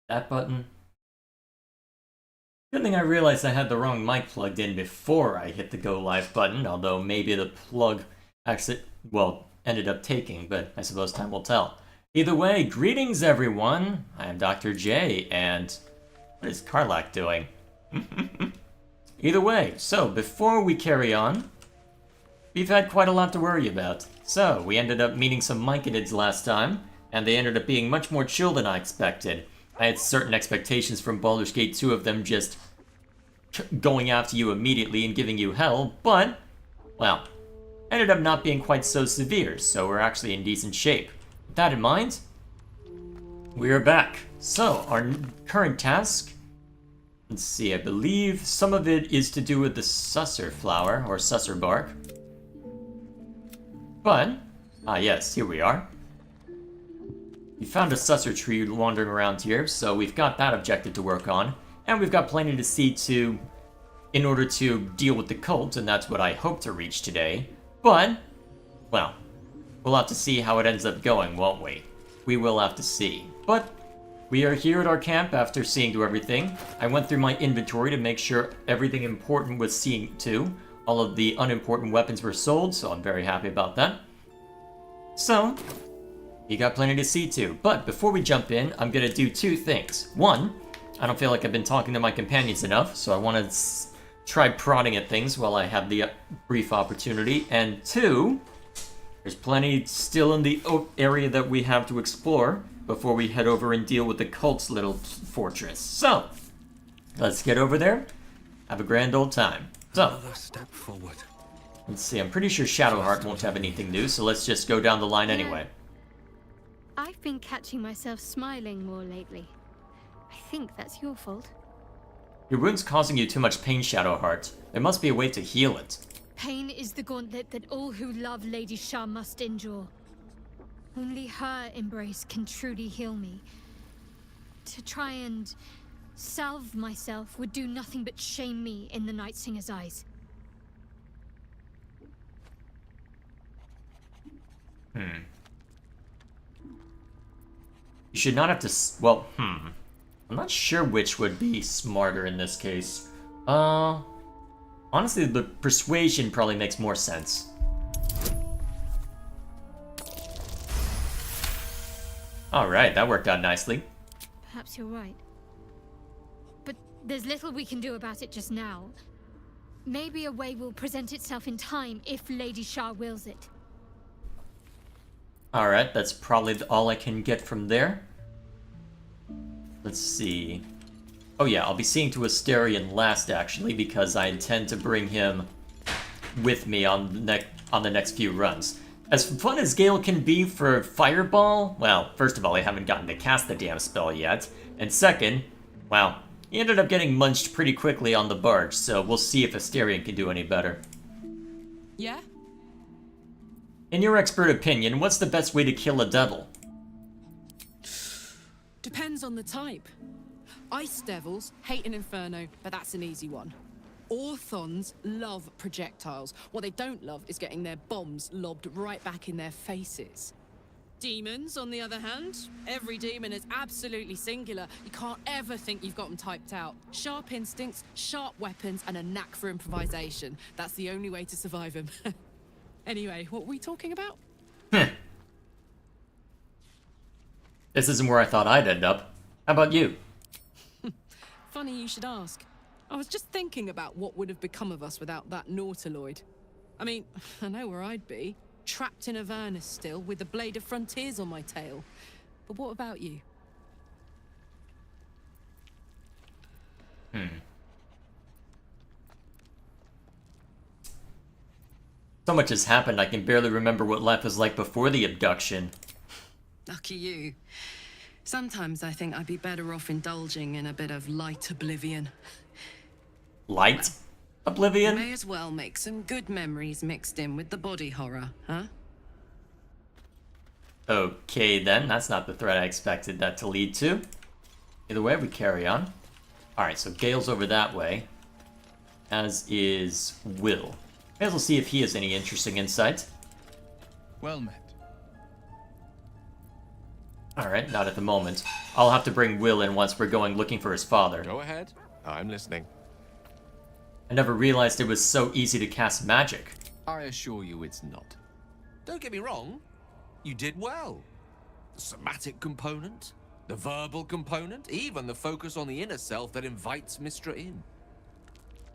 That button. Good thing I realized I had the wrong mic plugged in before I hit the go live button, although maybe the plug actually, well, ended up taking, but I suppose time will tell. Either way, greetings everyone! I am Dr. J, and what is Karlak doing? Either way, so before we carry on, we've had quite a lot to worry about. So, we ended up meeting some myconids last time, and they ended up being much more chill than I expected. I had certain expectations from Baldur's Gate 2 of them just going after you immediately and giving you hell, but, well, ended up not being quite so severe, so we're actually in decent shape. With that in mind, we are back. So, our current task, let's see, I believe some of it is to do with the susser flower, or susser bark. But, yes, here we are. We found a susser tree wandering around here, so we've got that objective to work on. And we've got plenty to see to, in order to deal with the cult, and that's what I hope to reach today. But, well, we'll have to see how it ends up going, won't we? We will have to see. But, we are here at our camp after seeing to everything. I went through my inventory to make sure everything important was seen to. All of the unimportant weapons were sold, so I'm very happy about that. So, you got plenty to see to. But before we jump in, I'm gonna do two things. One, I don't feel like I've been talking to my companions enough, so I want to try prodding at things while I have the brief opportunity. And two, there's plenty still in the area that we have to explore before we head over and deal with the cult's little fortress. So, let's get over there, have a grand old time. So, another step forward. Let's see, I'm pretty sure Shadowheart won't have anything new, so let's just go down the line anyway. I've been catching myself smiling more lately. I think that's your fault. Your wound's causing you too much pain, Shadowheart. There must be a way to heal it. Pain is the gauntlet that all who love Lady Shah must endure. Only her embrace can truly heal me. To try and salve myself would do nothing but shame me in the Night Singer's eyes. You should not have to well, I'm not sure which would be smarter in this case. Honestly, the persuasion probably makes more sense. Alright, that worked out nicely. Perhaps you're right. But there's little we can do about it just now. Maybe a way will present itself in time if Lady Shah wills it. Alright, that's probably all I can get from there. Let's see. Oh yeah, I'll be seeing to Asterion last, actually, because I intend to bring him with me on the next few runs. As fun as Gale can be for Fireball, well, first of all, I haven't gotten to cast the damn spell yet. And second, well, he ended up getting munched pretty quickly on the barge, so we'll see if Asterion can do any better. Yeah? In your expert opinion, what's the best way to kill a devil? Depends on the type. Ice devils hate an inferno, but that's an easy one. Orthons love projectiles. What they don't love is getting their bombs lobbed right back in their faces. Demons, on the other hand, every demon is absolutely singular. You can't ever think you've got them typed out. Sharp instincts, sharp weapons, and a knack for improvisation. That's the only way to survive them. Anyway, what were we talking about? This isn't where I thought I'd end up. How about you? Funny you should ask. I was just thinking about what would have become of us without that Nautiloid. I mean, I know where I'd be. Trapped in Avernus still, with the Blade of Frontiers on my tail. But what about you? So much has happened, I can barely remember what life was like before the abduction. Lucky you. Sometimes I think I'd be better off indulging in a bit of light oblivion. Light? Oblivion? May as well make some good memories mixed in with the body horror, huh? Okay then, that's not the threat I expected that to lead to. Either way, we carry on. Alright, so Gale's over that way. As is Will. May as well see if he has any interesting insight. Well met. Alright, not at the moment. I'll have to bring Will in once we're going looking for his father. Go ahead. I'm listening. I never realized it was so easy to cast magic. I assure you it's not. Don't get me wrong. You did well. The somatic component, the verbal component, even the focus on the inner self that invites Mystra in.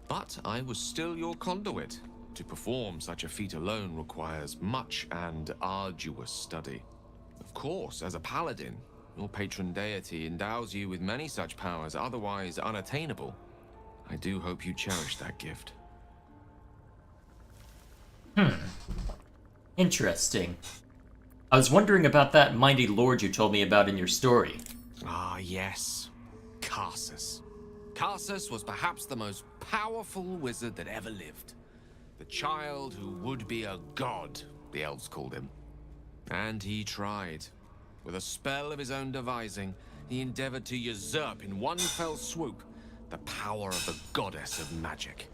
But I was still your conduit. To perform such a feat alone requires much and arduous study. Of course, as a paladin, your patron deity endows you with many such powers otherwise unattainable. I do hope you cherish that gift. Interesting. I was wondering about that mighty lord you told me about in your story. Ah, yes. Karsus. Karsus was perhaps the most powerful wizard that ever lived. The child who would be a god, the elves called him. And he tried. With a spell of his own devising, he endeavored to usurp in one fell swoop the power of the goddess of magic.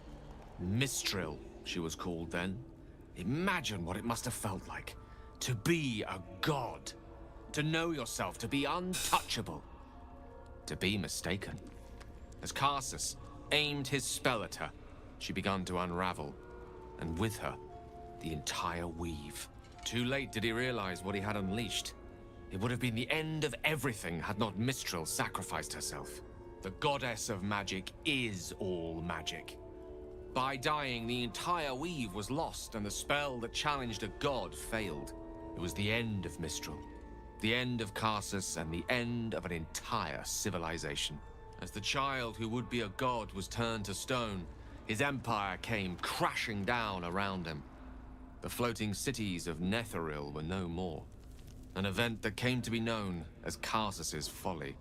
Mistril, she was called then. Imagine what it must have felt like. To be a god. To know yourself, to be untouchable. To be mistaken. As Karsus aimed his spell at her, she began to unravel. And with her, the entire weave. Too late did he realize what he had unleashed. It would have been the end of everything had not Mistril sacrificed herself. The goddess of magic is all magic. By dying, the entire weave was lost, and the spell that challenged a god failed. It was the end of Mistral, the end of Karsus, and the end of an entire civilization. As the child who would be a god was turned to stone, his empire came crashing down around him. The floating cities of Netheril were no more. An event that came to be known as Karsus's folly.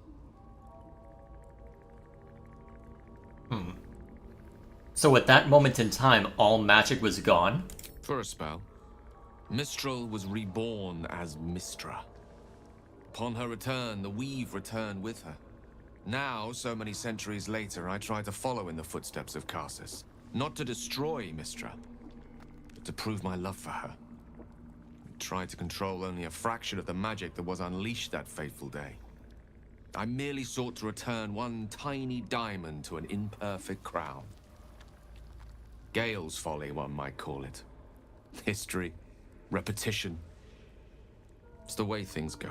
So at that moment in time, all magic was gone? For a spell, Mistral was reborn as Mystra. Upon her return, the weave returned with her. Now, so many centuries later, I try to follow in the footsteps of Karsus. Not to destroy Mystra, but to prove my love for her. I tried to control only a fraction of the magic that was unleashed that fateful day. I merely sought to return one tiny diamond to an imperfect crown. Gale's folly, one might call it. History, repetition. It's the way things go.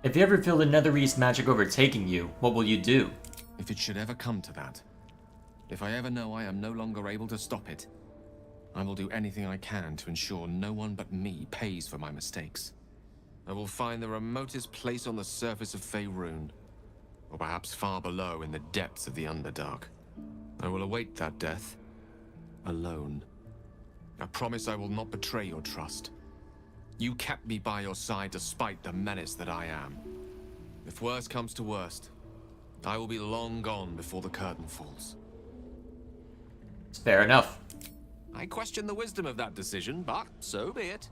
If you ever feel the Netherese magic overtaking you, what will you do? If it should ever come to that, if I ever know I am no longer able to stop it, I will do anything I can to ensure no one but me pays for my mistakes. I will find the remotest place on the surface of Faerun, or perhaps far below in the depths of the Underdark. I will await that death, alone. I promise I will not betray your trust. You kept me by your side despite the menace that I am. If worst comes to worst, I will be long gone before the curtain falls. It's fair enough. I question the wisdom of that decision, but so be it.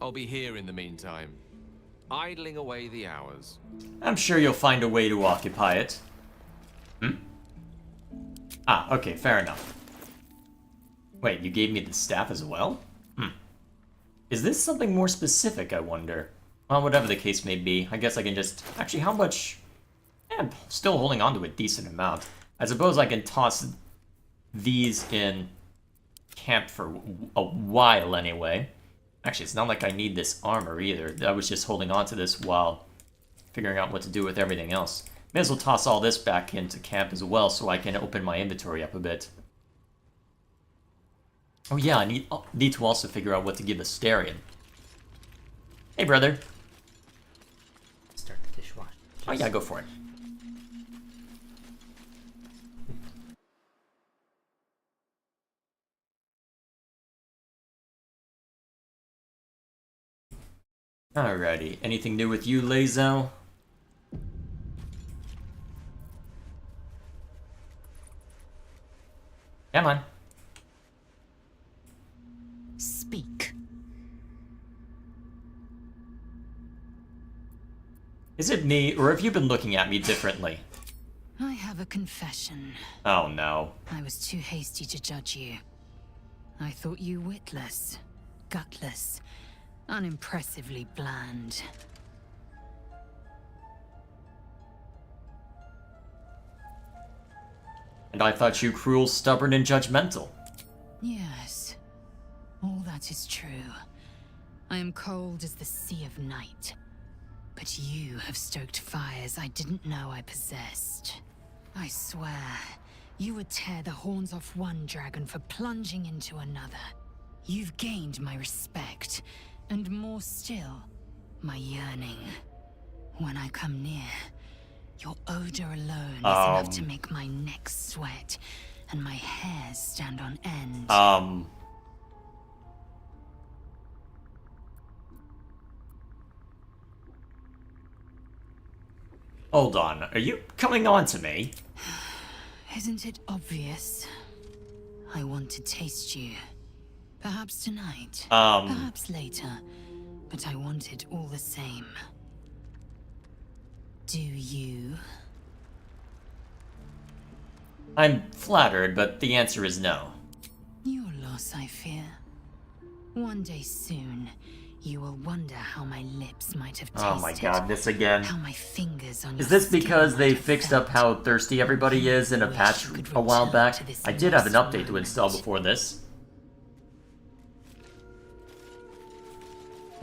I'll be here in the meantime, idling away the hours. I'm sure you'll find a way to occupy it. Ah, okay, fair enough. Wait, you gave me the staff as well? Is this something more specific, I wonder? Well, whatever the case may be, I guess I can just... Actually, how much... I'm still holding on to a decent amount. I suppose I can toss these in camp for a while anyway. Actually, it's not like I need this armor either. I was just holding on to this while figuring out what to do with everything else. May as well toss all this back into camp as well so I can open my inventory up a bit. Oh yeah, I need to also figure out what to give Astarion. Hey, brother. Start the dishwasher. Oh yeah, go for it. Alrighty, anything new with you, Lazo? Come on. Speak. Is it me, or have you been looking at me differently? I have a confession. Oh no. I was too hasty to judge you. I thought you witless, gutless, unimpressively bland. And I thought you cruel, stubborn, and judgmental. Yes, all that is true. I am cold as the sea of night. But you have stoked fires I didn't know I possessed. I swear, you would tear the horns off one dragon for plunging into another. You've gained my respect, and more still, my yearning. When I come near, your odor alone is enough to make my neck sweat, and my hairs stand on end. Hold on, are you coming on to me? Isn't it obvious? I want to taste you. Perhaps tonight. Perhaps later. But I want it all the same. Do you? I'm flattered, but the answer is no. Your loss, I fear. One day soon, you will wonder how my lips might have tasted. Oh my god, this again. How my fingers on Is your this skin because might they have fixed felt. up how thirsty everybody is in a Wish patch you could a while return back? to this I did have an lost update to install moment. before this.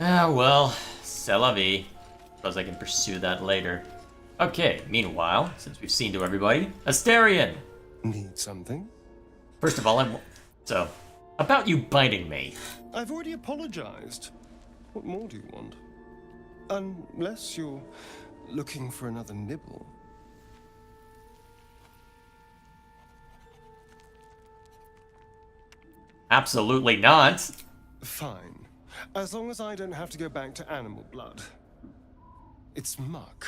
Ah, well, c'est la vie. Suppose I can pursue that later. Okay, meanwhile, since we've seen to everybody, Asterion! Need something? First of all, So, about you biting me. I've already apologized. What more do you want? Unless you're looking for another nibble. Absolutely not. Fine. As long as I don't have to go back to animal blood. It's muck.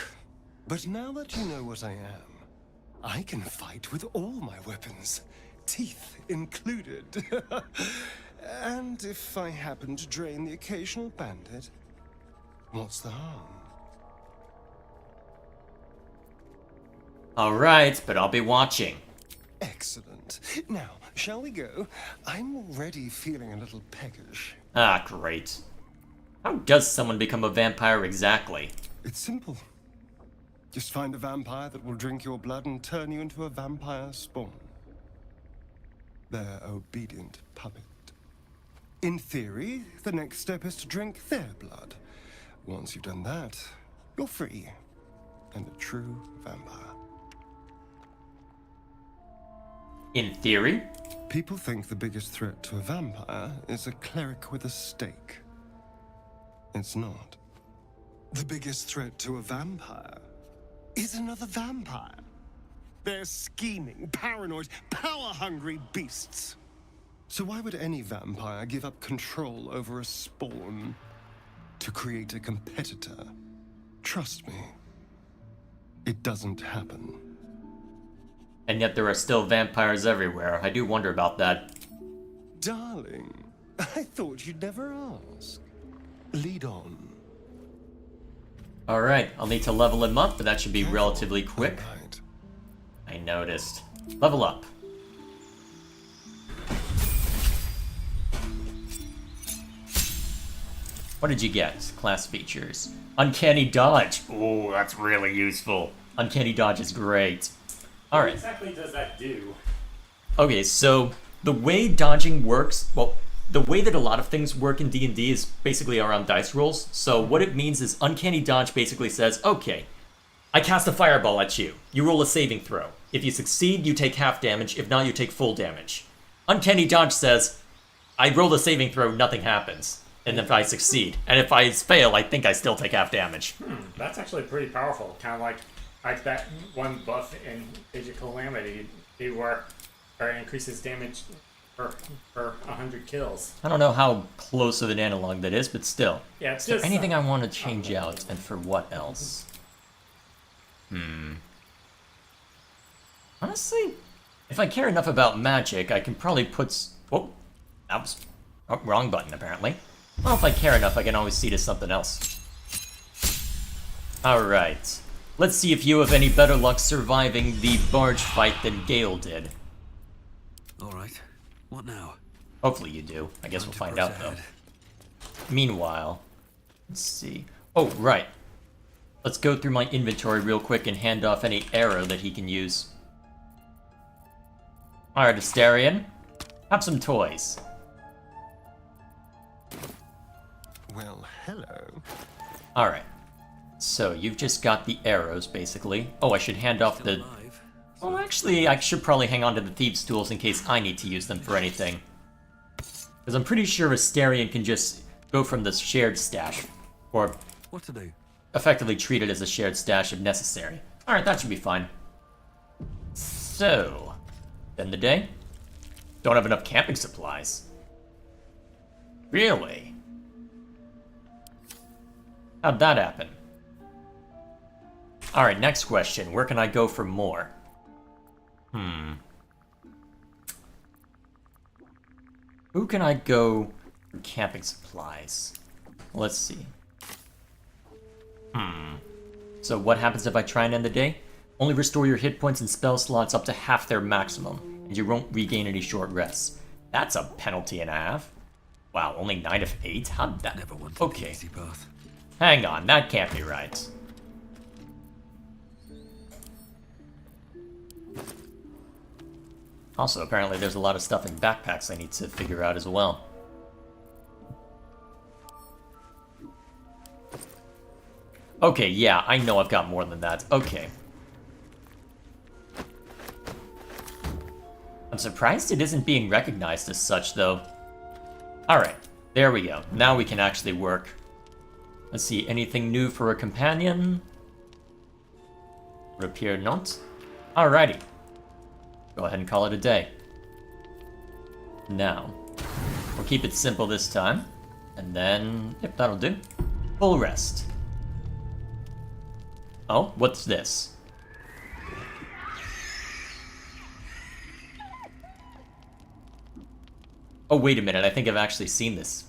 But now that you know what I am, I can fight with all my weapons, teeth included. And if I happen to drain the occasional bandit, what's the harm? Alright, but I'll be watching. Excellent. Now, shall we go? I'm already feeling a little peckish. Ah, great. How does someone become a vampire exactly? It's simple. Just find a vampire that will drink your blood and turn you into a vampire spawn. Their obedient puppet. In theory, the next step is to drink their blood. Once you've done that, you're free. And a true vampire. In theory? People think the biggest threat to a vampire is a cleric with a stake. It's not. The biggest threat to a vampire is another vampire. They're scheming, paranoid, power-hungry beasts. So why would any vampire give up control over a spawn to create a competitor? Trust me, it doesn't happen. And yet there are still vampires everywhere. I do wonder about that. Darling, I thought you'd never ask. Lead on. Alright, I'll need to level him up, but that should be relatively quick. Right. I noticed. Level up. What did you get? Class features. Uncanny dodge. Ooh, that's really useful. Uncanny dodge is great. Alright. What exactly does that do? Okay, so the way dodging works, well, the way that a lot of things work in D&D is basically around dice rolls. So what it means is Uncanny Dodge basically says, okay, I cast a fireball at you. You roll a saving throw. If you succeed, you take half damage. If not, you take full damage. Uncanny Dodge says, I roll a saving throw, nothing happens. And if I succeed. And if I fail, I think I still take half damage. That's actually pretty powerful. Kind of like that one buff in Age of Calamity, where it increases damage for 100 kills. I don't know how close of an analog that is, but still. Yeah, it's Is there just anything I want to change out, and for what else? Honestly, if I care enough about magic, I can probably put... Oh, that was... Oh, wrong button, apparently. Well, if I care enough, I can always see to something else. Alright. Let's see if you have any better luck surviving the barge fight than Gale did. All right. What now? Hopefully you do. I guess we'll find out, though. ahead. Meanwhile, let's see. Oh, right. Let's go through my inventory real quick and hand off any arrow that he can use. Alright, Astarion. Have some toys. Well, hello. Alright. So, you've just got the arrows, basically. Oh, I should hand off the... Well, actually, I should probably hang on to the Thieves' Tools in case I need to use them for anything. Because I'm pretty sure Astarion can just go from the shared stash, or What to do? effectively treat it as a shared stash if necessary. Alright, that should be fine. So, end the day. Don't have enough camping supplies. Really? How'd that happen? Alright, next question. Where can I go for more? Who can I go for camping supplies? Let's see. So what happens if I try and end the day? Only restore your hit points and spell slots up to half their maximum, and you won't regain any short rests. That's a penalty and a half. Wow, only 9 of 8? How'd that... Never wanted Okay. the easy path. Hang on, that can't be right. Also, apparently there's a lot of stuff in backpacks I need to figure out as well. Okay, yeah, I know I've got more than that. Okay. I'm surprised it isn't being recognized as such, though. Alright, there we go. Now we can actually work. Let's see, anything new for a companion? Would appear not. Alrighty. Go ahead and call it a day. Now, we'll keep it simple this time. And then, yep, that'll do. Full rest. Oh, what's this? Oh, wait a minute, I think I've actually seen this.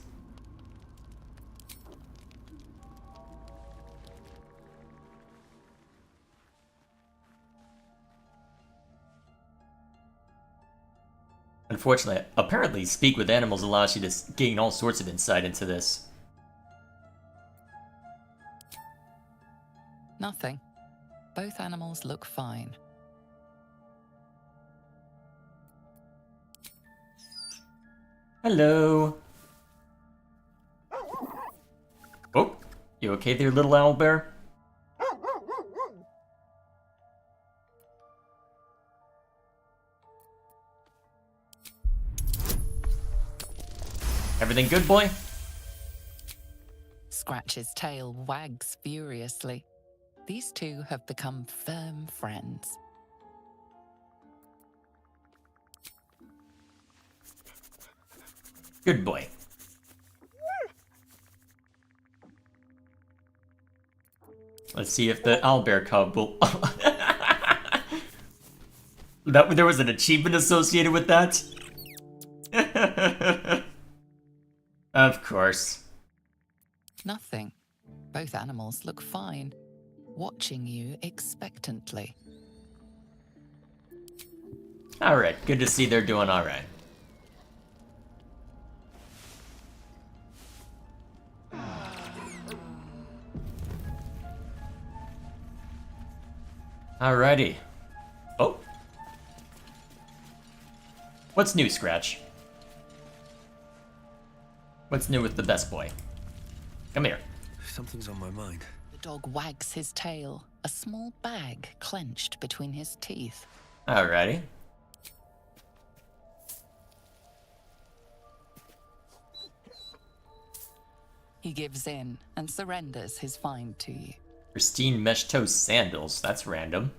Unfortunately, apparently Speak with Animals allows you to gain all sorts of insight into this. Nothing. Both animals look fine. Hello. Oh, you okay there, little owl bear? Everything good, boy? Scratch's tail wags furiously. These two have become firm friends. Good boy. Let's see if the owlbear cub will... There was an achievement associated with that? Of course. Nothing. Both animals look fine, watching you expectantly. Alright, good to see they're doing alright. Alrighty. Oh. What's new, Scratch? What's new with the best boy? Come here. Something's on my mind. The dog wags his tail, a small bag clenched between his teeth. Alrighty. He gives in and surrenders his find to you. Pristine mesh toe sandals. That's random.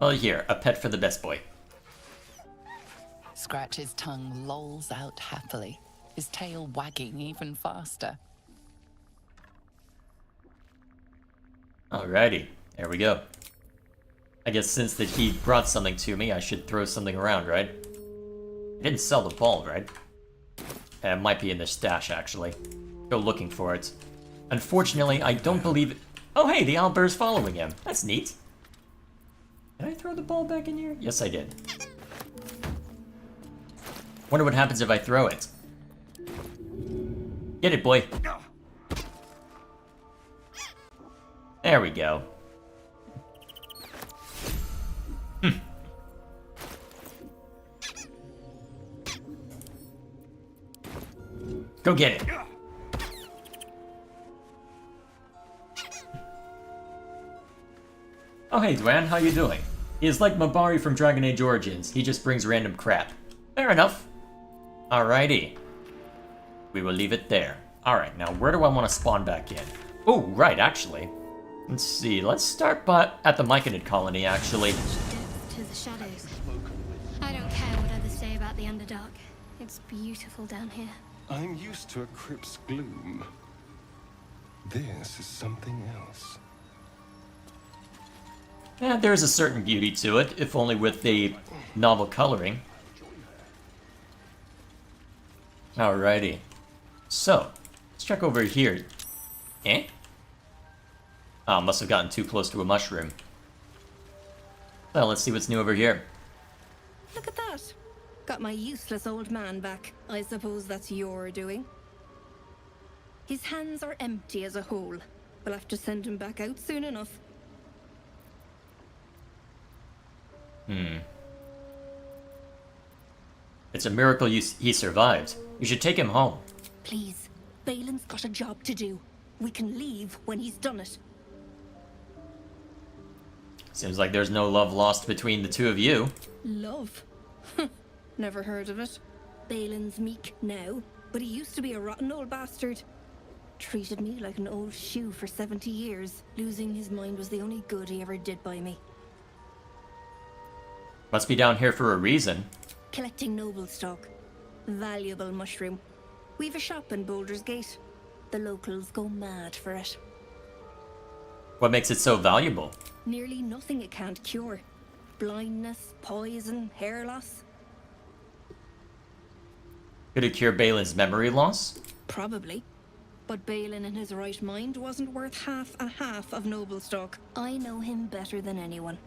Well, here, a pet for the best boy. Scratch's tongue lolls out happily, his tail wagging even faster. Alrighty, there we go. I guess since that he brought something to me, I should throw something around, right? I didn't sell the ball, right? It might be in the stash, actually. Go looking for it. Unfortunately, I don't believe it. Oh, hey, the owlbear's following him. That's neat. Did I throw the ball back in here? Yes, I did. Wonder what happens if I throw it. Get it, boy. There we go. Go get it. Oh hey Dwan, how you doing? He is like Mabari from Dragon Age Origins, he just brings random crap. Fair enough. Alrighty. We will leave it there. Alright, now where do I want to spawn back in? Oh, right, actually. Let's see, let's start at the myconid colony, actually. Depth to the shadows. I don't care what others say about the Underdark. It's beautiful down here. I'm used to a crypt's gloom. This is something else. Yeah, there's a certain beauty to it, if only with the novel coloring. Alrighty. So, let's check over here. Eh? Oh, must have gotten too close to a mushroom. Well, let's see what's new over here. Look at that. Got my useless old man back. I suppose that's your doing. His hands are empty as a whole. We'll have to send him back out soon enough. It's a miracle he survived. You should take him home. Please, Balin's got a job to do. We can leave when he's done it. Seems like there's no love lost between the two of you. Love? Never heard of it. Balin's meek now, but he used to be a rotten old bastard. Treated me like an old shoe for 70 years. Losing his mind was the only good he ever did by me. Must be down here for a reason. Collecting noble stock. Valuable mushroom. We've a shop in Baldur's Gate. The locals go mad for it. What makes it so valuable? Nearly nothing it can't cure. Blindness, poison, hair loss. Could it cure Balin's memory loss? Probably. But Balin in his right mind wasn't worth half of noble stock. I know him better than anyone.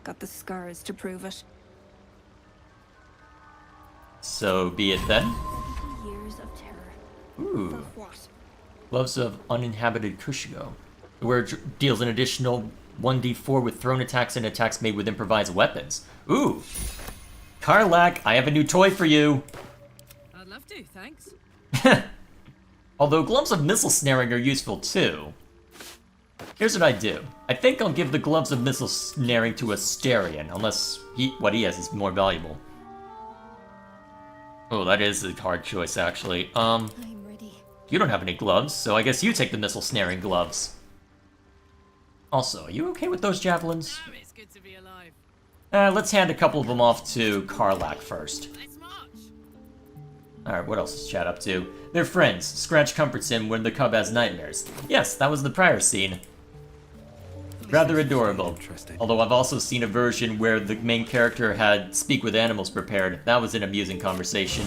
Got the scars to prove it. So be it then. 70 years of terror. Ooh. For what? Gloves of Uninhabited Kushigo. The word deals an additional 1d4 with thrown attacks and attacks made with improvised weapons. Ooh. Karlak, I have a new toy for you. I'd love to, thanks. Although gloves of missile snaring are useful too. Here's what I do. I think I'll give the gloves of missile snaring to Asterion, unless what he has is more valuable. Oh, that is a hard choice, actually. I'm ready. You don't have any gloves, so I guess you take the missile snaring gloves. Also, are you okay with those javelins? Damn, it's good to be alive. Let's hand a couple of them off to Karlak first. Let's march. Alright, what else is Chad up to? They're friends. Scratch comforts him when the cub has nightmares. Yes, that was the prior scene. Rather adorable. Although I've also seen a version where the main character had speak with animals prepared. That was an amusing conversation.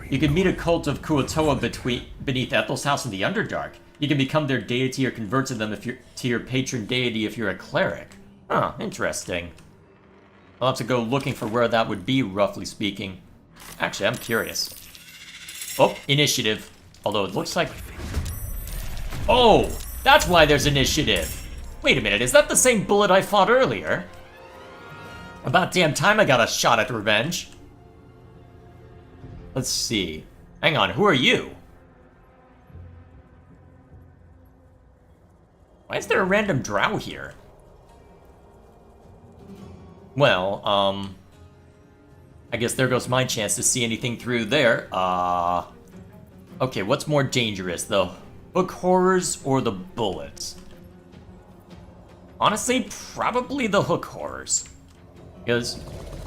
You can meet a cult of Kuotoa beneath Ethel's house in the Underdark. You can become their deity or convert to them to your patron deity if you're a cleric. Huh, interesting. I'll have to go looking for where that would be, roughly speaking. Actually, I'm curious. Oh, initiative. Although it looks like... Oh! That's why there's initiative! Wait a minute, is that the same bullet I fought earlier? About damn time I got a shot at revenge. Let's see. Hang on, who are you? Why is there a random drow here? Well, I guess there goes my chance to see anything through there. Okay, what's more dangerous, the hook horrors or the bullets? Honestly, probably the hook horrors. Because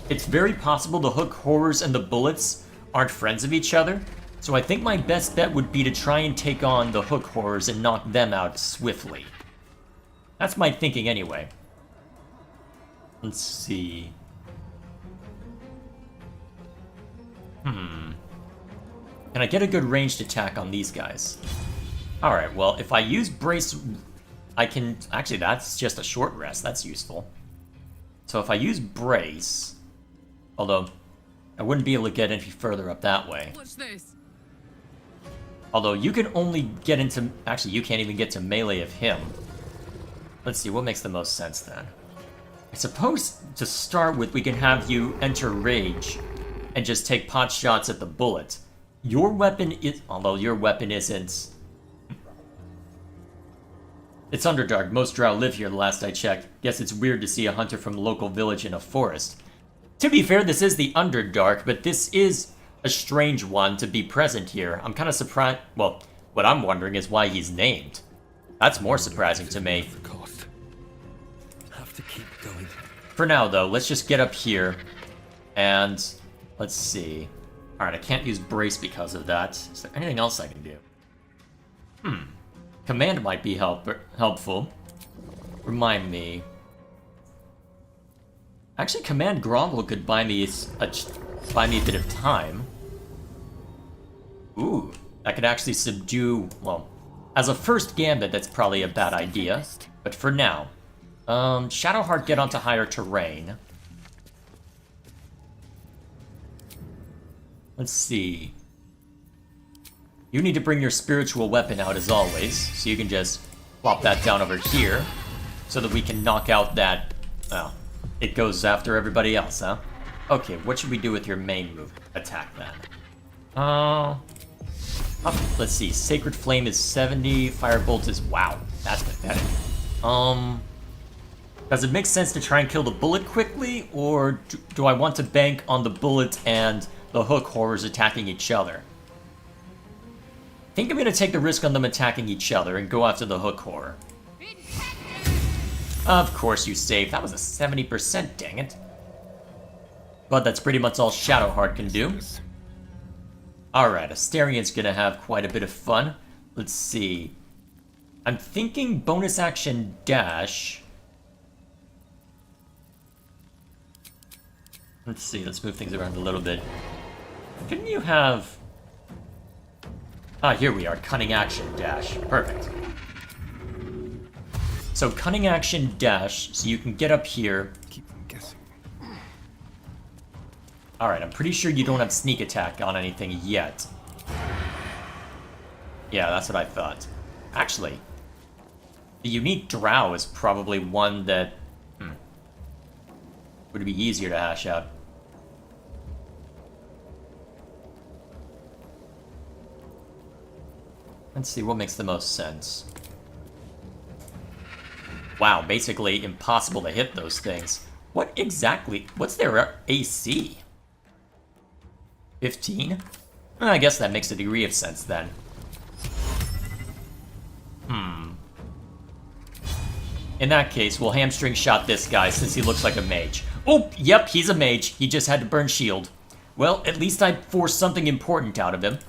it's very possible the hook horrors and the bullets aren't friends of each other. So I think my best bet would be to try and take on the hook horrors and knock them out swiftly. That's my thinking anyway. Let's see. Can I get a good ranged attack on these guys? Alright, well, if I use Brace, I can... Actually, that's just a short rest. That's useful. So if I use Brace... Although, I wouldn't be able to get any further up that way. What's this? Although you can only get into... Actually, you can't even get to melee of him. Let's see, what makes the most sense then? I suppose to start with, we can have you enter rage and just take pot shots at the bullet. Your weapon is... Although your weapon isn't... It's Underdark. Most drow live here, the last I checked. Guess it's weird to see a hunter from a local village in a forest. To be fair, this is the Underdark, but this is a strange one to be present here. I'm kind of surprised... Well, what I'm wondering is why he's named. That's more surprising to me. Have to keep going. For now, though, let's just get up here, and let's see. Alright, I can't use Brace because of that. Is there anything else I can do? Command might be helpful. Remind me. Actually, Command Grovel could buy me a bit of time. Ooh, I could actually subdue... Well, as a first gambit, that's probably a bad idea. But for now... Shadowheart, get onto higher terrain. Let's see. You need to bring your spiritual weapon out as always, so you can just plop that down over here, so that we can knock out that... Well, it goes after everybody else, huh? Okay, what should we do with your main move? Attack then. Let's see. Sacred Flame is 70, Firebolt is... Wow, that's pathetic. Does it make sense to try and kill the bullet quickly, or do I want to bank on the bullet and the hook horrors attacking each other? I think I'm going to take the risk on them attacking each other and go after the hook horror. Of course you saved. That was a 70%, dang it. But that's pretty much all Shadowheart can do. Alright, Asterian's going to have quite a bit of fun. Let's see. I'm thinking bonus action dash... Let's see, let's move things around a little bit. Didn't you have... Ah, here we are, Cunning Action Dash. Perfect. So, Cunning Action Dash, so you can get up here. Keep them guessing. Alright, I'm pretty sure you don't have Sneak Attack on anything yet. Yeah, that's what I thought. Actually, the unique Drow is probably one that... would be easier to hash out. Let's see, what makes the most sense? Wow, basically impossible to hit those things. What exactly... What's their AC? 15? I guess that makes a degree of sense then. In that case, we'll hamstring shot this guy since he looks like a mage. Oh, yep, he's a mage. He just had to burn shield. Well, at least I forced something important out of him.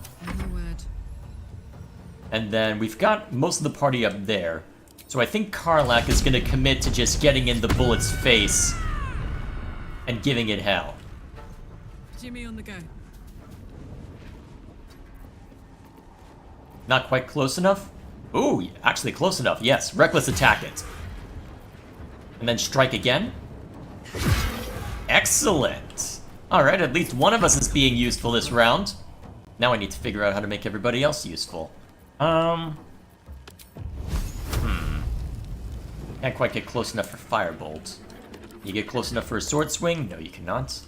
And then we've got most of the party up there. So I think Karlak is going to commit to just getting in the bullet's face and giving it hell. Jimmy on the go. Not quite close enough? Ooh, actually close enough, yes. Reckless attack it. And then strike again. Excellent! Alright, at least one of us is being useful this round. Now I need to figure out how to make everybody else useful. Can't quite get close enough for Firebolt. You get close enough for a Sword Swing? No, you cannot.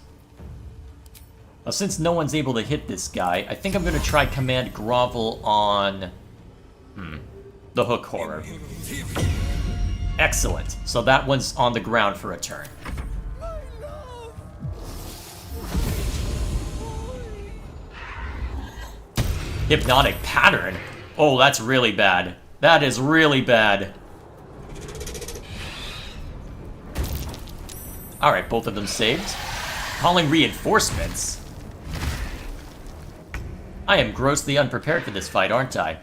Well, since no one's able to hit this guy, I think I'm going to try Command Grovel on... the Hook Horror. Excellent. So that one's on the ground for a turn. Hypnotic Pattern? Oh, that's really bad. That is really bad. Alright, both of them saved. Calling reinforcements? I am grossly unprepared for this fight, aren't I?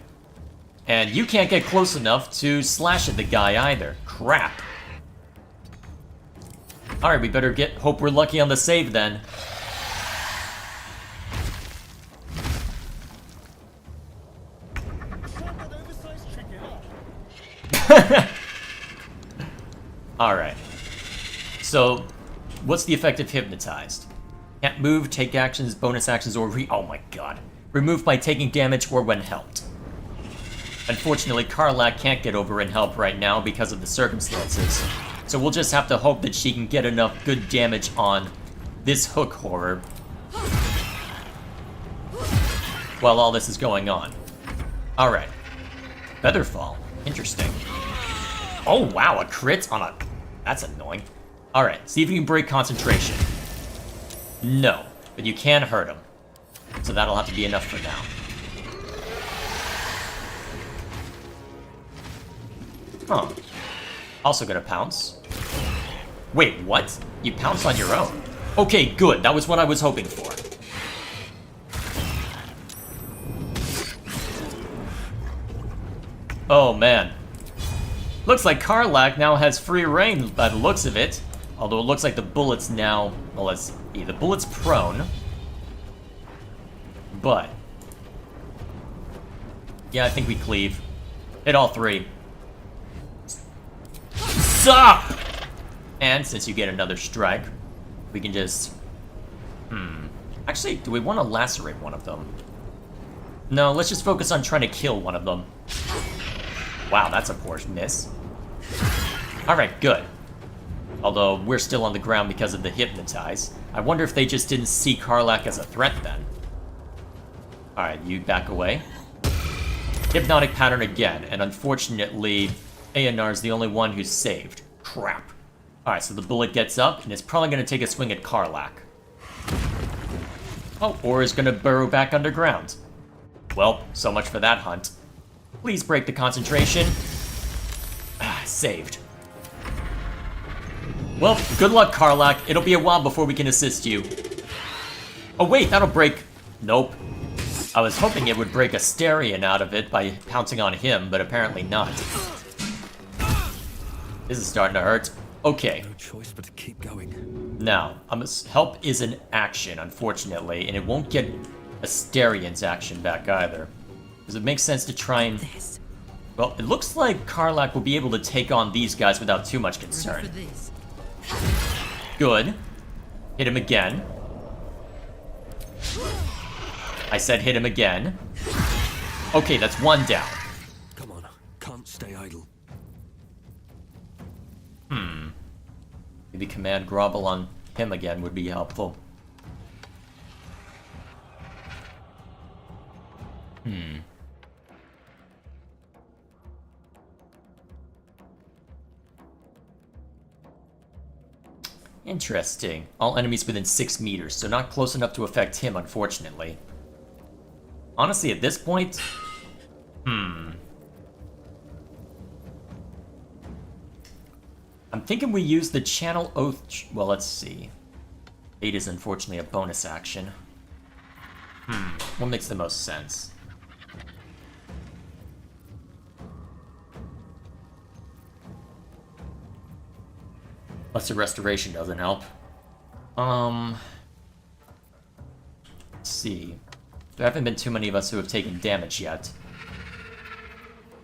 And you can't get close enough to slash at the guy either. Crap. Alright, we better hope we're lucky on the save then. Alright. So, what's the effect of Hypnotized? Can't move, take actions, bonus actions, or oh my god. Remove by taking damage or when helped. Unfortunately, Karlak can't get over and help right now because of the circumstances. So we'll just have to hope that she can get enough good damage on this hook horror while all this is going on. Alright. Featherfall. Interesting. Oh wow, a crit on a... That's annoying. Alright, see if you can break concentration. No, but you can hurt him. So that'll have to be enough for now. Huh. Also gonna pounce. Wait, what? You pounce on your own? Okay, good. That was what I was hoping for. Oh, man. Looks like Karlak now has free reign by the looks of it. Although it looks like the bullet's now... Well, let's see. The bullet's prone. But... Yeah, I think we cleave. Hit all three. Sup! And since you get another strike, we can just... Actually, do we want to lacerate one of them? No, let's just focus on trying to kill one of them. Wow, that's a poor miss. Alright, good. Although, we're still on the ground because of the hypnotize. I wonder if they just didn't see Karlak as a threat then. Alright, you back away. Hypnotic pattern again, and unfortunately, Aonar's the only one who's saved. Crap. Alright, so the bullet gets up, and it's probably going to take a swing at Karlak. Oh, or is going to burrow back underground. Well, so much for that hunt. Please break the concentration. Saved. Well, good luck, Karlak. It'll be a while before we can assist you. Oh wait, that'll break... Nope. I was hoping it would break Asterion out of it by pouncing on him, but apparently not. This is starting to hurt. Okay. No choice but to keep going. Now, help is an action, unfortunately, and it won't get Asterion's action back either. Does it make sense to try and... Well, it looks like Karlak will be able to take on these guys without too much concern. Good. Hit him again. I said hit him again. Okay, that's one down. Come on, can't stay idle. Maybe command grovel on him again would be helpful. Interesting. All enemies within 6 meters, so not close enough to affect him, unfortunately. Honestly, at this point... I'm thinking we use the Channel Oath... Well, let's see. 8 is unfortunately a bonus action. What makes the most sense? Lesser Restoration doesn't help. Let's see. There haven't been too many of us who have taken damage yet.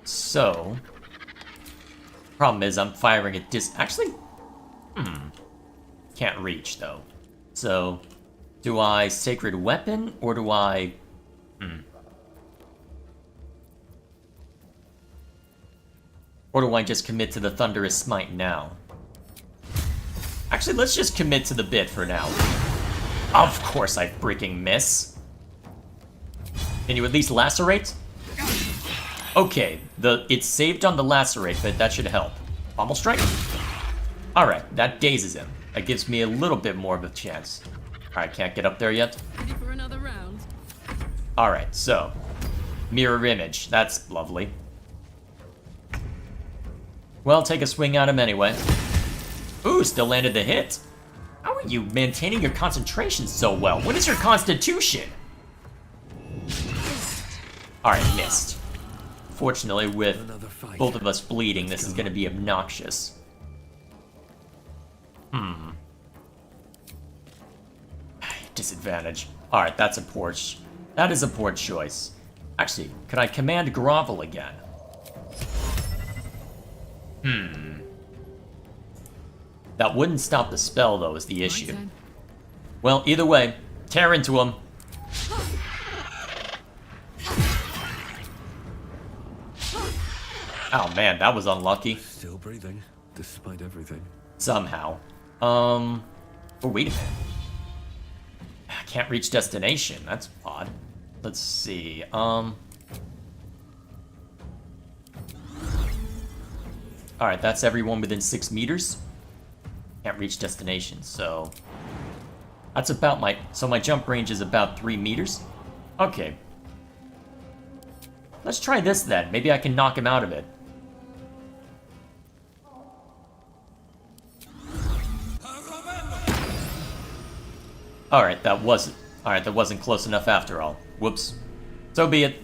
So... Problem is, I'm firing at actually... Can't reach, though. So... Do I Sacred Weapon, or do I... Or do I just commit to the Thunderous Smite now? Actually, let's just commit to the bit for now. Of course I freaking miss. Can you at least lacerate? Okay, it's saved on the lacerate, but that should help. Pommel strike? Alright, that dazes him. That gives me a little bit more of a chance. Alright, can't get up there yet. Ready for another round? Alright, so. Mirror image. That's lovely. Well, take a swing at him anyway. Ooh, still landed the hit. How are you maintaining your concentration so well? What is your constitution? Alright, missed. Fortunately, with both of us bleeding, this is going to be obnoxious. Disadvantage. Alright, that's a poor... That is a poor choice. Actually, could I command grovel again? That wouldn't stop the spell, though, is the issue. Well, either way, tear into him. Oh man, that was unlucky. Still breathing, despite everything. Somehow. Oh, wait a minute. I can't reach destination. That's odd. Let's see. Alright, that's everyone within 6 meters. Can't reach destination, so... That's about my... So my jump range is about 3 meters? Okay. Let's try this then. Maybe I can knock him out of it. Alright, that wasn't close enough after all. Whoops. So be it.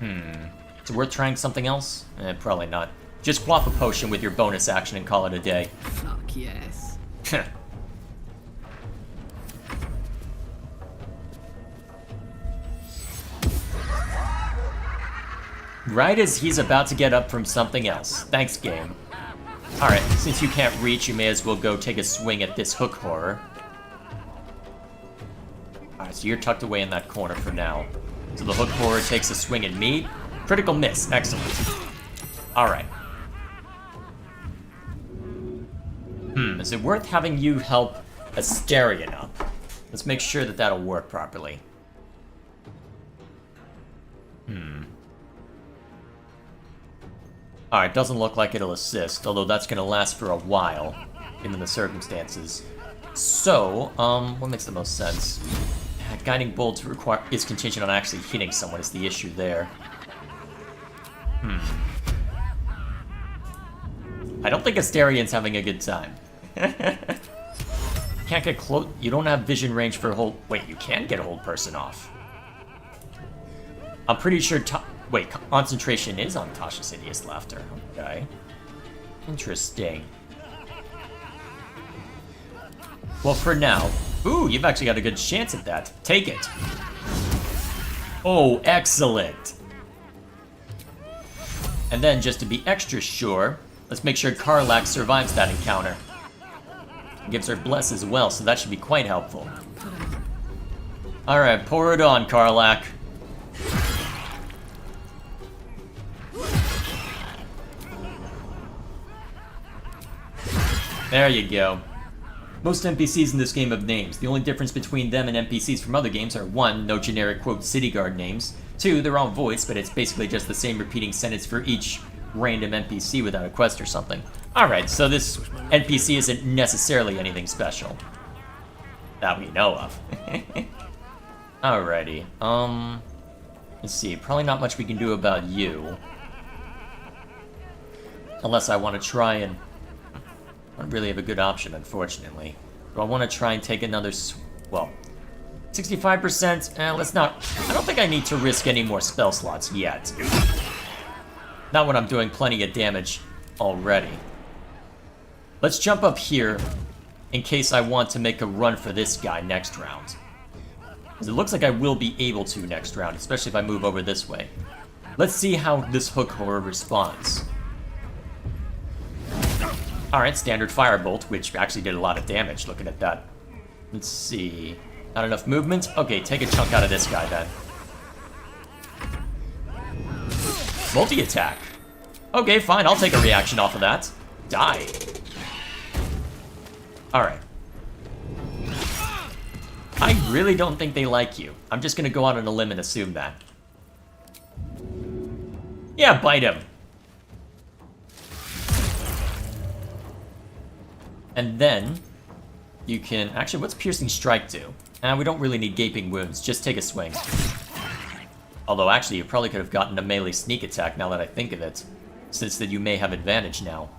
Is it worth trying something else? Probably not. Just quaff a potion with your bonus action and call it a day. Fuck yes. Right as he's about to get up from something else. Thanks, game. Alright, since you can't reach, you may as well go take a swing at this hook horror. Alright, so you're tucked away in that corner for now. So the hook horror takes a swing at me. Critical miss. Excellent. Alright. Is it worth having you help Asterion up? Let's make sure that that'll work properly. Alright, doesn't look like it'll assist, although that's gonna last for a while, given the circumstances. So, what makes the most sense? Guiding bolt is contingent on actually hitting someone is the issue there. I don't think Asterion's having a good time. Can't get close. You don't have vision range for hold. Wait, you can get a hold person off. I'm pretty sure. Wait, concentration is on Tasha's Hideous Laughter. Okay. Interesting. Well, for now. Ooh, you've actually got a good chance at that. Take it. Oh, excellent. And then, just to be extra sure, let's make sure Karlak survives that encounter. Gives her bless as well, so that should be quite helpful. Alright, pour it on, Karlak. There you go. Most NPCs in this game have names. The only difference between them and NPCs from other games are 1, no generic quote city guard names. 2, they're all voiced, but it's basically just the same repeating sentence for each random NPC without a quest or something. Alright, so this NPC isn't necessarily anything special. That we know of. Alrighty, let's see, probably not much we can do about you. Unless I want to try and... I don't really have a good option, unfortunately. Do I want to try and take another... Well, 65%? Let's not... I don't think I need to risk any more spell slots yet. Not when I'm doing plenty of damage already. Let's jump up here in case I want to make a run for this guy next round. Because it looks like I will be able to next round, especially if I move over this way. Let's see how this hook horror responds. Alright, standard firebolt, which actually did a lot of damage, looking at that. Let's see... Not enough movement? Okay, take a chunk out of this guy, then. Multi-attack. Okay, fine, I'll take a reaction off of that. Die. Alright. I really don't think they like you. I'm just gonna go out on a limb and assume that. Yeah, bite him. And then, you can... Actually, what's Piercing Strike do? We don't really need Gaping Wounds, just take a swing. Although, actually, you probably could have gotten a melee sneak attack now that I think of it. Since that you may have advantage now.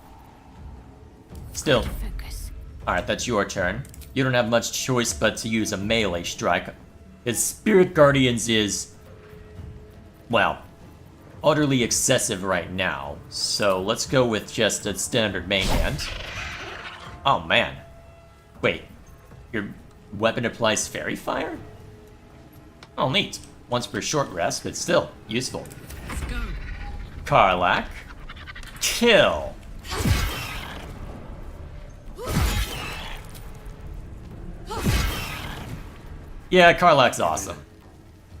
Still. Alright, that's your turn. You don't have much choice but to use a melee strike. His Spirit Guardians is... Well, utterly excessive right now. So, let's go with just a standard main hand. Oh, man. Wait. Your weapon applies Fairy Fire? Oh, neat. Once per short rest, but still, useful. Let's go. Karlak. Kill. Yeah, Karlach's awesome.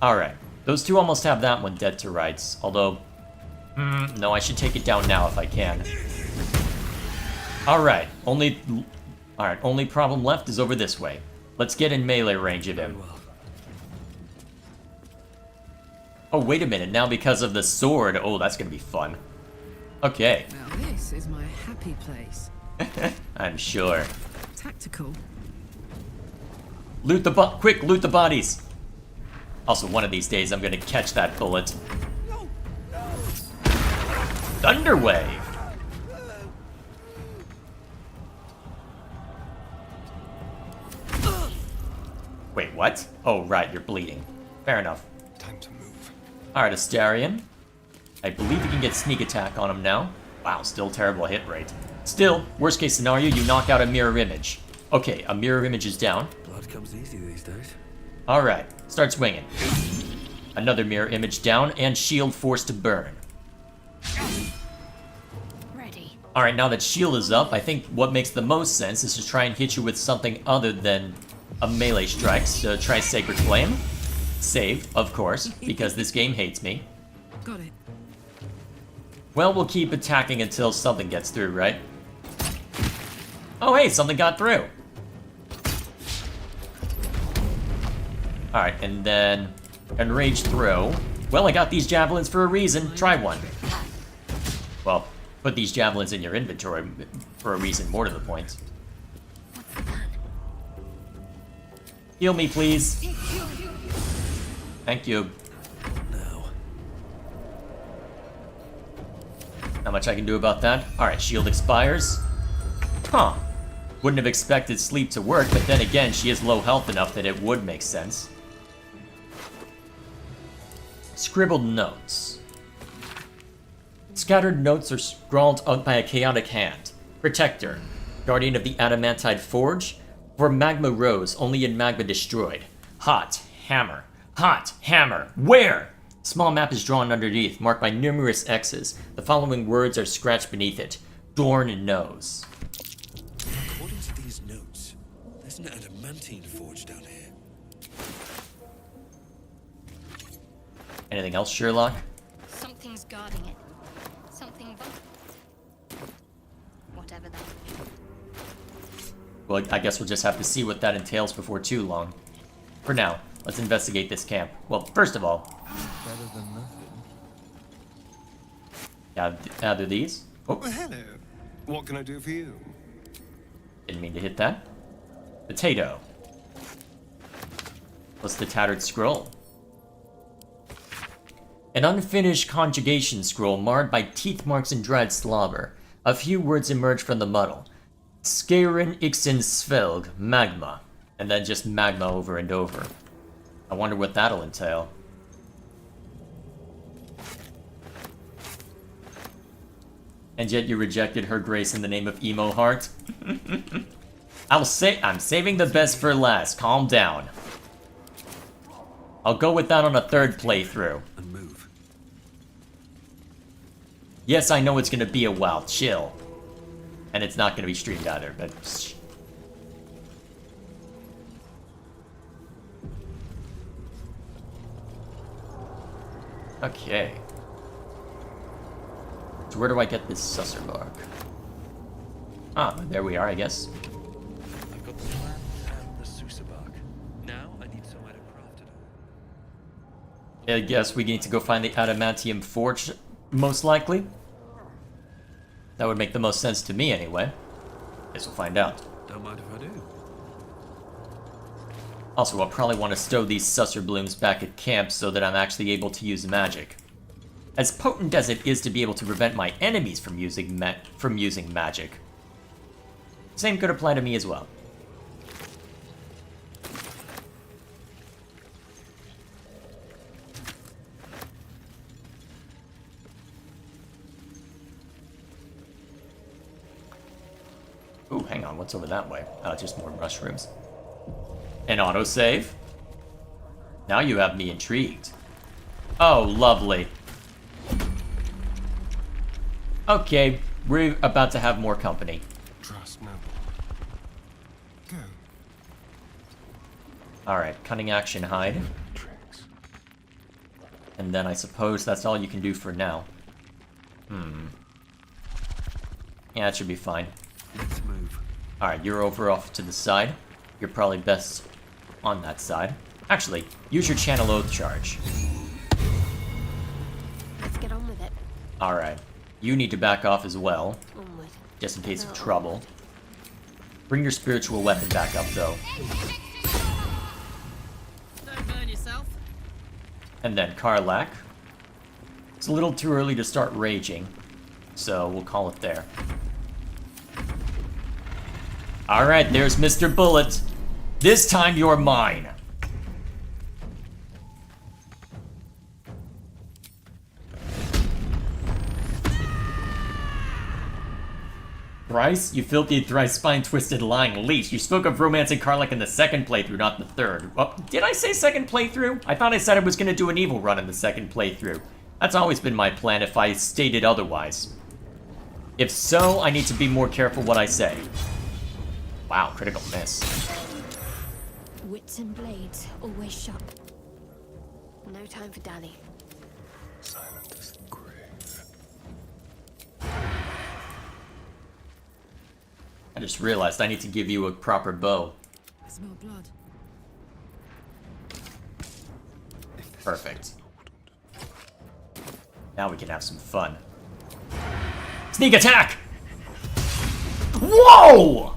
Alright. Those two almost have that one dead to rights. Although, no, I should take it down now if I can. Alright, only problem left is over this way. Let's get in melee range of him. Oh, wait a minute, now because of the sword, oh, that's gonna be fun. Okay. Now this is my happy place. I'm sure. Tactical. Loot the quick, loot the bodies! Also, one of these days I'm gonna catch that bullet. Thunderwave! Wait, what? Oh, right, you're bleeding. Fair enough. Time to move. Alright, Astarion. I believe you can get sneak attack on him now. Wow, still terrible hit rate. Still, worst case scenario, you knock out a mirror image. Okay, a mirror image is down. Blood comes easy these days. Alright, start swinging. Another mirror image down, and shield forced to burn. Ready. Alright, now that shield is up, I think what makes the most sense is to try and hit you with something other than a melee strike. So try Sacred Flame. Save, of course, because this game hates me. Got it. Well, we'll keep attacking until something gets through, right? Oh, hey, something got through. Alright, and then enraged throw. Well, I got these javelins for a reason. Try one. Well, put these javelins in your inventory for a reason, more to the point. Heal me, please. Thank you. Now. Not much I can do about that. Alright, shield expires. Huh. Wouldn't have expected sleep to work, but then again, she is low health enough that it would make sense. Scribbled notes. Scattered notes are scrawled out by a chaotic hand. Protector. Guardian of the Adamantide Forge. For magma rose, only in magma destroyed. Hot. Hammer. Hot. Hammer. Where? Small map is drawn underneath, marked by numerous X's. The following words are scratched beneath it. Dorn knows. According to these notes, there's an adamantine forge down here. Anything else, Sherlock? Something's guarding it. Something. Whatever that. Well, I guess we'll just have to see what that entails before too long. For now, let's investigate this camp. Well, first of all... Better than nothing. Gather these. Oh, Well, hello. What can I do for you? didn't mean to hit that. Potato. What's the tattered scroll? An unfinished conjugation scroll marred by teeth marks and dried slobber. A few words emerge from the muddle. Skaren Ixen Svelg, magma. And then just magma over and over. I wonder what that'll entail. And yet you rejected her grace in the name of Emo Heart? I'm saving the best for last. Calm down. I'll go with that on a third playthrough. And move. Yes, I know it's gonna be a while. Chill. And it's not gonna be streamed either, but... Shh. Okay. So where do I get this susser bark? Ah, there we are, I guess. I've got the plant and the Sousa bark. Now I need somewhere to craft it. I guess we need to go find the adamantium forge, most likely. That would make the most sense to me, anyway. Guess we'll find out. Don't mind if I do. Also, I'll probably want to stow these susser blooms back at camp so that I'm actually able to use magic. As potent as it is to be able to prevent my enemies from using magic, same could apply to me as well. Ooh, hang on, what's over that way? Oh, just more mushrooms. An autosave? Now you have me intrigued. Oh, lovely. Okay, we're about to have more company. Trust no one. Go. Alright, cunning action hide. And then I suppose that's all you can do for now. Yeah, that should be fine. Let's move. Alright, you're over off to the side. You're probably best on that side. Actually, use your Channel Oath charge. Let's get on with it. Alright. You need to back off as well, Onward. just in case of trouble. Bring your spiritual weapon back up, though. Don't burn yourself. And then Karlak. It's a little too early to start raging, so we'll call it there. Alright, there's Mr. Bullet. This time you're mine. Bryce, you filthy, thrice spine-twisted, lying leech. You spoke of romancing Karlak in the second playthrough, not the third. Oh, did I say second playthrough? I thought I said I was gonna do an evil run in the second playthrough. That's always been my plan if I stated otherwise. If so, I need to be more careful what I say. Wow, critical miss. Wits and blades, always sharp. No time for dally. Silent as the grave. I just realized I need to give you a proper bow. I smell blood. Perfect. Now we can have some fun. Sneak attack! Whoa!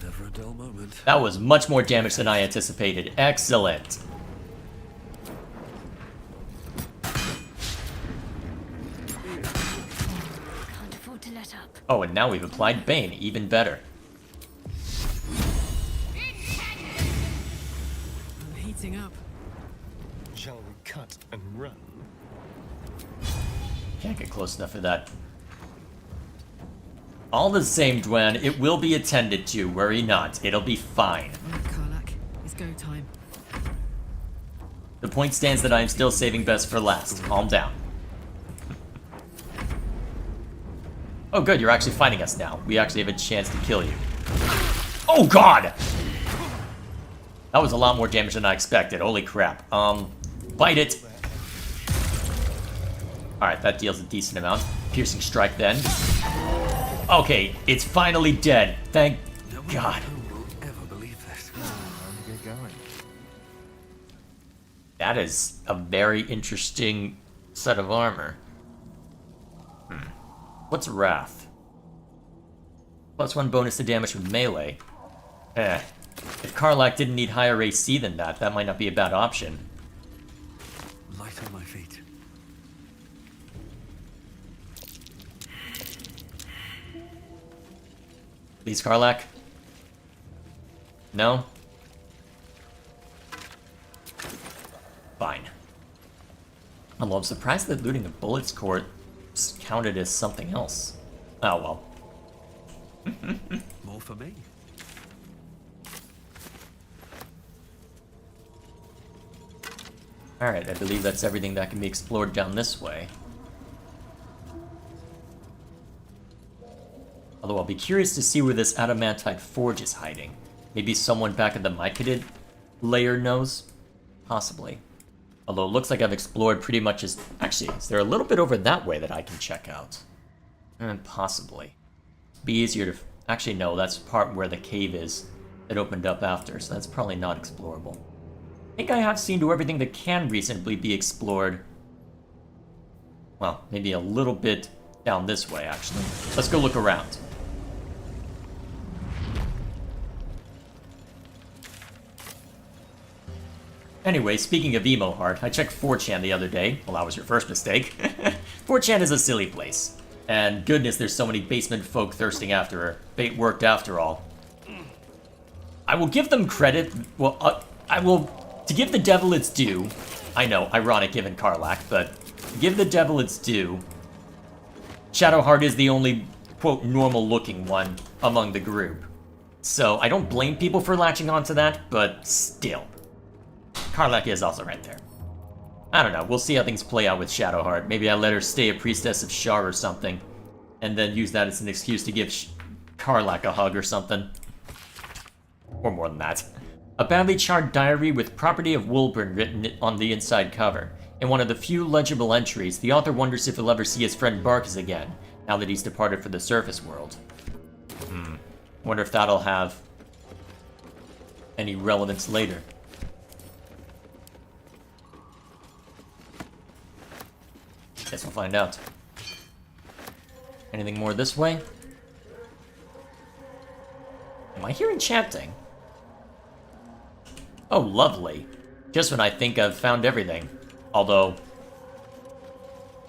Never a dull moment. That was much more damage than I anticipated. Excellent. Can't afford to let up. Oh, and now we've applied Bane. Even better. I'm heating up. Shall we cut and run? Can't get close enough for that. All the same, Dwen, it will be attended to. Worry not. It'll be fine. Right, Karlak, it's go time. The point stands that I am still saving best for last. Calm down. Oh good, you're actually fighting us now. We actually have a chance to kill you. Oh god! That was a lot more damage than I expected. Holy crap. Bite it! Alright, that deals a decent amount. Piercing strike then. Okay, it's finally dead. Thank God. Who will ever believe this? Get going. That is a very interesting set of armor. What's Wrath? +1 bonus to damage with melee. If Karlak didn't need higher AC than that, that might not be a bad option. Light on my feet. Please, Karlak? No? Fine. Although I'm surprised that looting the bullets court counted as something else. Oh well. More for me. Alright, I believe that's everything that can be explored down this way. Although I'll be curious to see where this adamantite forge is hiding. Maybe someone back at the myconid layer knows? Possibly. Although it looks like I've explored pretty much as... Actually, is there a little bit over that way that I can check out? Possibly. Be easier to... Actually, no, that's part where the cave is that opened up after, so that's probably not explorable. I think I have seen to everything that can reasonably be explored. Well, maybe a little bit down this way, actually. Let's go look around. Anyway, speaking of emo heart, I checked 4chan the other day. Well, that was your first mistake. 4chan is a silly place. And goodness, there's so many basement folk thirsting after her. Bait worked after all. I will give them credit. Well, I will... To give the devil its due... I know, ironic given Karlak, but... To give the devil its due... Shadowheart is the only, quote, normal-looking one among the group. So, I don't blame people for latching onto that, but still. Karlak is also right there. I don't know, we'll see how things play out with Shadowheart. Maybe I let her stay a priestess of Shar or something, and then use that as an excuse to give Karlak a hug or something. Or more than that. A badly charred diary with property of Woolburn written on the inside cover. In one of the few legible entries, the author wonders if he'll ever see his friend Barkus again, now that he's departed for the surface world. Wonder if that'll have any relevance later. Guess we'll find out. Anything more this way? Am I hearing chanting? Oh, lovely. Just when I think I've found everything. Although,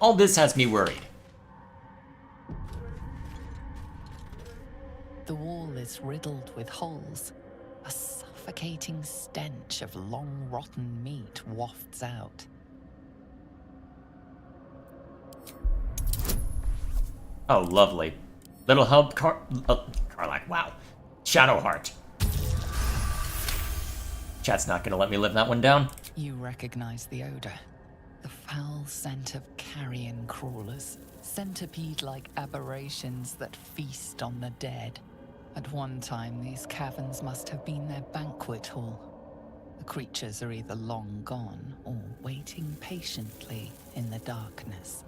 all this has me worried. The wall is riddled with holes. A suffocating stench of long rotten meat wafts out. Oh, lovely. Little help, Karlach, wow. Shadowheart. Chat's not gonna let me live that one down. You recognize the odor. The foul scent of carrion crawlers. Centipede-like aberrations that feast on the dead. At one time, these caverns must have been their banquet hall. The creatures are either long gone or waiting patiently in the darkness.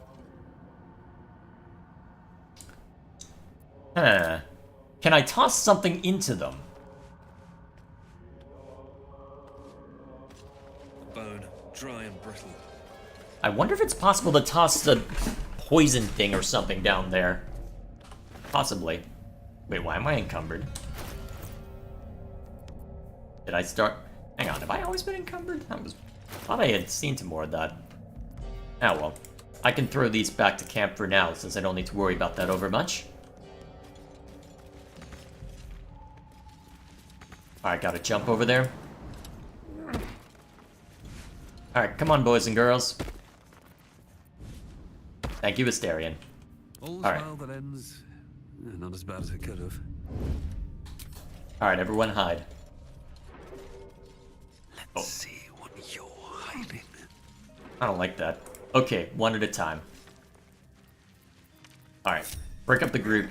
Huh. Can I toss something into them? Bone, dry and brittle. I wonder if it's possible to toss the poison thing or something down there. Possibly. Wait, why am I encumbered? Did I start... Hang on, have I always been encumbered? I thought I had seen some more of that. Oh well. I can throw these back to camp for now, since I don't need to worry about that over much. Alright, gotta jump over there. Alright, come on, boys and girls. Thank you, Asterion. All's Alright. well that ends. Not as bad as it could have. Alright, everyone hide. Let's see what you're hiding. I don't like that. Okay, one at a time. Alright, break up the group.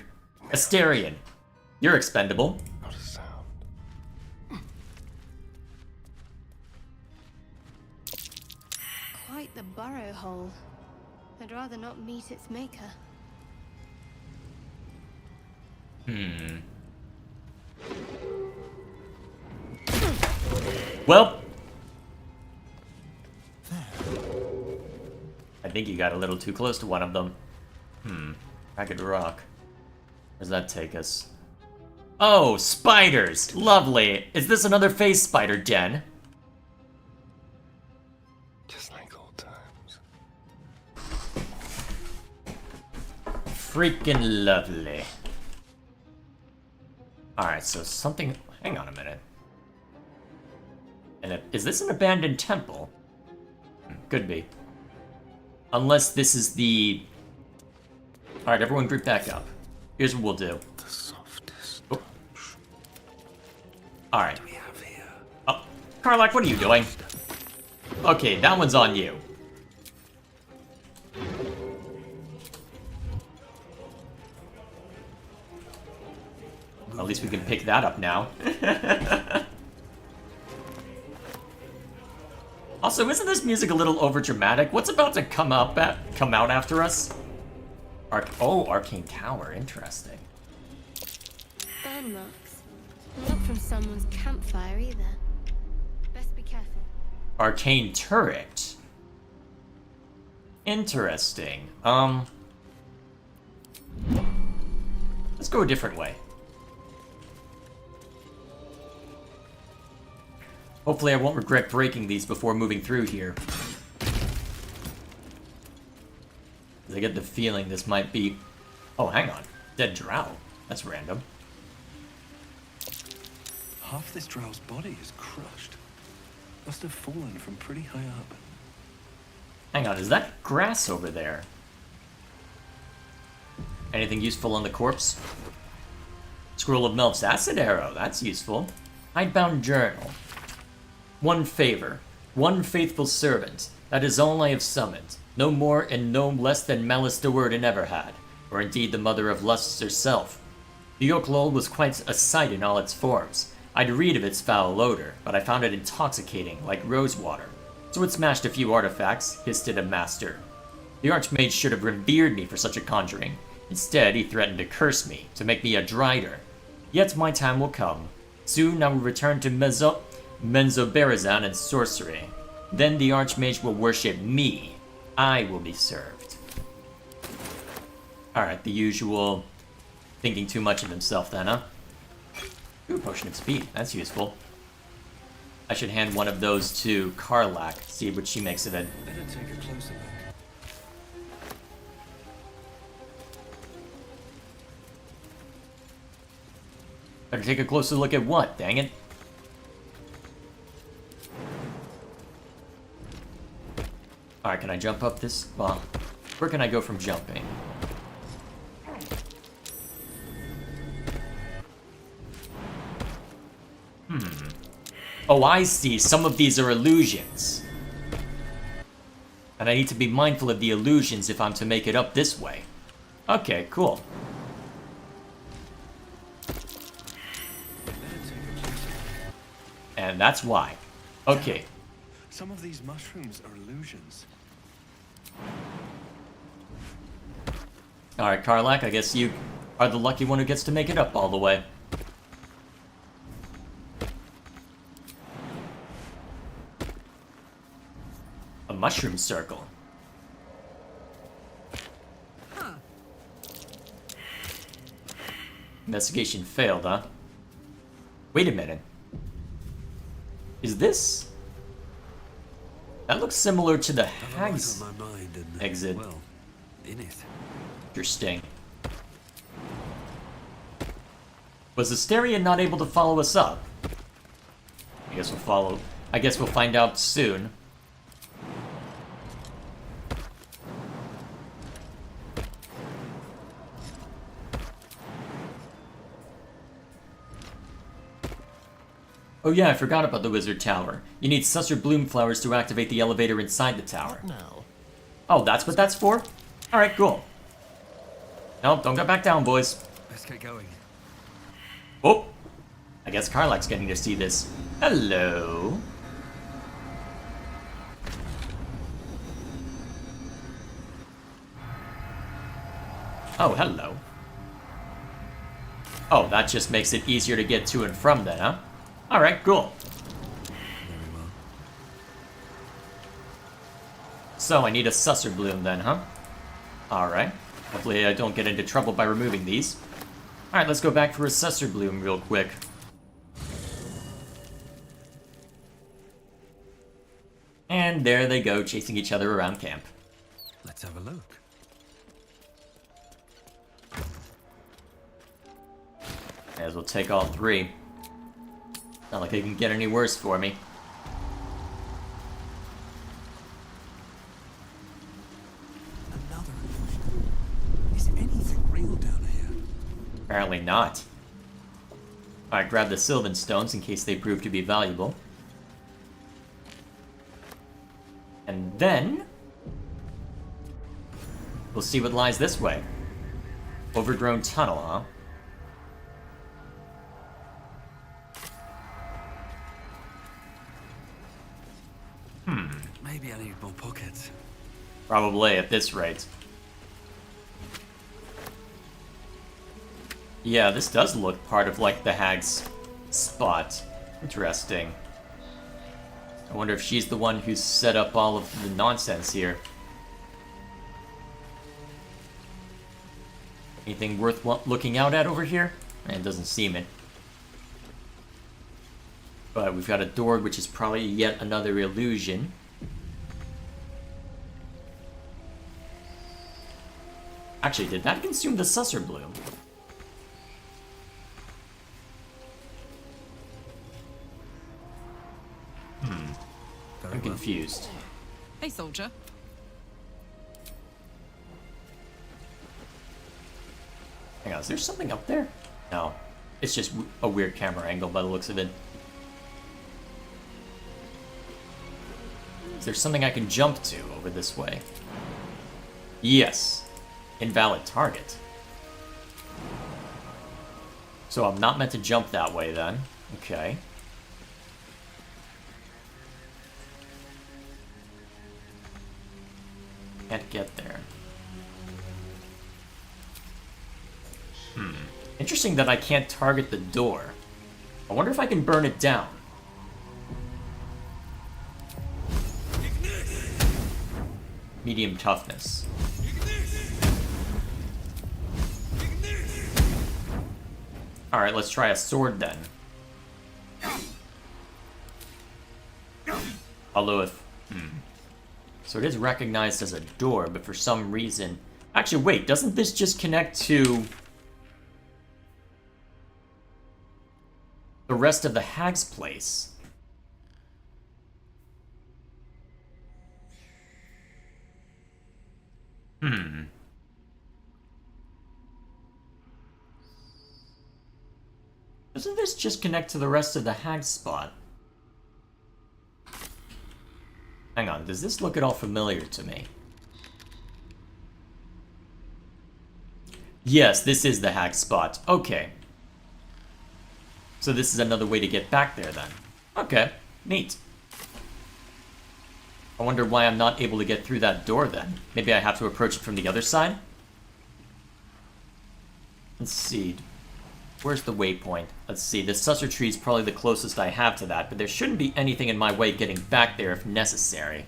Asterion, you're expendable. Not a sound. Quite the burrow hole. I'd rather not meet its maker. Well, I think you got a little too close to one of them. Ragged rock. Where's that take us? Oh, spiders! Lovely! Is this another phase spider den? Just like old times. Freaking lovely. Alright, so something... Hang on a minute. And is this an abandoned temple? Could be. Unless this is the... Alright, everyone group back up. Here's what we'll do. The softest. Oh. Alright. We have here. Oh, Karlach, what are you doing? Okay, that one's on you. At least we can pick that up now. Also, isn't this music a little overdramatic? What's about to come out after us? Arcane Tower, interesting. Burn marks. Not from someone's campfire either. Best be careful. Arcane Turret. Interesting. Let's go a different way. Hopefully I won't regret breaking these before moving through here. I get the feeling this might be... Oh, hang on. Dead drow. That's random. Half this drow's body is crushed. Must have fallen from pretty high up. Hang on, is that grass over there? Anything useful on the corpse? Scroll of Melf's acid arrow. That's useful. Hidebound journal. One favor, one faithful servant, that is all I have summoned, no more and no less than Malice de Worden ever had, or indeed the mother of lusts herself. The Oak Lol was quite a sight in all its forms, I'd read of its foul odor, but I found it intoxicating, like rosewater. So it smashed a few artifacts, hissed at a master. The Archmage should have revered me for such a conjuring. Instead, he threatened to curse me, to make me a Drider. Yet my time will come. Soon I will return to Menzoberranzan and sorcery. Then the Archmage will worship me. I will be served. Alright, the usual thinking too much of himself then, huh? Ooh, potion of speed. That's useful. I should hand one of those to Karlach, see what she makes of it. Better take a closer look. Better take a closer look at what, dang it? Alright, can I jump up this? Well, where can I go from jumping? Oh, I see. Some of these are illusions. And I need to be mindful of the illusions if I'm to make it up this way. Okay, cool. And that's why. Okay. Some of these mushrooms are illusions. Alright, Karlach, I guess you are the lucky one who gets to make it up all the way. A mushroom circle. Investigation failed, huh? Wait a minute. Is this? That looks similar to the hag's exit. Well, in it. Interesting. Was Asteria not able to follow us up? I guess we'll find out soon. Oh yeah, I forgot about the Wizard Tower. You need Susser Bloom flowers to activate the elevator inside the tower. No. Oh, that's what that's for? Alright, cool. No, don't go back down, boys. Let's get going. Oh! I guess Karlach's getting to see this. Hello. Oh, hello. Oh, that just makes it easier to get to and from then, huh? Alright, cool. Very well. So, I need a Susser Bloom then, huh? Alright. Hopefully I don't get into trouble by removing these. Alright, let's go back for a Susser Bloom real quick. And there they go, chasing each other around camp. Let's have a look. May as well take all three. Not like it can get any worse for me. Another illusion. Is anything real down here? Apparently not. Alright, grab the Sylvan Stones in case they prove to be valuable. And then... we'll see what lies this way. Overgrown tunnel, huh? Maybe I need more pockets. Probably at this rate. Yeah, this does look part of, like, the hag's spot. Interesting. I wonder if she's the one who's set up all of the nonsense here. Anything worth looking out at over here? It doesn't seem it. But we've got a door, which is probably yet another illusion. Actually, did that consume the Susser Bloom? I'm confused. Hey, soldier. Hang on, is there something up there? No. It's just a weird camera angle by the looks of it. Is there something I can jump to over this way? Yes. Invalid target. So I'm not meant to jump that way then. Okay. Can't get there. Interesting that I can't target the door. I wonder if I can burn it down. Medium toughness. Alright, let's try a sword then. Although if... So it is recognized as a door, but for some reason... Actually, wait, doesn't this just connect to... the rest of the hag's place? Doesn't this just connect to the rest of the hag's spot? Hang on, does this look at all familiar to me? Yes, this is the hag's spot. Okay. So this is another way to get back there then. Okay, neat. I wonder why I'm not able to get through that door then. Maybe I have to approach it from the other side? Let's see. Where's the waypoint? Let's see, the susser tree is probably the closest I have to that, but there shouldn't be anything in my way getting back there if necessary.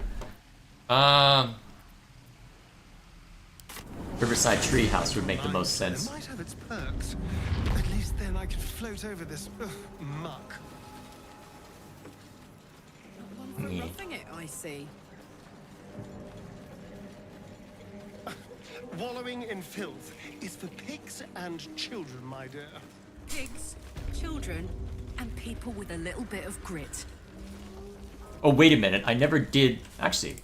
Riverside Treehouse would make the most sense. It might have its perks. At least then I could float over this muck. One for roughing it, I see. Wallowing in filth is for pigs and children, my dear. Pigs, children, and people with a little bit of grit. Oh, wait a minute, I never did... Actually,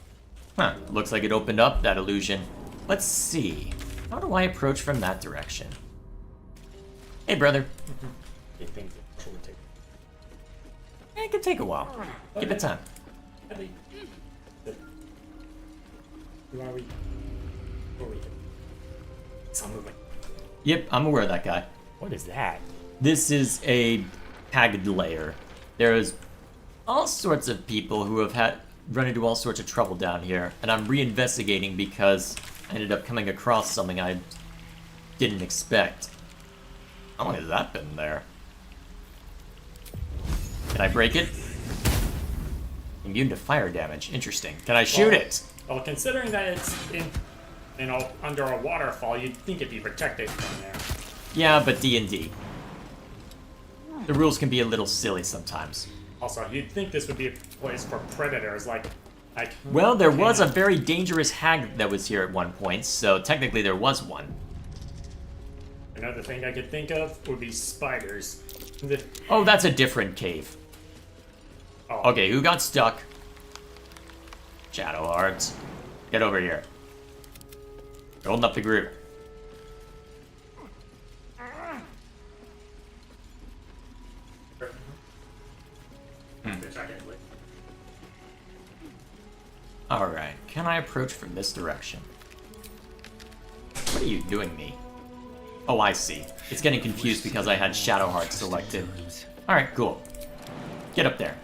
looks like it opened up that illusion. Let's see. How do I approach from that direction? Hey, brother. I think it should take. It could take a while. Give it time. Who are we? Who are we? Some movement. Yep, I'm aware of that guy. What is that? This is a tagged layer. There's all sorts of people who have run into all sorts of trouble down here, and I'm reinvestigating because I ended up coming across something I didn't expect. How long has that been there? Can I break it? Immune to fire damage. Interesting. Can I shoot it? Well, considering that it's under a waterfall, you'd think it'd be protected from there. Yeah, but D&D. The rules can be a little silly sometimes. Also, you'd think this would be a place for predators, like well, there was a very dangerous hag that was here at one point, so technically there was one. Another thing I could think of would be spiders. Oh, that's a different cave. Oh. Okay, who got stuck? Shadow Hearts. Get over here. You're holding up the group. Alright, can I approach from this direction? What are you doing, me? Oh, I see. It's getting confused because I had Shadow Heart selected. Alright, cool. Get up there.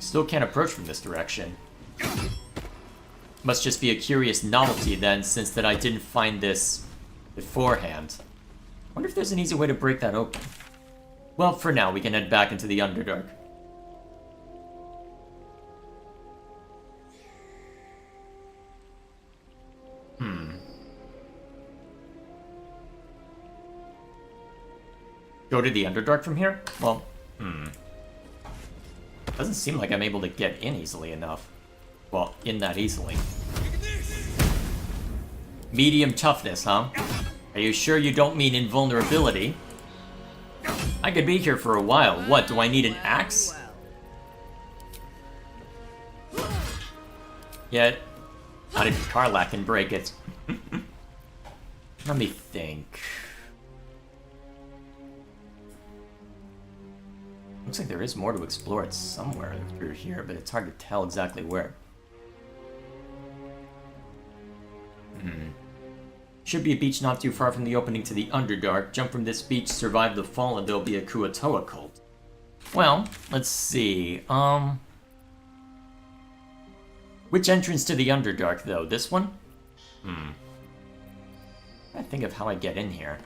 Still can't approach from this direction. Must just be a curious novelty then, since that I didn't find this beforehand. Wonder if there's an easy way to break that open. Well, for now, we can head back into the Underdark. Go to the Underdark from here? Well, doesn't seem like I'm able to get in easily enough. Well, in that easily. Medium toughness, huh? Are you sure you don't mean invulnerability? I could be here for a while. What, do I need an axe? Yet, not even Karlak can break it. Let me think. Looks like there is more to explore. It's somewhere through here, but it's hard to tell exactly where. Should be a beach not too far from the opening to the Underdark. Jump from this beach, survive the fall, and there'll be a Kuo-toa cult. Well, let's see. Which entrance to the Underdark, though? This one? I think of how I get in here.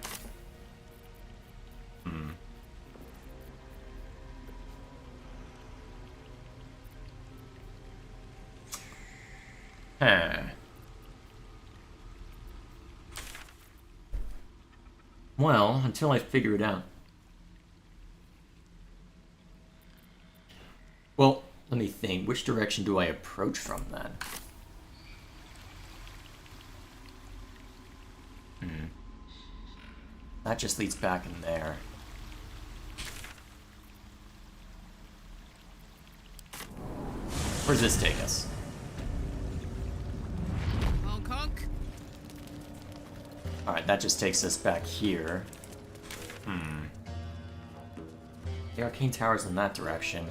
Huh. Well, until I figure it out. Well, let me think. Which direction do I approach from then? That just leads back in there. Where does this take us? Honk honk. Alright, that just takes us back here. The Arcane Tower's in that direction.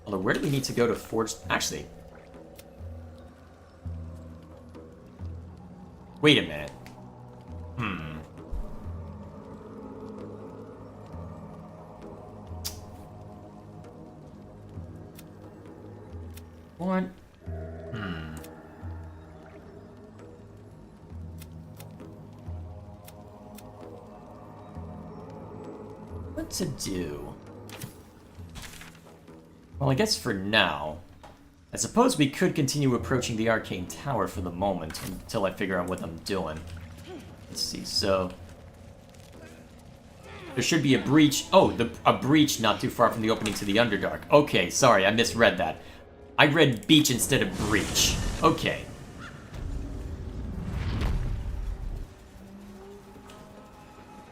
Although, where do we need to go to forge... Actually... Wait a minute. What? What to do? Well, I guess for now, I suppose we could continue approaching the Arcane Tower for the moment until I figure out what I'm doing. Let's see, so... There should be a breach... Oh, a breach not too far from the opening to the Underdark. Okay, sorry, I misread that. I read beach instead of breach. Okay.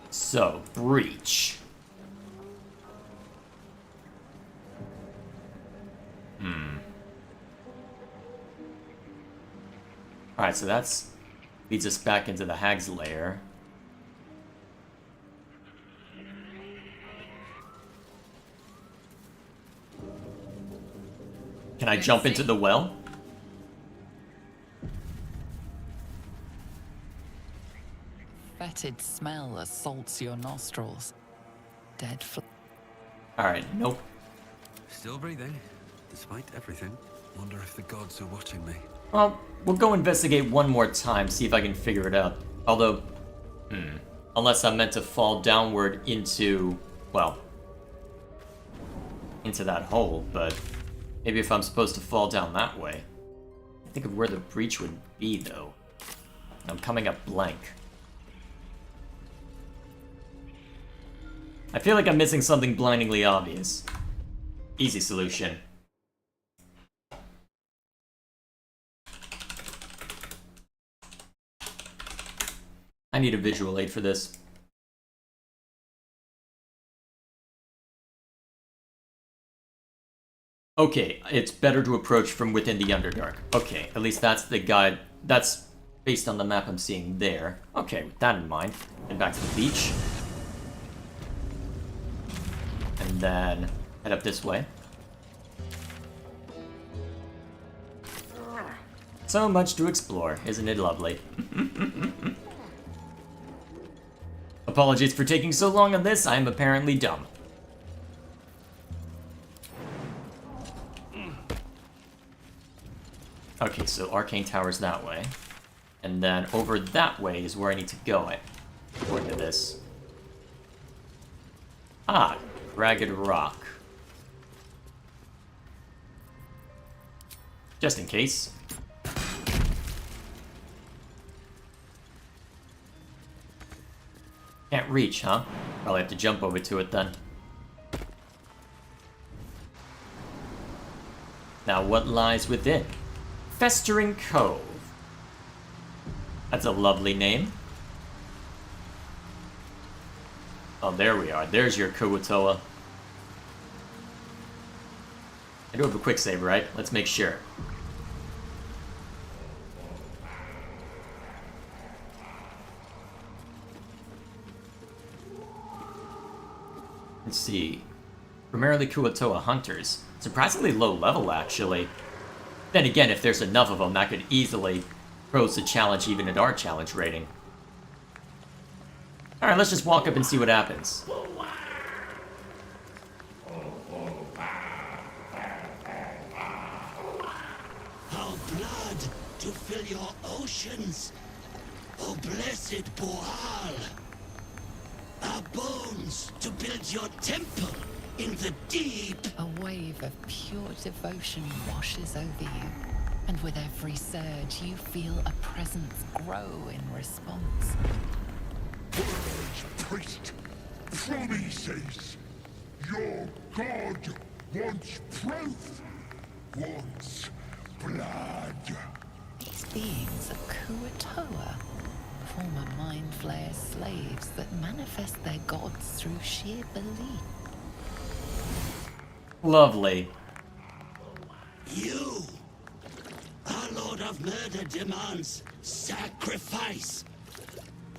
So, breach. Alright, so that's... leads us back into the Hag's Lair. Can I jump into the well? Fetid smell assaults your nostrils. Dead Alright, nope. Still breathing, despite everything. Wonder if the gods are watching me. Well, we'll go investigate one more time, see if I can figure it out. Although, unless I'm meant to fall downward into, well, into that hole, but maybe if I'm supposed to fall down that way. Think of where the breach would be, though. I'm coming up blank. I feel like I'm missing something blindingly obvious. Easy solution. I need a visual aid for this. Okay, it's better to approach from within the Underdark. Okay, at least that's the guide. That's based on the map I'm seeing there. Okay, with that in mind. And back to the beach. And then head up this way. So much to explore, isn't it lovely? Apologies for taking so long on this, I am apparently dumb. Okay, so Arcane Tower's that way. And then over that way is where I need to go, according to this. Ah, Ragged Rock. Just in case. Can't reach, huh? Probably have to jump over to it then. Now what lies within? Festering Cove. That's a lovely name. Oh, there we are. There's your Kuo-toa. I do have a quick save, right? Let's make sure. Let's see. Primarily Kuo-toa hunters. Surprisingly low level, actually. Then again, if there's enough of them, that could easily pros to challenge even at our challenge rating. Alright, let's just walk up and see what happens. Our blood to fill your oceans, O blessed Boal. Our bones to build your temple in the deep. A wave of pure devotion washes over you, and with every surge, you feel a presence grow in response. Words, priest, promises. Your god wants proof, wants blood. These beings are Kuatoa, former Mind Flayer slaves that manifest their gods through sheer belief. Lovely. You, our Lord of Murder, demands sacrifice.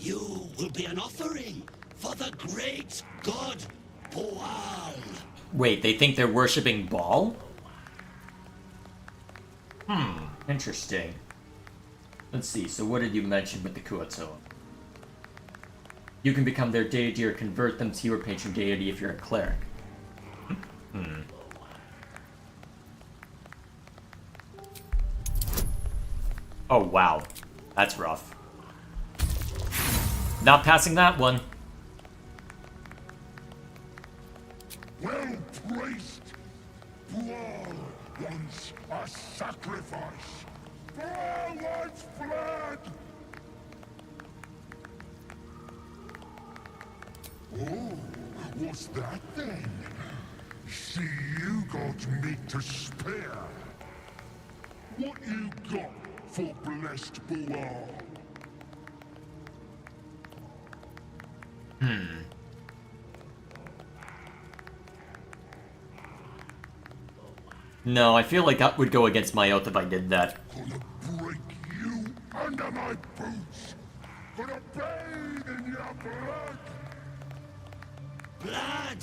You will be an offering for the great god Boal. Wait, they think they're worshipping Baal? Interesting. Let's see, so what did you mention with the Kuatoa? You can become their deity or convert them to your patron deity if you're a cleric. Oh, wow. That's rough. Not passing that one. Well, priest, Boal wants a sacrifice. Boal wants blood. Oh, what's that then? See, you got meat to spare. What you got for blessed Boal? No, I feel like that would go against my oath if I did that. Gonna break you under my boots. Gonna bathe in your blood. Blood!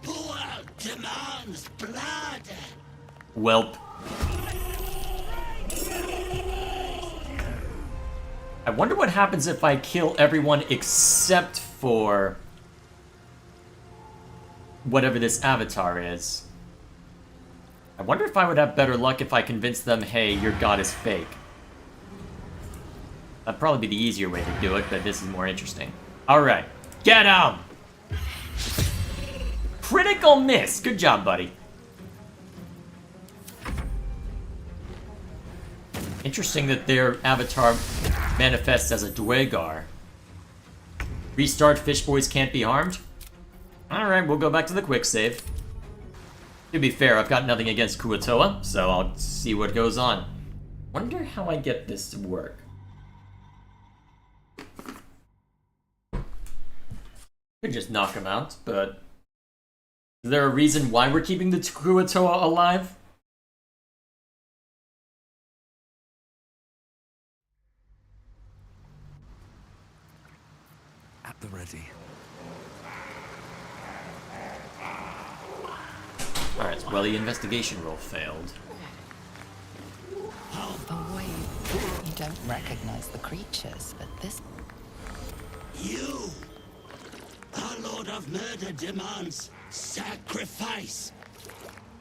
Boal demands blood! Welp. I wonder what happens if I kill everyone except for whatever this avatar is. I wonder if I would have better luck if I convinced them, hey, your god is fake. That'd probably be the easier way to do it, but this is more interesting. Alright, get him! Critical miss! Good job, buddy. Interesting that their avatar manifests as a Dwegar. Restart, fish boys can't be harmed? Alright, we'll go back to the quick save. To be fair, I've got nothing against Kuatoa, so I'll see what goes on. Wonder how I get this to work. Could just knock him out, but... Is there a reason why we're keeping the Kuatoa alive? At the ready. Alright, well, the investigation roll failed. Oh, wait. You don't recognize the creatures, but this... You, our Lord of Murder, demands sacrifice.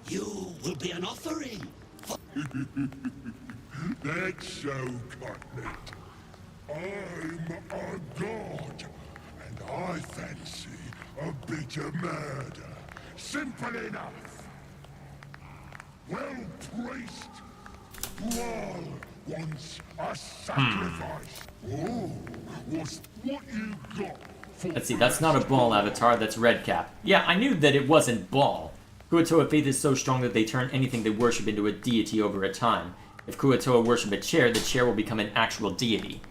You will be an offering for... That's so, Cutlet. I'm a god, and I fancy a bit of murder. Simple enough. Well, priest, Boal wants a sacrifice. Oh, what's what you got for... Let's see, that's not a Baal avatar, that's Redcap. Yeah, I knew that it wasn't Baal. Kuatoa faith is so strong that they turn anything they worship into a deity over a time. If Kuatoa worship a chair, the chair will become an actual deity.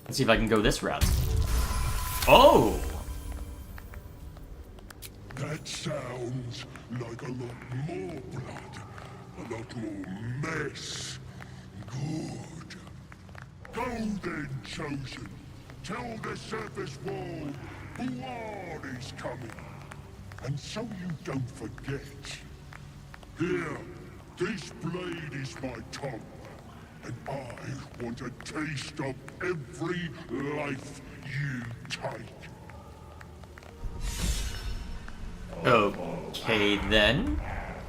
Let's see if I can go this route. Oh! That sounds like a lot more blood, a lot more mess. Good. Go then, Chosen. Tell the surface wall Boal is coming. And so you don't forget, Here, this blade is my tongue, and I want a taste of every life you take. Okay, then.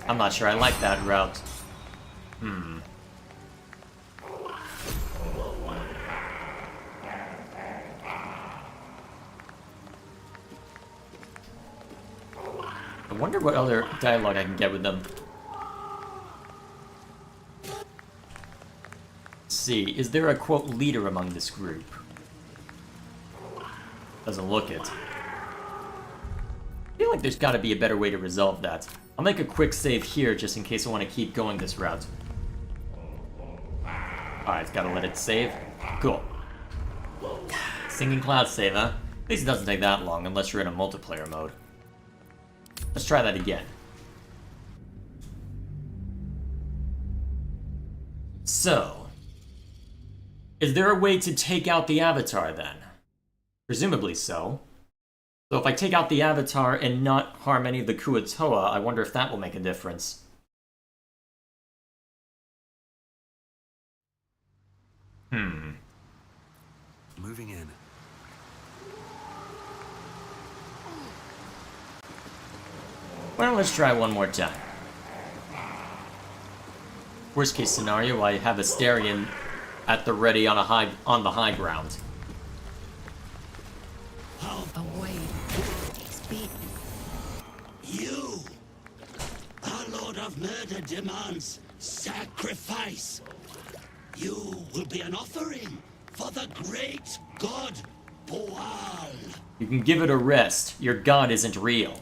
I'm not sure I like that route. I wonder what other dialogue I can get with them. Let's see, is there a quote leader among this group? Doesn't look it. I feel like there's gotta be a better way to resolve that. I'll make a quick save here just in case I want to keep going this route. Alright, gotta let it save. Cool. Singing cloud save, huh? At least it doesn't take that long unless you're in a multiplayer mode. Let's try that again. So, is there a way to take out the avatar then? Presumably so. So if I take out the avatar and not harm any of the Kuatoa, I wonder if that will make a difference. Moving in. Well, let's try one more time. Worst case scenario, I have Asterion at the ready on the high ground. Away. He's beaten. You, our Lord of Murder, demands sacrifice. You will be an offering for the great god Boal. You can give it a rest. Your god isn't real.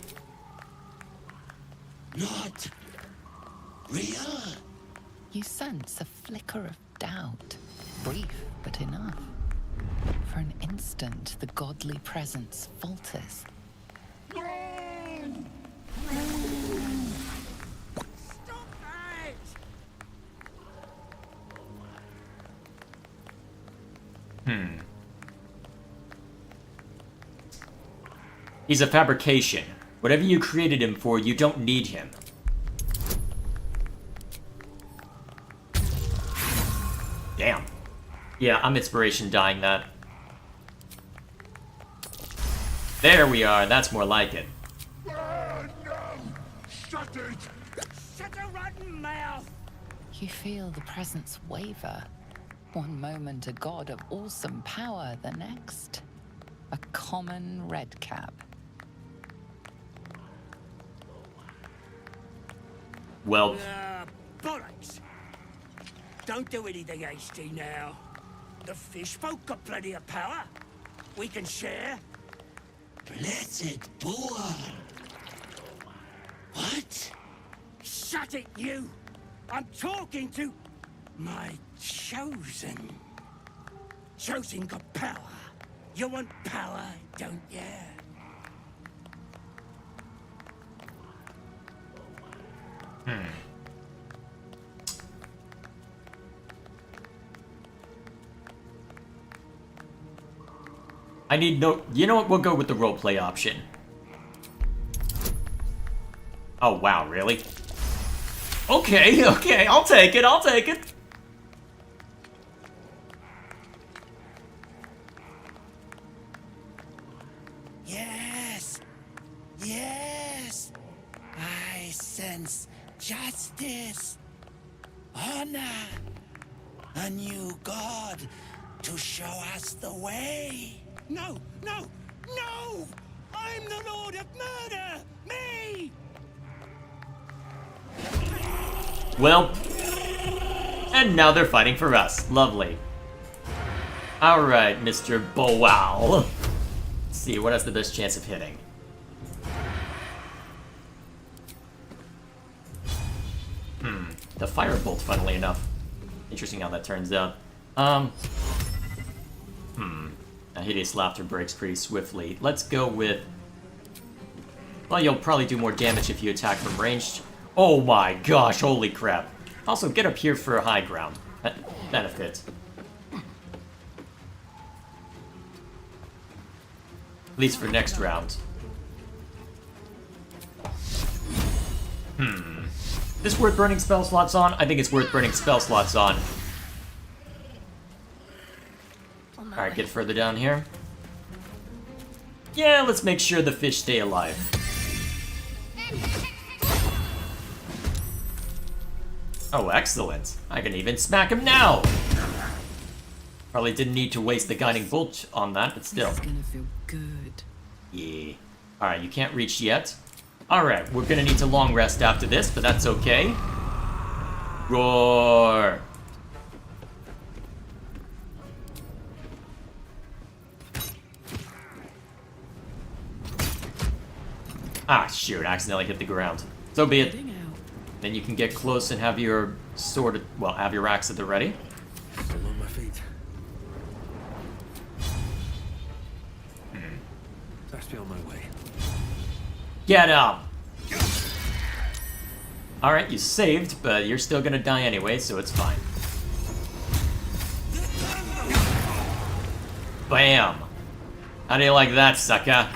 Not real. You sense a flicker of doubt. Brief, but enough. For an instant, the godly presence falters. He's a fabrication. Whatever you created him for, you don't need him. Damn. Yeah, I'm inspiration dying that. There we are, that's more like it. No! Shut it! Shut a rotten mouth! You feel the presence waver. One moment a god of awesome power, the next a common redcap. Well, Bollocks! Don't do anything hasty now. The fish folk got plenty of power. We can share. Blessed Boar. What? Shut it, you! I'm talking to my chosen. Chosen got power. You want power, don't you? I need no... You know what? We'll go with the roleplay option. Oh, wow, really? Okay, okay, I'll take it, I'll take it. Yes! Yes! I sense justice, honor, a new god to show us the way. No, no, no! I'm the Lord of Murder! Me! Well, and now they're fighting for us. Lovely. Alright, Mr. Boal. Let's see, what has the best chance of hitting? The firebolt, funnily enough. Interesting how that turns out. A hideous laughter breaks pretty swiftly. Let's go with... Well, you'll probably do more damage if you attack from ranged. Oh my gosh, holy crap. Also, get up here for a high ground. Benefit. At least for next round. this worth burning spell slots on? I think it's worth burning spell slots on. Alright, get further down here. Yeah, let's make sure the fish stay alive. Oh, excellent. I can even smack him now! Probably didn't need to waste the guiding bolt on that, but still. It's gonna feel good. Yeah. Alright, you can't reach yet. Alright, we're gonna need to long rest after this, but that's okay. Roar! Ah, shoot, I accidentally hit the ground. So be it. Then you can get close and have your sword, well, have your axe at the ready. Still on my feet. That's beyond my way. Get up! Alright, you saved, but you're still gonna die anyway, so it's fine. Bam! How do you like that, sucker?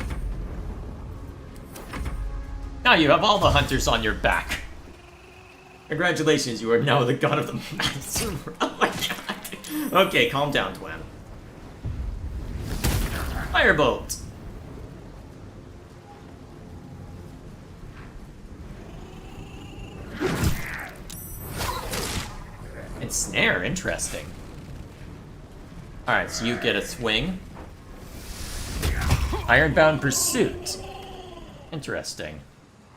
Now you have all the hunters on your back. Congratulations, you are now the god of the master. Oh my god. Okay, calm down, Dwayne. Firebolt! And snare, interesting. Alright, so you get a swing. Ironbound Pursuit. Interesting.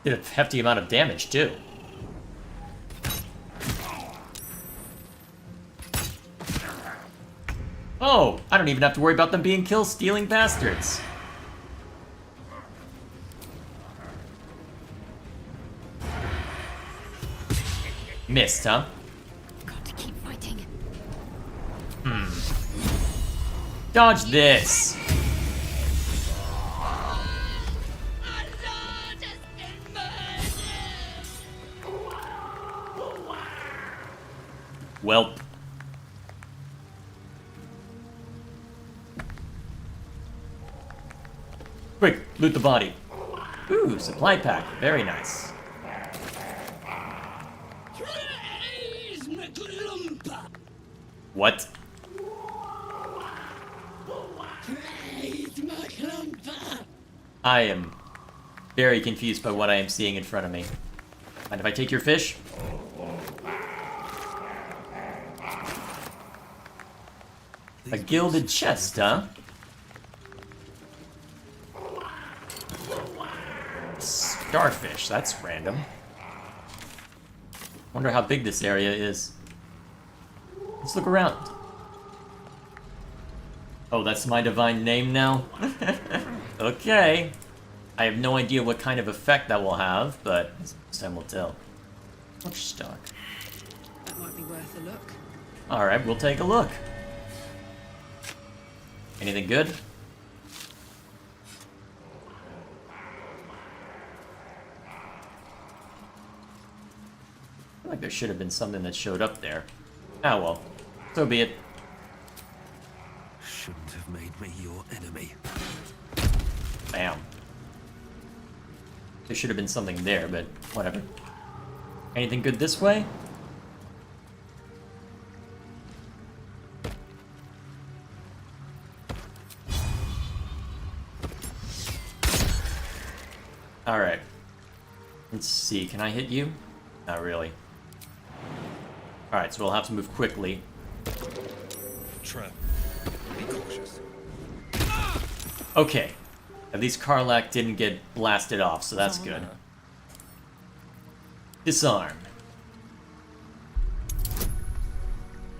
Did a hefty amount of damage, too. Oh, I don't even have to worry about them being kill-stealing bastards. Missed, huh? Got to keep fighting. Dodge this. Welp. Quick, loot the body. Ooh, supply pack. Very nice. What? I am very confused by what I am seeing in front of me. Mind if I take your fish? A gilded chest, huh? Starfish, that's random. Wonder how big this area is. Let's look around. Oh, that's my divine name now? Okay. I have no idea what kind of effect that will have, but time will tell. Much stock. That might be worth a look. Alright, we'll take a look. Anything good? I feel like there should have been something that showed up there. Ah well, so be it. Shouldn't have made me your enemy. Bam. There should have been something there, but whatever. Anything good this way? Alright. Let's see, can I hit you? Not really. Alright, so we'll have to move quickly. Trap. Be cautious. Okay. At least Karlak didn't get blasted off, so that's good. Disarm.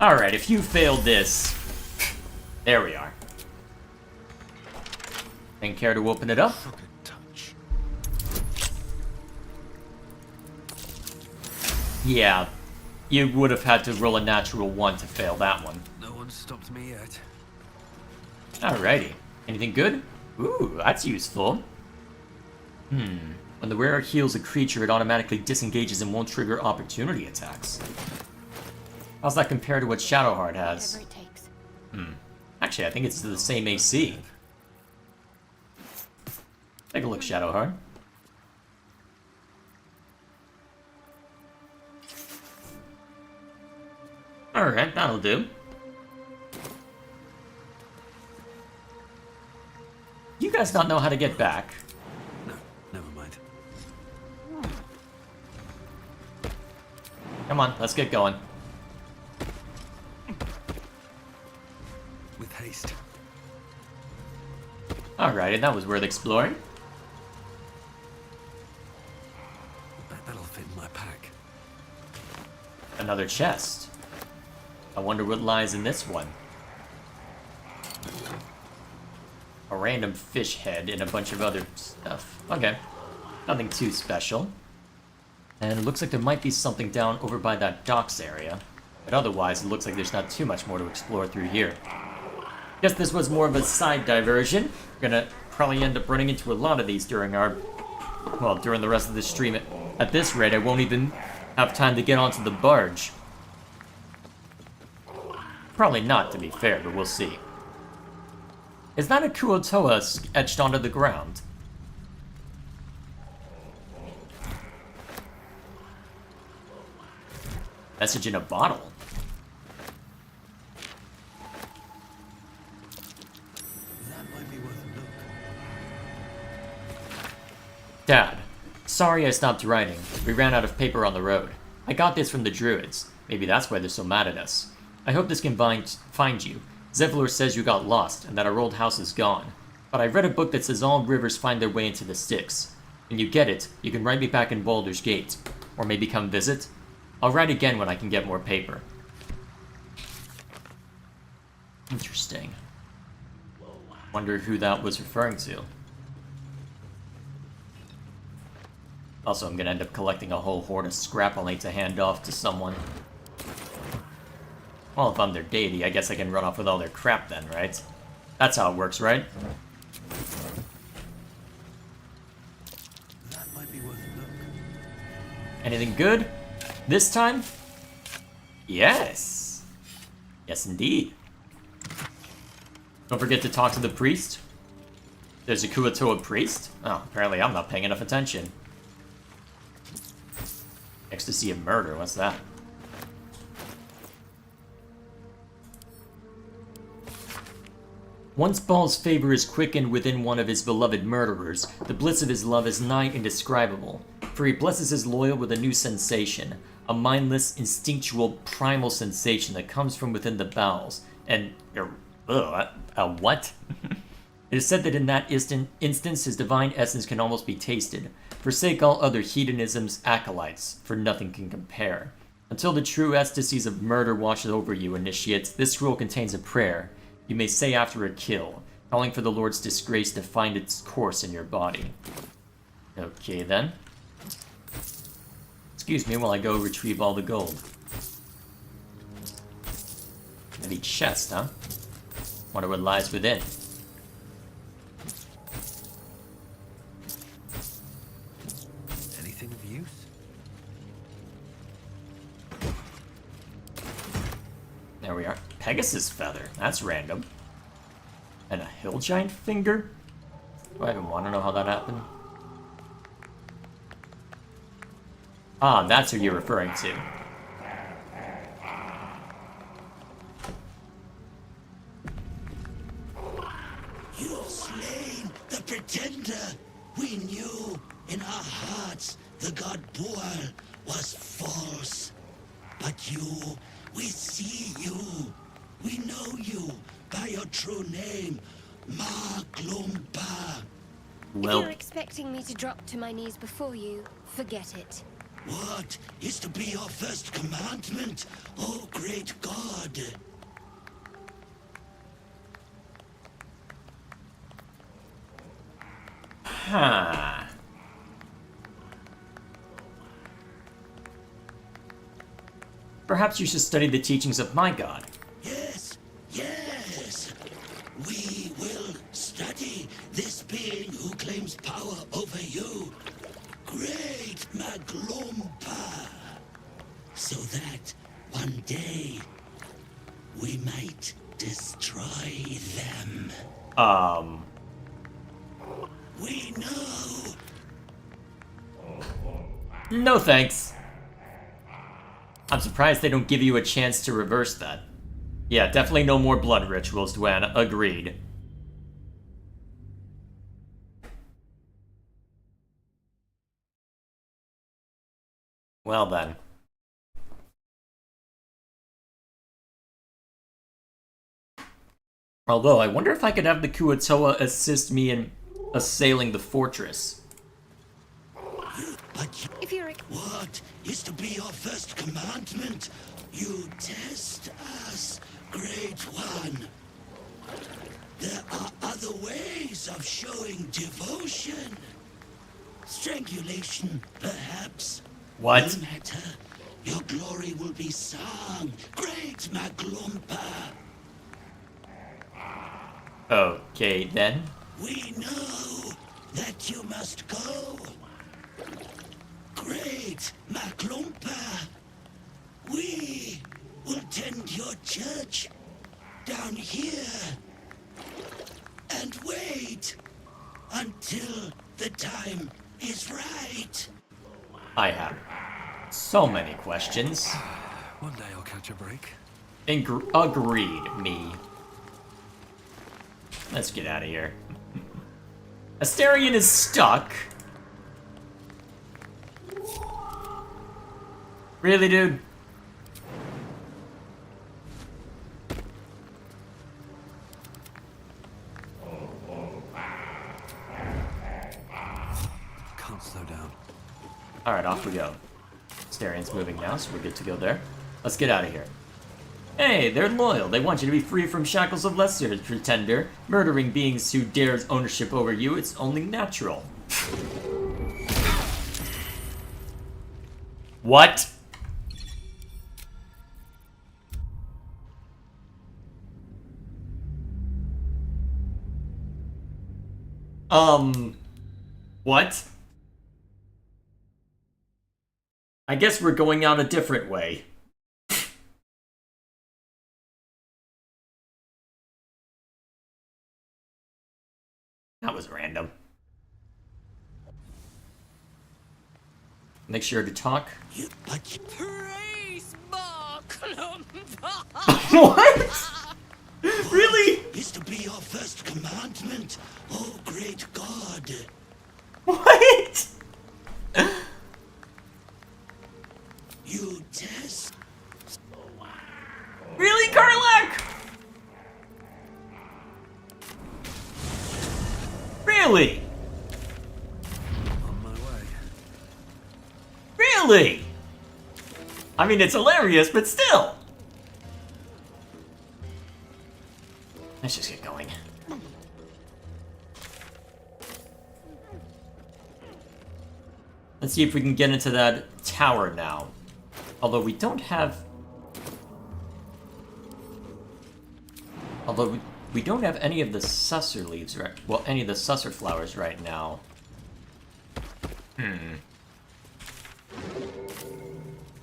Alright, if you failed this... There we are. And care to open it up? Yeah, you would have had to roll a natural 1 to fail that one. No one stopped me yet. Alrighty. Anything good? Ooh, that's useful. When the wearer heals a creature, it automatically disengages and won't trigger opportunity attacks. How's that compare to what Shadowheart has? Whatever it takes. Actually, I think it's the same AC. Take a look, Shadowheart. That'll do. You guys not know how to get back? No, never mind. Come on, let's get going. With haste. Alrighty, that was worth exploring. That'll fit in my pack. Another chest. I wonder what lies in this one. A random fish head and a bunch of other stuff. Okay. Nothing too special. And it looks like there might be something down over by that docks area. But otherwise, it looks like there's not too much more to explore through here. Guess this was more of a side diversion. We're gonna probably end up running into a lot of these during our... well, during the rest of the stream. At this rate, I won't even have time to get onto the barge. Probably not, to be fair, but we'll see. Is that a Kuotoa etched onto the ground? Message in a bottle. That might be worth a look. Dad, sorry I stopped writing. We ran out of paper on the road. I got this from the druids. Maybe that's why they're so mad at us. I hope this can find you. Zevlor says you got lost and that our old house is gone. But I read a book that says all rivers find their way into the Styx. When you get it, you can write me back in Baldur's Gate. Or maybe come visit. I'll write again when I can get more paper. Interesting. Wonder who that was referring to. Also, I'm gonna end up collecting a whole hoard of scrap I'll need to hand off to someone. Well, if I'm their deity, I guess I can run off with all their crap then, right? That's how it works, right? That might be worth a look. Anything good? This time? Yes! Yes, indeed. Don't forget to talk to the priest. There's a Kuotoa priest? Oh, apparently I'm not paying enough attention. Ecstasy of murder, what's that? Once Baal's favor is quickened within one of his beloved murderers, the bliss of his love is nigh indescribable, for he blesses his loyal with a new sensation, a mindless, instinctual, primal sensation that comes from within the bowels, and... what? It is said that in that instance his divine essence can almost be tasted. Forsake all other hedonism's acolytes, for nothing can compare. Until the true ecstasies of murder washes over you, initiates, this scroll contains a prayer. You may say after a kill, calling for the Lord's disgrace to find its course in your body. Okay then. Excuse me while I go retrieve all the gold. Heavy chest, huh? Wonder what lies within. Anything of use? There we are. Pegasus feather. That's random. And a hill giant finger? Do I even want to know how that happened? Ah, that's who you're referring to. You've slain the pretender. We knew in our hearts the god Boal was false. But you, we see you. We know you by your true name, Maglumpa. If you're expecting me to drop to my knees before you, forget it. What is to be your first commandment, O great god? Huh. Perhaps you should study the teachings of my god. Yes, yes. We will study this being who claims power over you, great Maglumpa, so that one day we might destroy them. We know. No thanks. I'm surprised they don't give you a chance to reverse that. Yeah, definitely no more blood rituals, Dwan. Agreed. Well then. Although, I wonder if I could have the Kuatoa assist me in assailing the fortress. If you're what is to be your first commandment? You test us, Great One. There are other ways of showing devotion. Strangulation, perhaps. What? No matter. Your glory will be sung, Great Maglumpa. Okay, then. We know that you must go. Great Maglumpa. We will tend your church down here and wait until the time is right. I have so many questions. One day I'll catch a break. Agreed, me. Let's get out of here. Asterion is stuck. Really, dude? Can't slow down. Alright, off we go. Astarion's moving now, so we're good to go there. Let's get out of here. Hey, they're loyal. They want you to be free from shackles of lesser, pretender. Murdering beings who dares ownership over you, it's only natural. What? What? I guess we're going out a different way. That was random. Make sure to talk. Praise What? Really? Is to be your first commandment, oh great God. What? You test. Really, Karlak? Really? On my way. Really? I mean, it's hilarious, but still. Let's just get going. Let's see if we can get into that tower now. Although we don't have... Although we don't have any of the susser leaves, right? Well, any of the susser flowers right now.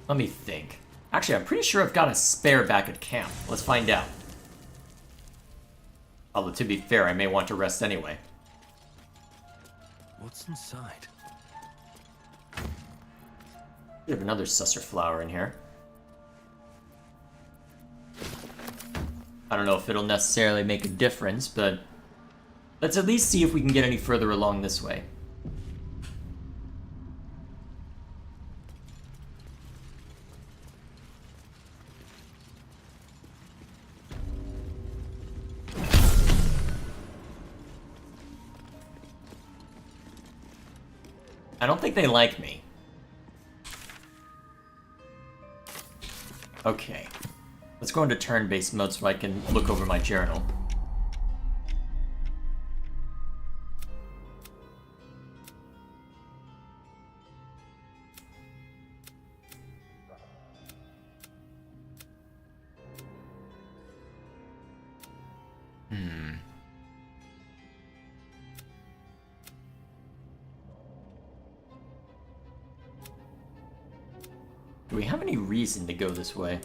Let me think. Actually, I'm pretty sure I've got a spare back at camp. Let's find out. Although, to be fair, I may want to rest anyway. What's inside? We have another susser flower in here. I don't know if it'll necessarily make a difference, but let's at least see if we can get any further along this way. I don't think they like me. Okay. Let's go into turn-based mode so I can look over my journal. Do we have any reason to go this way?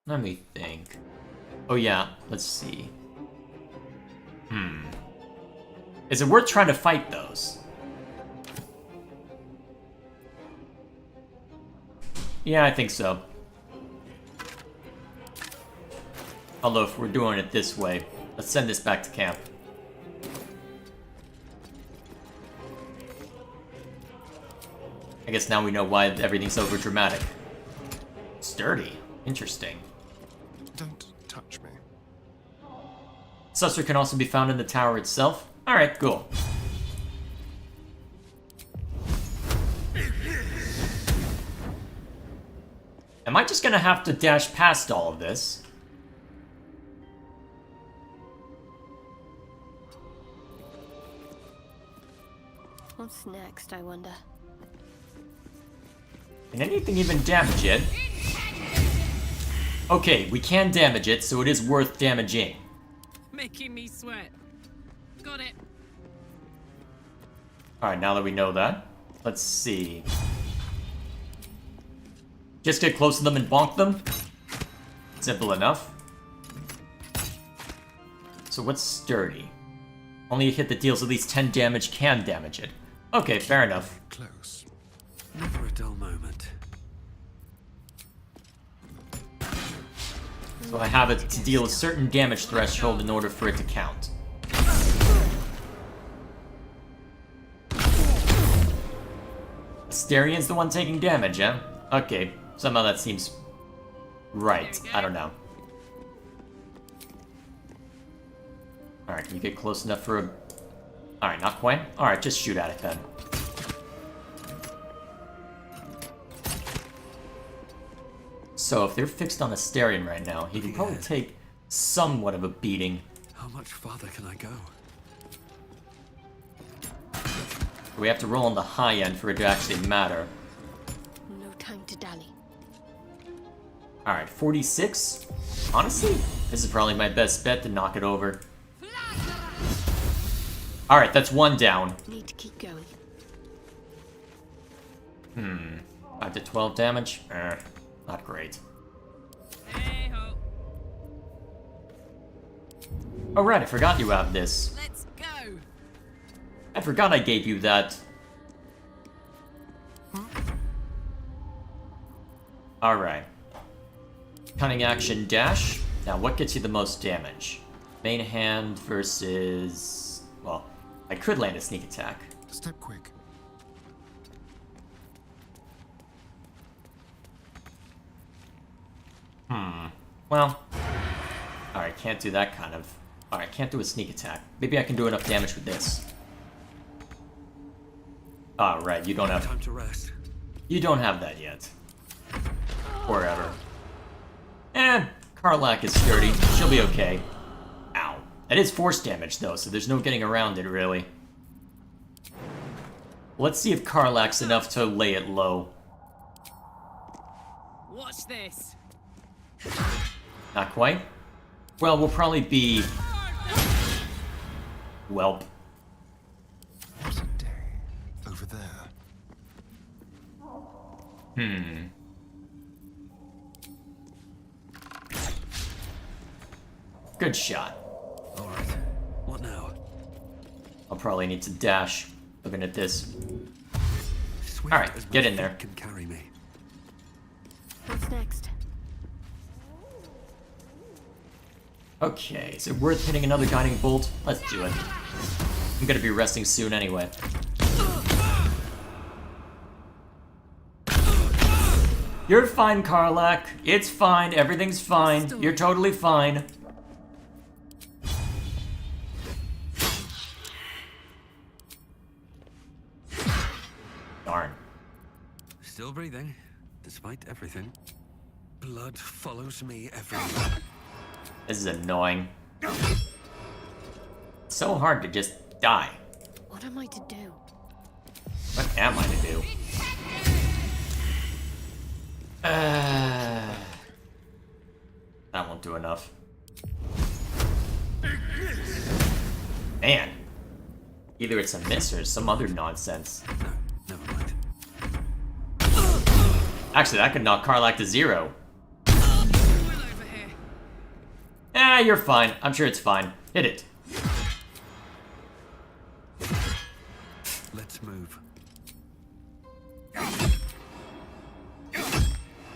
Let me think. Oh yeah, let's see. Is it worth trying to fight those? Yeah, I think so. Although if we're doing it this way, let's send this back to camp. I guess now we know why everything's over dramatic. Sturdy. Interesting. Don't touch me. Susser can also be found in the tower itself. Alright, cool. Am I just gonna have to dash past all of this? What's next, I wonder? Can anything even damage it? Okay, we can damage it, so it is worth damaging. Making me sweat. Got it. Alright, now that we know that, let's see. Just get close to them and bonk them? Simple enough. So what's sturdy? Only a hit that deals at least 10 damage can damage it. Okay, fair enough. Close. Never a dull moment. So I have it to deal a certain damage threshold in order for it to count. Asterian's the one taking damage, eh? Okay, somehow that seems right. I don't know. Alright, can you get close enough for a... Alright, not quite. Alright, just shoot at it then. So if they're fixed on Asterion right now, he can probably take somewhat of a beating. How much farther can I go? We have to roll on the high end for it to actually matter. No time to dally. Alright, 46? Honestly, this is probably my best bet to knock it over. Alright, that's one down. Need to keep going. 5 to 12 damage? Not great. Hey-ho. Oh right, I forgot you have this. Let's go. I forgot I gave you that. Alright. Cunning action dash. Now what gets you the most damage? Main hand versus... Well, I could land a sneak attack. Step quick. Well... Alright, can't do that kind of... Alright, can't do a sneak attack. Maybe I can do enough damage with this. Ah, right, you don't have... Time to rest. You don't have that yet. Forever. Karlach is sturdy. She'll be okay. Ow. That is force damage, though, so there's no getting around it, really. Let's see if Karlach's enough to lay it low. Watch this. Not quite? Well, we'll probably be... Welp. There's a day over there. Good shot. Alright. What now? I'll probably need to dash. Looking at this. Swift Alright, as my get in feet there. Can carry me. What's next? Okay, is it worth hitting another guiding bolt? Let's do it. I'm gonna be resting soon anyway. You're fine, Karlach. It's fine. Everything's fine. You're totally fine. Darn. Still breathing, despite everything. Blood follows me everywhere. This is annoying. So hard to just die. What am I to do? What am I to do? That won't do enough. Man. Either it's a miss or some other nonsense. No, never mind. Actually, that could knock Karlach to 0. Well over You're fine. I'm sure it's fine. Hit it. Let's move.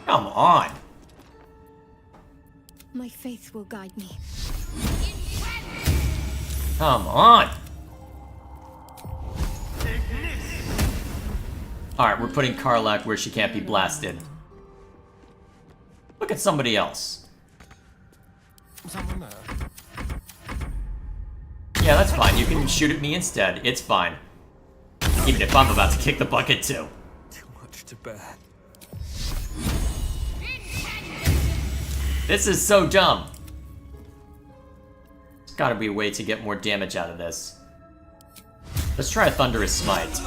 Come on. My faith will guide me. Come on. Alright, we're putting Karlak where she can't be blasted. Look at somebody else. Someone there. Yeah, that's fine. You can shoot at me instead. It's fine. Even if I'm about to kick the bucket too. Too much to bear. This is so dumb. There's gotta be a way to get more damage out of this. Let's try a Thunderous Smite.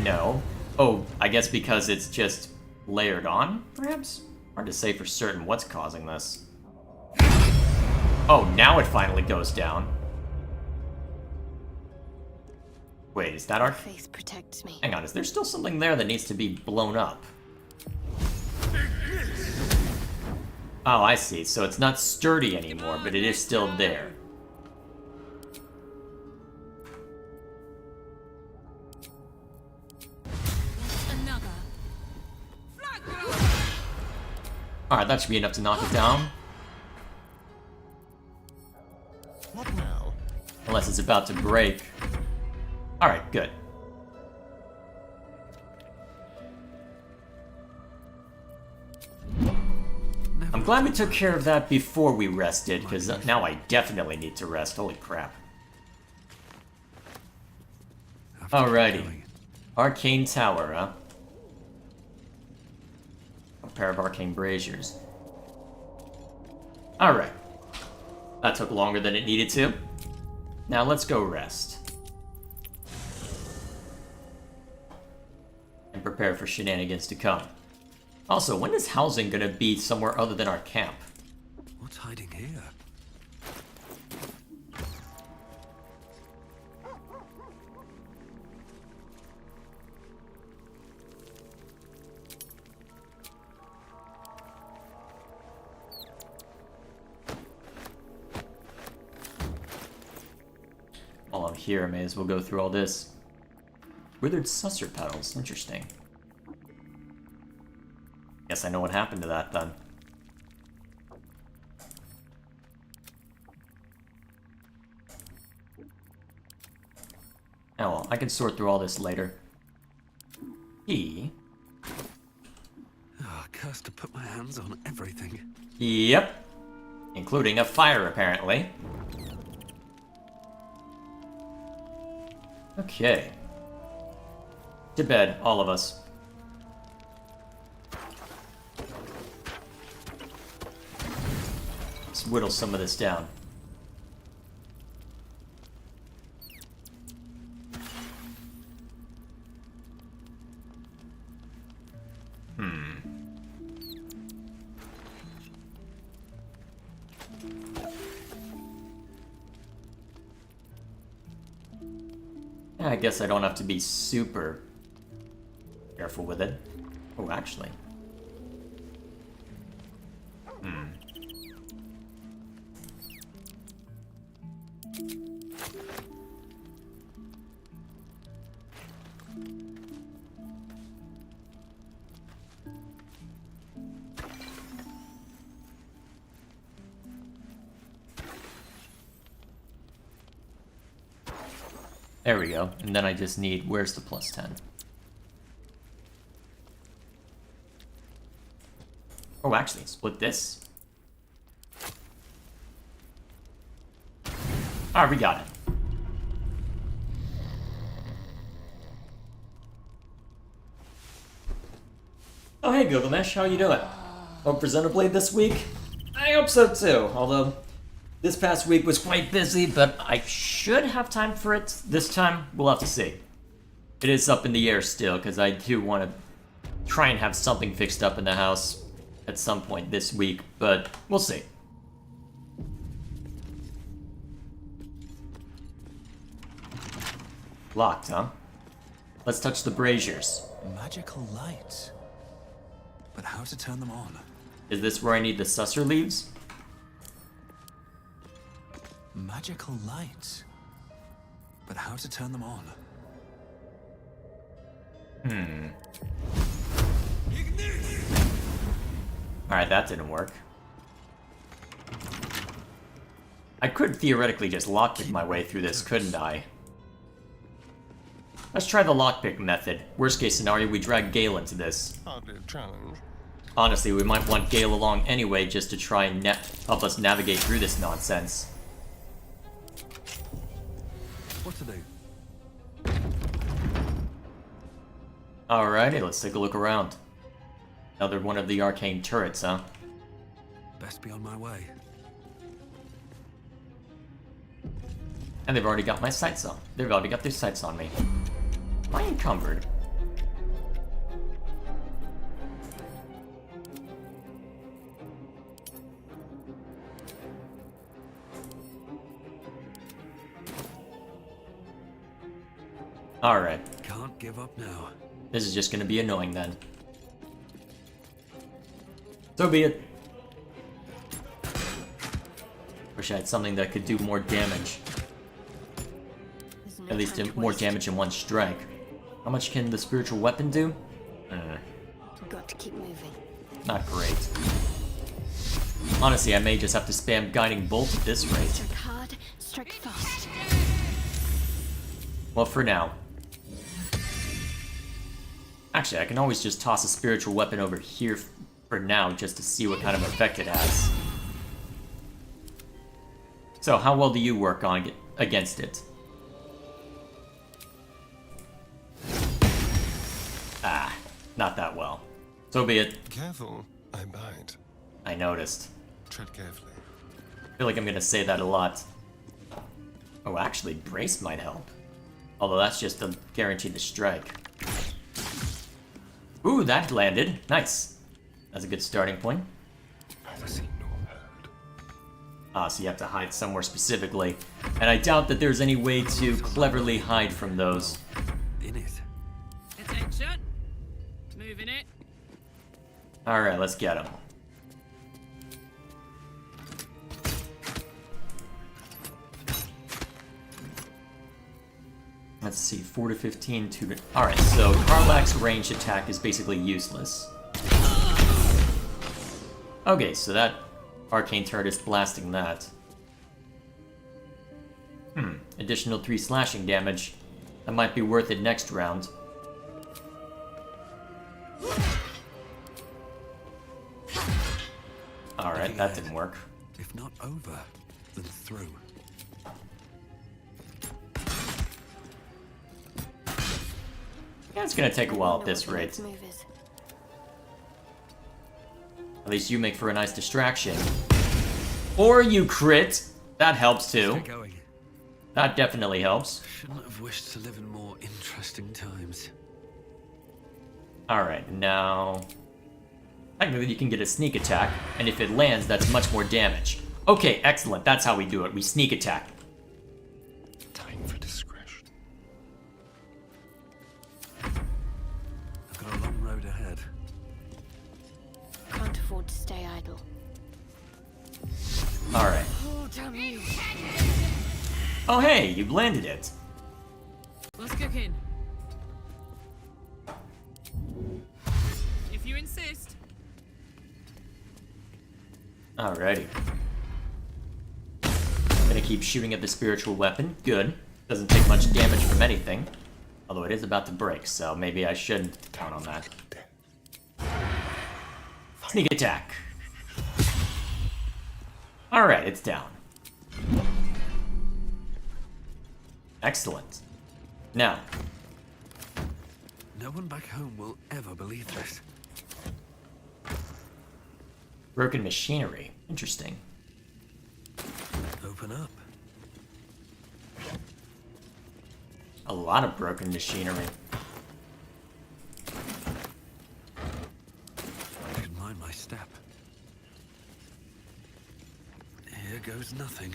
No. Oh, I guess because it's just layered on, perhaps? Hard to say for certain what's causing this. Oh, now it finally goes down. Wait, is that our... Faith protects me. Hang on, is there still something there that needs to be blown up? Oh, I see. So it's not sturdy anymore, but it is still there. Alright, that should be enough to knock it down. What now? Unless it's about to break. Alright, good. I'm glad we took care of that before we rested, because now I definitely need to rest. Holy crap. Alrighty. Arcane Tower, huh? A pair of arcane braziers. Alright. That took longer than it needed to. Now let's go rest. And prepare for shenanigans to come. Also, when is housing gonna be somewhere other than our camp? What's hiding here? While I'm here, I may as well go through all this. Withered susser petals, interesting. Guess I know what happened to that then. Oh well, I can sort through all this later. Ah, cursed to put my hands on everything. Yep. Including a fire, apparently. Okay. To bed, all of us. Let's whittle some of this down. I guess I don't have to be super careful with it. Oh, actually. There we go. And then I just need, where's the plus 10? Oh, actually, split this. Alright, we got it. Oh, hey, Gilgamesh, how you doing? Hope presentably this week? I hope so too, although this past week was quite busy, but I should have time for it this time. We'll have to see. It is up in the air still, because I do want to try and have something fixed up in the house at some point this week, but we'll see. Locked, huh? Let's touch the braziers. Magical light. But how to turn them on? Is this where I need the susser leaves? Magical lights. But how to turn them on? Alright, that didn't work. I could theoretically just lockpick my way through this, couldn't I? Let's try the lockpick method. Worst case scenario, we drag Gale into this. Hardly a challenge. Honestly, we might want Gale along anyway just to try and help us navigate through this nonsense. What to do? Alrighty, let's take a look around. Another one of the arcane turrets, huh? Best be on my way. And they've already got my sights on. They've already got their sights on me. Am I encumbered? Alright. Can't give up now. This is just gonna be annoying then. So be it. Wish I had something that could do more damage. At least more damage in one strike. How much can the spiritual weapon do? Got to keep moving. Not great. Honestly, I may just have to spam Guiding Bolt at this rate. Strike hard, strike fast. Well, for now. Actually, I can always just toss a spiritual weapon over here for now, just to see what kind of effect it has. So, how well do you work on against it? Ah, not that well. So be it. Careful, I bite. I noticed. Tread carefully. I feel like I'm gonna say that a lot. Oh, actually, Brace might help. Although that's just a guarantee to strike. Ooh, that landed. Nice. That's a good starting point. Neither seen nor heard. Ah, so you have to hide somewhere specifically. And I doubt that there's any way to cleverly hide from those. In it. Attention. Moving it. Alright, let's get him. Let's see, 4 to 15, 2 to... Alright, so Karlach's ranged attack is basically useless. Okay, so that arcane turret is blasting that. Additional 3 slashing damage. That might be worth it next round. Alright, that didn't work. If not over, then through. Yeah, it's gonna take a while at this rate. At least you make for a nice distraction. Or you crit! That helps too. That definitely helps. Shouldn't have wished to live in more interesting times. Alright, now... technically you can get a sneak attack, and if it lands, that's much more damage. Okay, excellent. That's how we do it. We sneak attack. Time for discretion. I've got a long road ahead. Can't afford to stay idle. Alright. Oh, damn you. Oh hey, you landed it. Let's cook in. If you insist. Alrighty. Gonna keep shooting at the spiritual weapon. Good. Doesn't take much damage from anything. Although it is about to break, so maybe I shouldn't count on that. Sneak attack. Alright, it's down. Excellent. Now. No one back home will ever believe this. Broken machinery. Interesting. Open up. A lot of broken machinery. I should mind my step. Here goes nothing.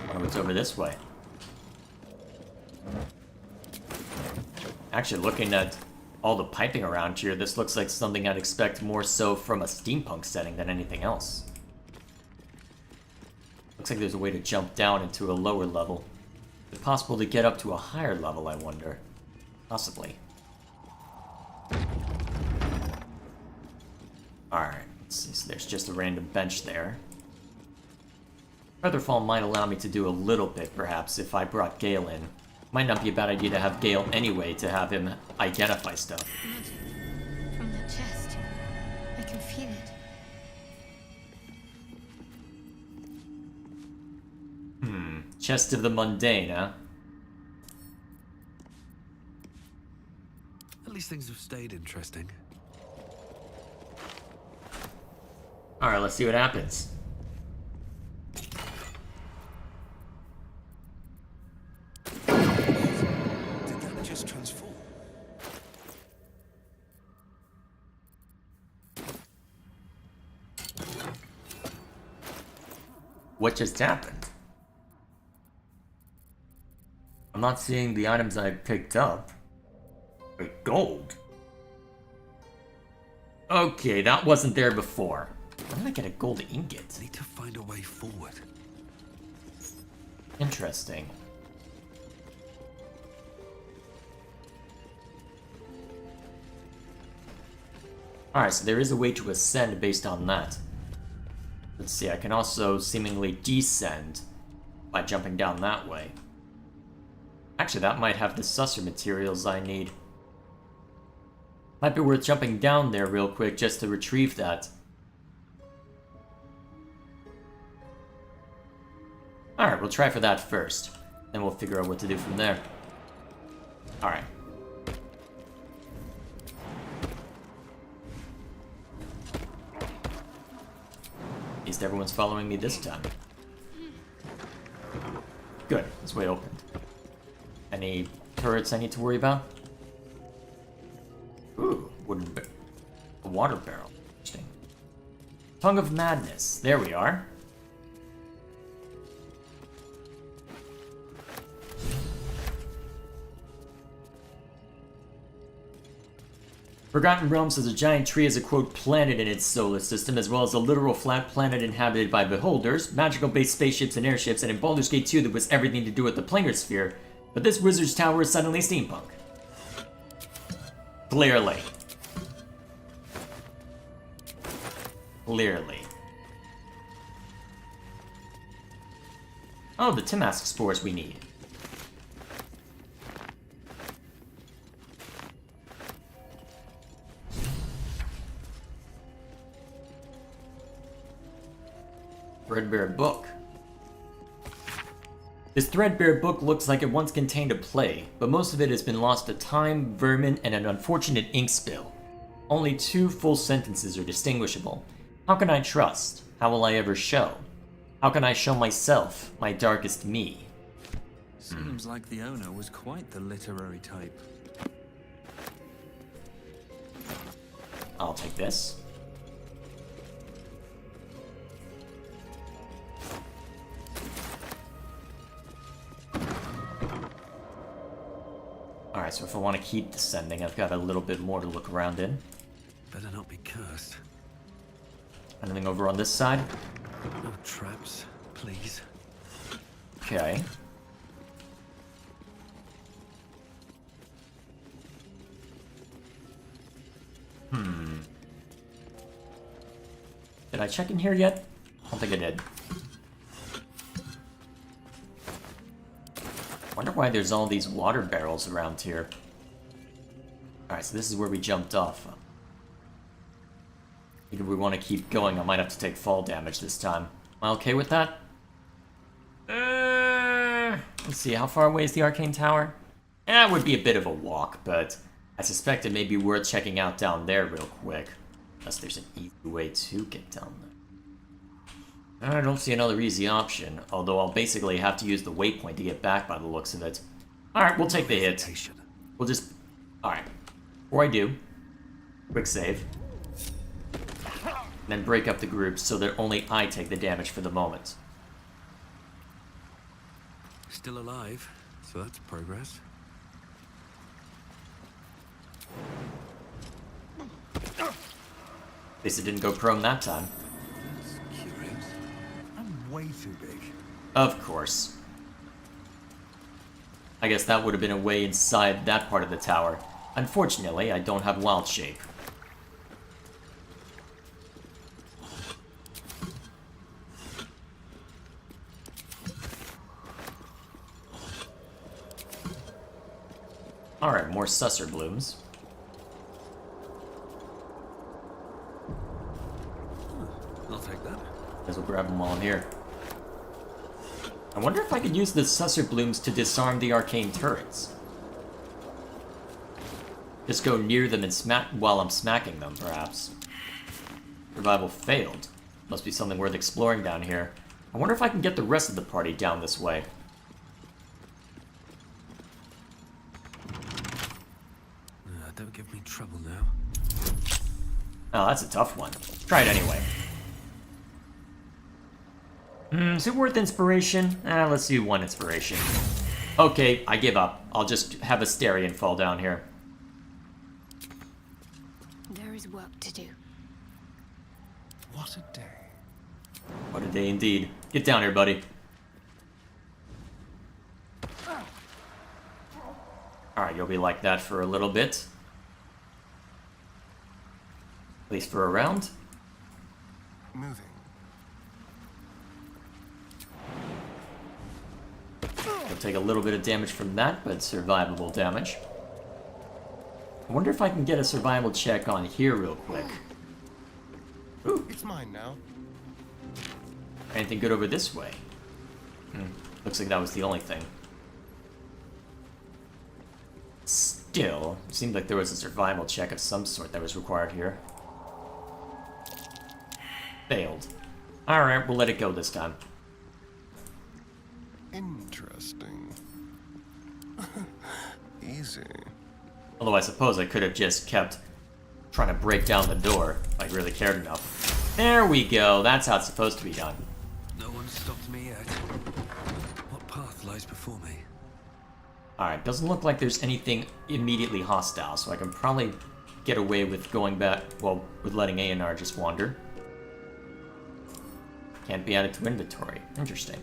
Wonder what's over this way. Actually, looking at all the piping around here, this looks like something I'd expect more so from a steampunk setting than anything else. Looks like there's a way to jump down into a lower level. Is it possible to get up to a higher level, I wonder? Possibly. Alright, let's see. So there's just a random bench there. Featherfall might allow me to do a little bit, perhaps, if I brought Gale in. Might not be a bad idea to have Gale anyway, to have him identify stuff. Magic from that chest. I can feel it. Chest of the Mundane, huh? At least things have stayed interesting. Alright, let's see what happens. Did that just transform? What just happened? I'm not seeing the items I picked up. Wait, gold? Okay, that wasn't there before. Where did I get a gold ingot? Need to find a way forward. Interesting. Alright, so there is a way to ascend based on that. Let's see, I can also seemingly descend by jumping down that way. Actually, that might have the susser materials I need. Might be worth jumping down there real quick just to retrieve that. Alright, we'll try for that first. Then we'll figure out what to do from there. Alright. At least everyone's following me this time. Good, this way opened. Any turrets I need to worry about? Ooh, a water barrel. Interesting. Tongue of Madness. There we are. Forgotten Realms has a giant tree as a quote planet in its solar system, as well as a literal flat planet inhabited by beholders, magical-based spaceships and airships, and in Baldur's Gate 2 that was everything to do with the planar sphere. But this wizard's tower is suddenly steampunk. Clearly. Clearly. Oh, the Timask spores we need. Threadbare book. This threadbare book looks like it once contained a play, but most of it has been lost to time, vermin, and an unfortunate ink spill. Only 2 full sentences are distinguishable. How can I trust? How will I ever show? How can I show myself, my darkest me? Seems like the owner was quite the literary type. I'll take this. Alright, so if I want to keep descending, I've got a little bit more to look around in. Better not be cursed. Anything over on this side? No traps, please. Okay. Did I check in here yet? I don't think I did. Wonder why there's all these water barrels around here. Alright, so this is where we jumped off. If we want to keep going, I might have to take fall damage this time. Am I okay with that? Let's see, how far away is the Arcane Tower? It would be a bit of a walk, but I suspect it may be worth checking out down there real quick. Unless there's an easy way to get down there. I don't see another easy option, although I'll basically have to use the waypoint to get back by the looks of it. Alright, we'll take the hit. We'll just... Alright. Before I do, quick save. And then break up the groups so that only I take the damage for the moment. Still alive, so that's progress. At least it didn't go prone that time. That's curious. I'm way too big. Of course. I guess that would have been a way inside that part of the tower. Unfortunately, I don't have wild shape. Alright, more susser blooms. I'll take that. Guess we'll grab them while I'm here. I wonder if I could use the susser blooms to disarm the arcane turrets. Just go near them and smack while I'm smacking them, perhaps. Survival failed. Must be something worth exploring down here. I wonder if I can get the rest of the party down this way. Don't give me trouble now. Oh, that's a tough one. Try it anyway. Is it worth inspiration? Let's do one inspiration. Okay, I give up. I'll just have Asterion fall down here. There is work to do. What a day. What a day indeed. Get down here, buddy. Alright, you'll be like that for a little bit. At least for a round. Moving. You'll take a little bit of damage from that, but survivable damage. I wonder if I can get a survival check on here real quick. Ooh. It's mine now. Anything good over this way? Looks like that was the only thing. Still, it seemed like there was a survival check of some sort that was required here. Failed. Alright, we'll let it go this time. Interesting. Easy. Although I suppose I could have just kept trying to break down the door if I really cared enough. There we go, that's how it's supposed to be done. No one stopped me yet. What path lies before me? Alright, doesn't look like there's anything immediately hostile, so I can probably get away with going back, well, with letting A&R just wander. Can't be added to inventory. Interesting.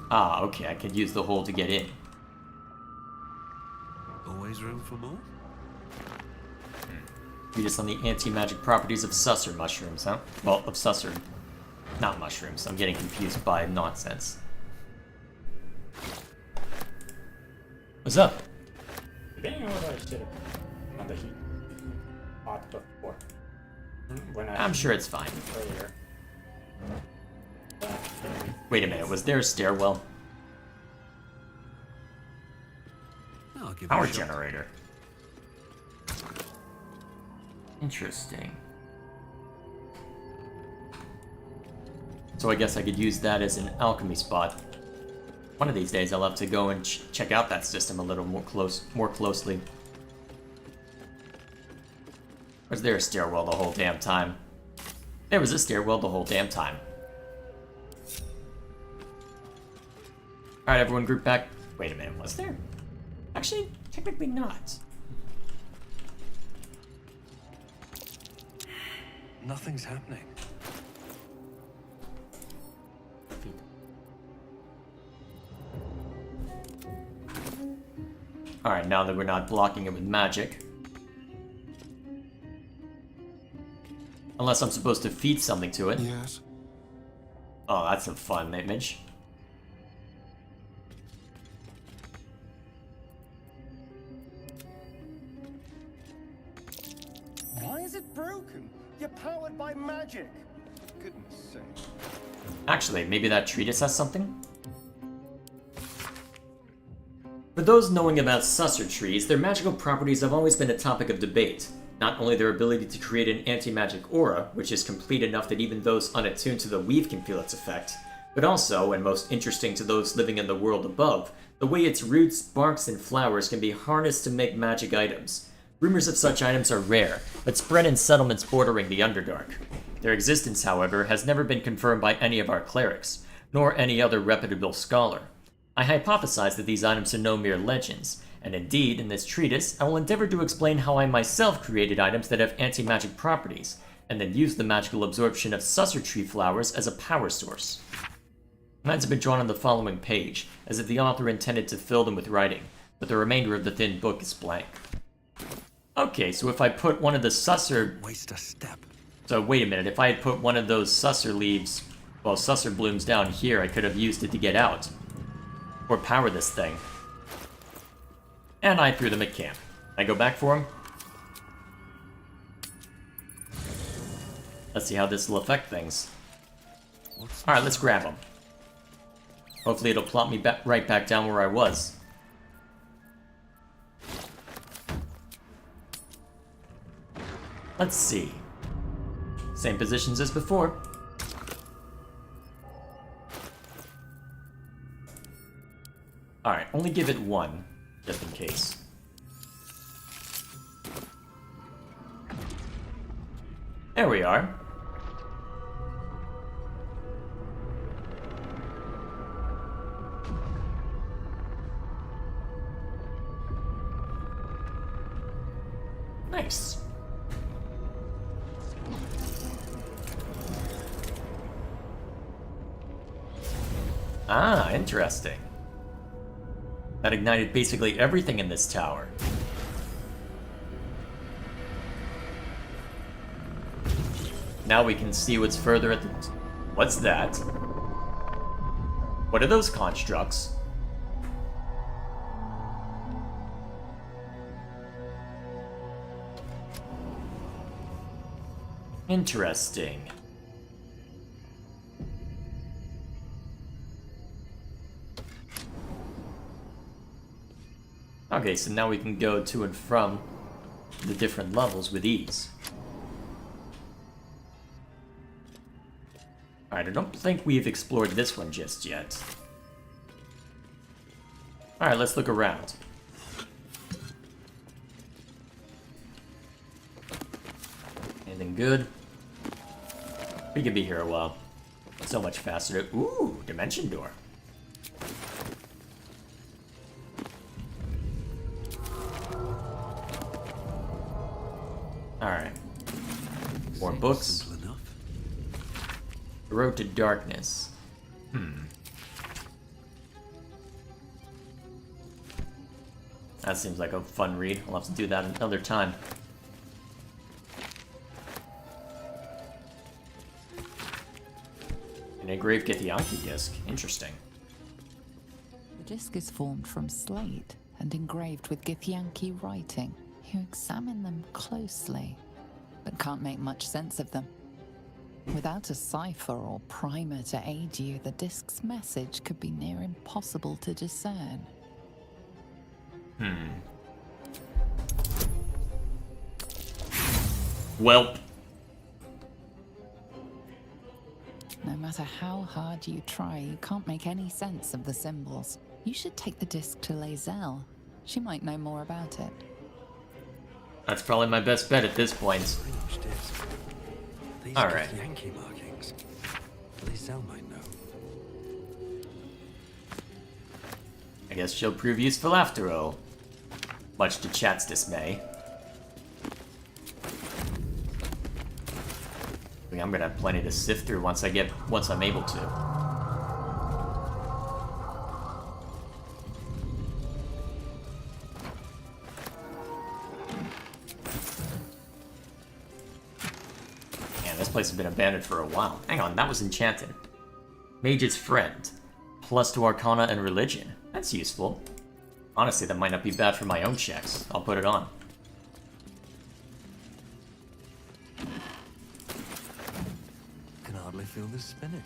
Ah, okay, I could use the hole to get in. Always room for more? Read us on the anti-magic properties of susser mushrooms, huh? Well, of susser. Not mushrooms. I'm getting confused by nonsense. What's up? Depending on what I should have on the heat pot before. I'm sure it's fine. Earlier. Wait a minute, was there a stairwell? I'll give Power it a shot. generator. Interesting. So I guess I could use that as an alchemy spot. One of these days I'll have to go and check out that system a little more closely. Was there a stairwell the whole damn time? There was a stairwell the whole damn time. Alright, everyone group back. Wait a minute, was there? Actually, technically not. Nothing's happening. Alright, now that we're not blocking it with magic. Unless I'm supposed to feed something to it. Yes. Oh, that's a fun image. Why is it broken? You're powered by magic. For goodness sake. Actually, maybe that treatise has something? For those knowing about susser trees, their magical properties have always been a topic of debate. Not only their ability to create an anti-magic aura, which is complete enough that even those unattuned to the weave can feel its effect, but also, and most interesting to those living in the world above, the way its roots, barks, and flowers can be harnessed to make magic items. Rumors of such items are rare, but spread in settlements bordering the Underdark. Their existence, however, has never been confirmed by any of our clerics, nor any other reputable scholar. I hypothesize that these items are no mere legends, and indeed, in this treatise, I will endeavor to explain how I myself created items that have anti-magic properties, and then use the magical absorption of susser tree flowers as a power source. Lines have been drawn on the following page, as if the author intended to fill them with writing, but the remainder of the thin book is blank. Okay, so if I put one of the susser... Waste a step. So wait a minute, if I had put one of those susser leaves, well, susser blooms down here, I could have used it to get out. Or power this thing. And I threw them at camp. I go back for them? Let's see how this will affect things. Alright, let's grab them. Hopefully it'll plop me right back down where I was. Let's see. Same positions as before. Alright, only give it one, just in case. There we are. Nice. Ah, interesting. That ignited basically everything in this tower. Now we can see what's further at the... What's that? What are those constructs? Interesting. Okay, so now we can go to and from the different levels with ease. Alright, I don't think we've explored this one just yet. Alright, let's look around. Anything good? We could be here a while. So much faster. Ooh, dimension door. Alright. More books. Simple enough. The Road to Darkness. That seems like a fun read. I'll have to do that another time. An engraved Githyanki disc. Interesting. The disc is formed from slate and engraved with Githyanki writing. You examine them closely, but can't make much sense of them. Without a cipher or primer to aid you, the disc's message could be near impossible to discern. Welp. No matter how hard you try, you can't make any sense of the symbols. You should take the disc to Lae'zel. She might know more about it. That's probably my best bet at this point. Alright. Yankee markings. Lae'zel might know. I guess she'll prove useful after all. Much to Chat's dismay. I think I'm gonna have plenty to sift through once I'm able to. This place has been abandoned for a while. Hang on, that was enchanted. Mage's Friend. Plus to Arcana and Religion. That's useful. Honestly, that might not be bad for my own checks. I'll put it on. Can hardly feel this spinning.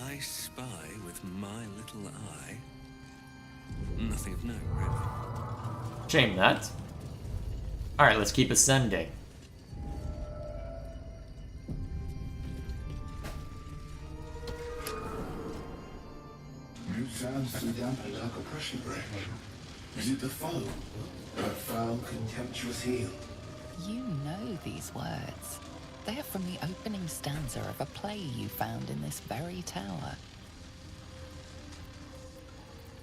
I spy with my little eye. Nothing of note, really. Shame that. Alright, let's keep ascending. You sound so dampened like a pressure break. Is it the foe? That foul, contemptuous heel? You know these words. They are from the opening stanza of a play you found in this very tower.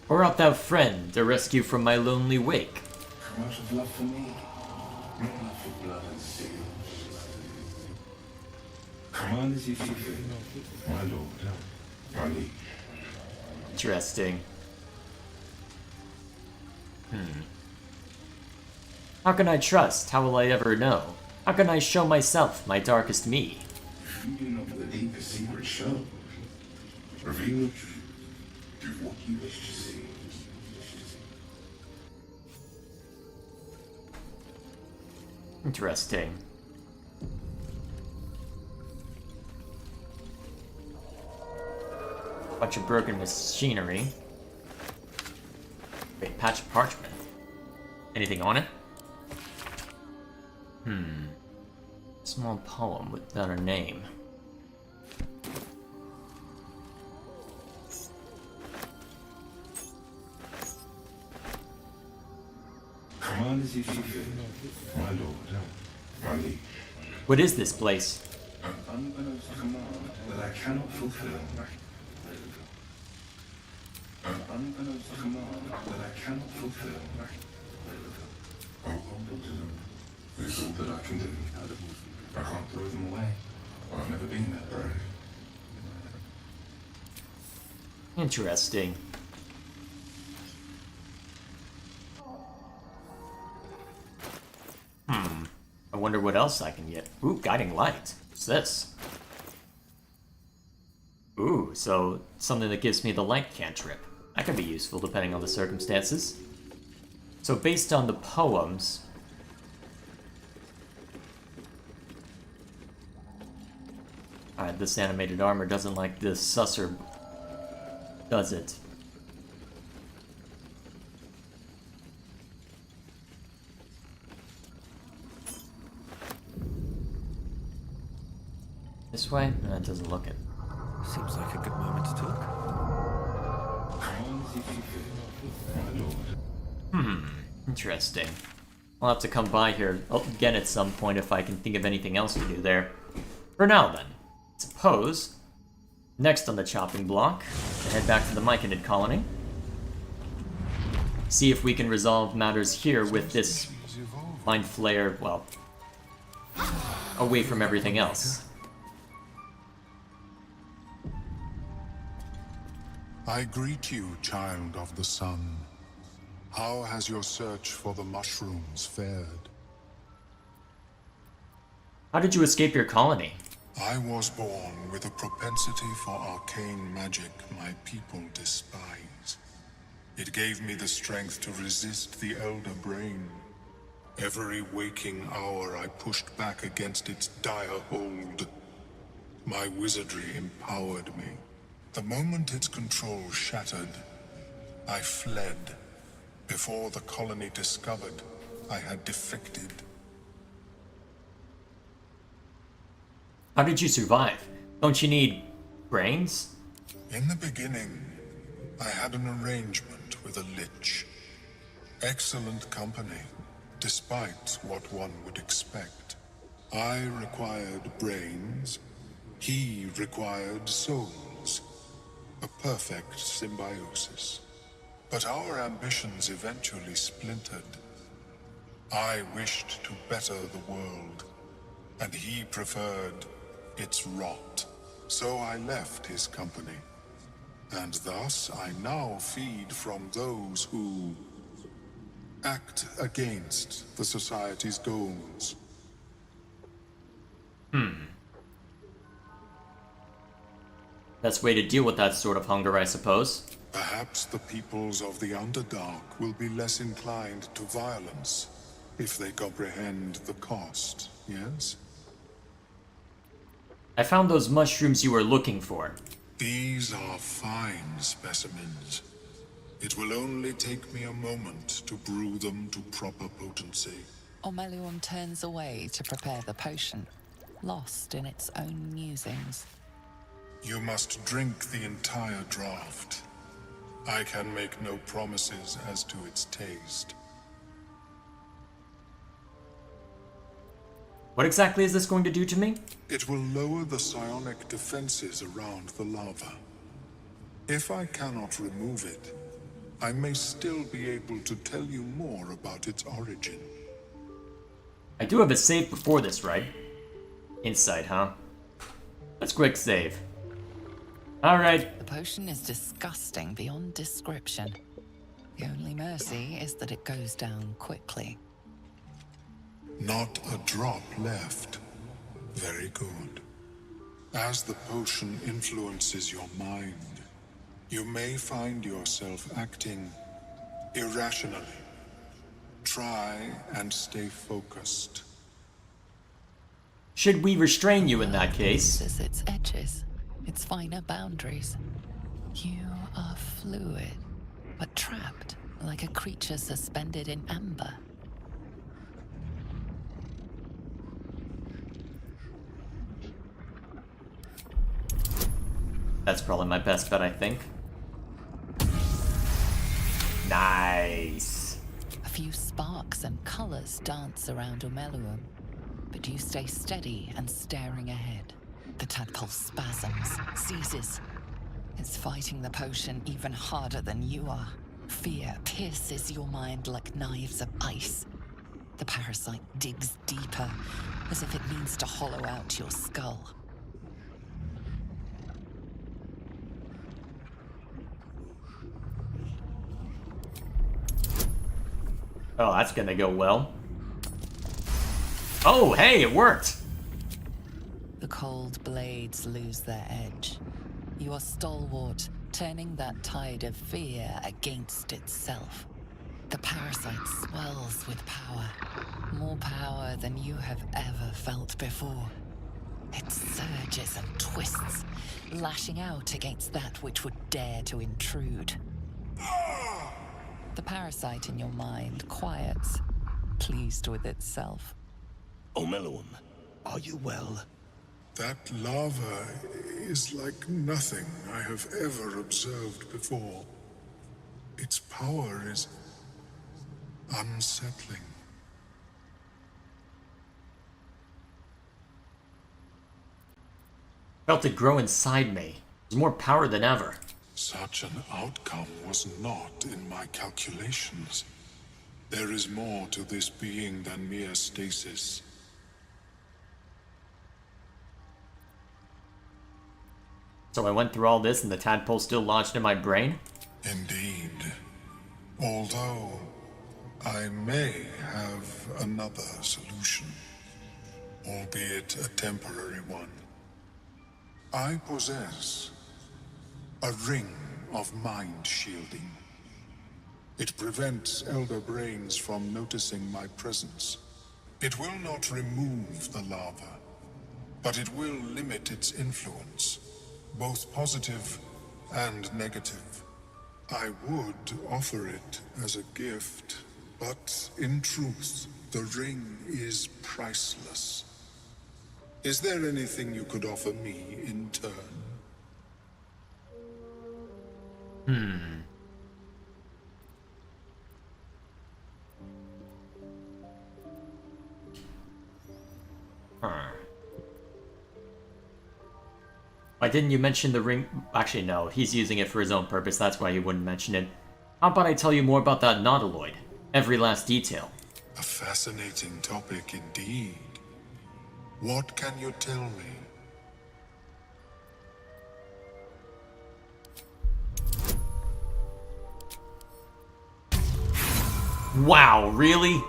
Or art thou friend, a rescue from my lonely wake? How much of love for me? Not love for blood and steel. Command as you see fit, my lord, my liege. Interesting. How can I trust? How will I ever know? How can I show myself, my darkest me? If you do not the deepest secret show, reveal the truth, do what you wish to see. Interesting. Bunch of broken machinery. Wait, patch of parchment. Anything on it? Small poem without a name. Command as you see fit, my lord, my liege. What is this place? An unbeknownst command that I cannot fulfill. An unbeknownst command that I cannot fulfill. Oh, Baldur, it's all that I can do. I can't throw them away. I've never been that brave. Interesting. I wonder what else I can get. Ooh, guiding light. What's this? Ooh, so something that gives me the light cantrip. That could be useful depending on the circumstances. So based on the poems... Alright, this animated armor doesn't like this susser, does it? This way? No, it doesn't look it. Seems like a good moment to talk. Interesting. I'll have to come by here again at some point if I can think of anything else to do there. For now, then, suppose, next on the chopping block, to head back to the myconid colony. See if we can resolve matters here with this mind flayer, well, away from everything else. I greet you, child of the sun. How has your search for the mushrooms fared? How did you escape your colony? I was born with a propensity for arcane magic my people despise. It gave me the strength to resist the Elder Brain. Every waking hour I pushed back against its dire hold. My wizardry empowered me. The moment its control shattered, I fled. Before the colony discovered I had defected. How did you survive? Don't you need brains? In the beginning, I had an arrangement with a lich. Excellent company, despite what one would expect. I required brains, he required souls. A perfect symbiosis. But our ambitions eventually splintered. I wished to better the world, and he preferred its rot. So I left his company, and thus I now feed from those who act against the society's goals. Best way to deal with that sort of hunger, I suppose. Perhaps the peoples of the Underdark will be less inclined to violence if they comprehend the cost, yes? I found those mushrooms you were looking for. These are fine specimens. It will only take me a moment to brew them to proper potency. Ormelion turns away to prepare the potion, lost in its own musings. You must drink the entire draught. I can make no promises as to its taste. What exactly is this going to do to me? It will lower the psionic defenses around the lava. If I cannot remove it, I may still be able to tell you more about its origin. I do have a save before this, right? Insight, huh? Let's quick save. Alright. The potion is disgusting beyond description. The only mercy is that it goes down quickly. Not a drop left. Very good. As the potion influences your mind, you may find yourself acting irrationally. Try and stay focused. Should we restrain you in that case? Loses its edges, its finer boundaries. You are fluid, but trapped like a creature suspended in amber. That's probably my best bet, I think. Nice. A few sparks and colors dance around Omeluum, but you stay steady and staring ahead. The tadpole spasms, seizes. It's fighting the potion even harder than you are. Fear pierces your mind like knives of ice. The parasite digs deeper, as if it means to hollow out your skull. Oh, that's gonna go well. Oh, hey, it worked! The cold blades lose their edge. You are stalwart, turning that tide of fear against itself. The parasite swells with power. More power than you have ever felt before. It surges and twists, lashing out against that which would dare to intrude. The parasite in your mind quiets, pleased with itself. Omeluum, are you well? That lava is like nothing I have ever observed before. Its power is unsettling. Felt it grow inside me. There's more power than ever. Such an outcome was not in my calculations. There is more to this being than mere stasis. So I went through all this and the tadpole still lodged in my brain? Indeed. Although, I may have another solution, albeit a temporary one. I possess a ring of mind shielding. It prevents elder brains from noticing my presence. It will not remove the lava, but it will limit its influence, both positive and negative. I would offer it as a gift, but in truth, the ring is priceless. Is there anything you could offer me in turn? Why didn't you mention the ring? Actually, no. He's using it for his own purpose. That's why he wouldn't mention it. How about I tell you more about that nautiloid? Every last detail. A fascinating topic indeed. What can you tell me? Wow, really?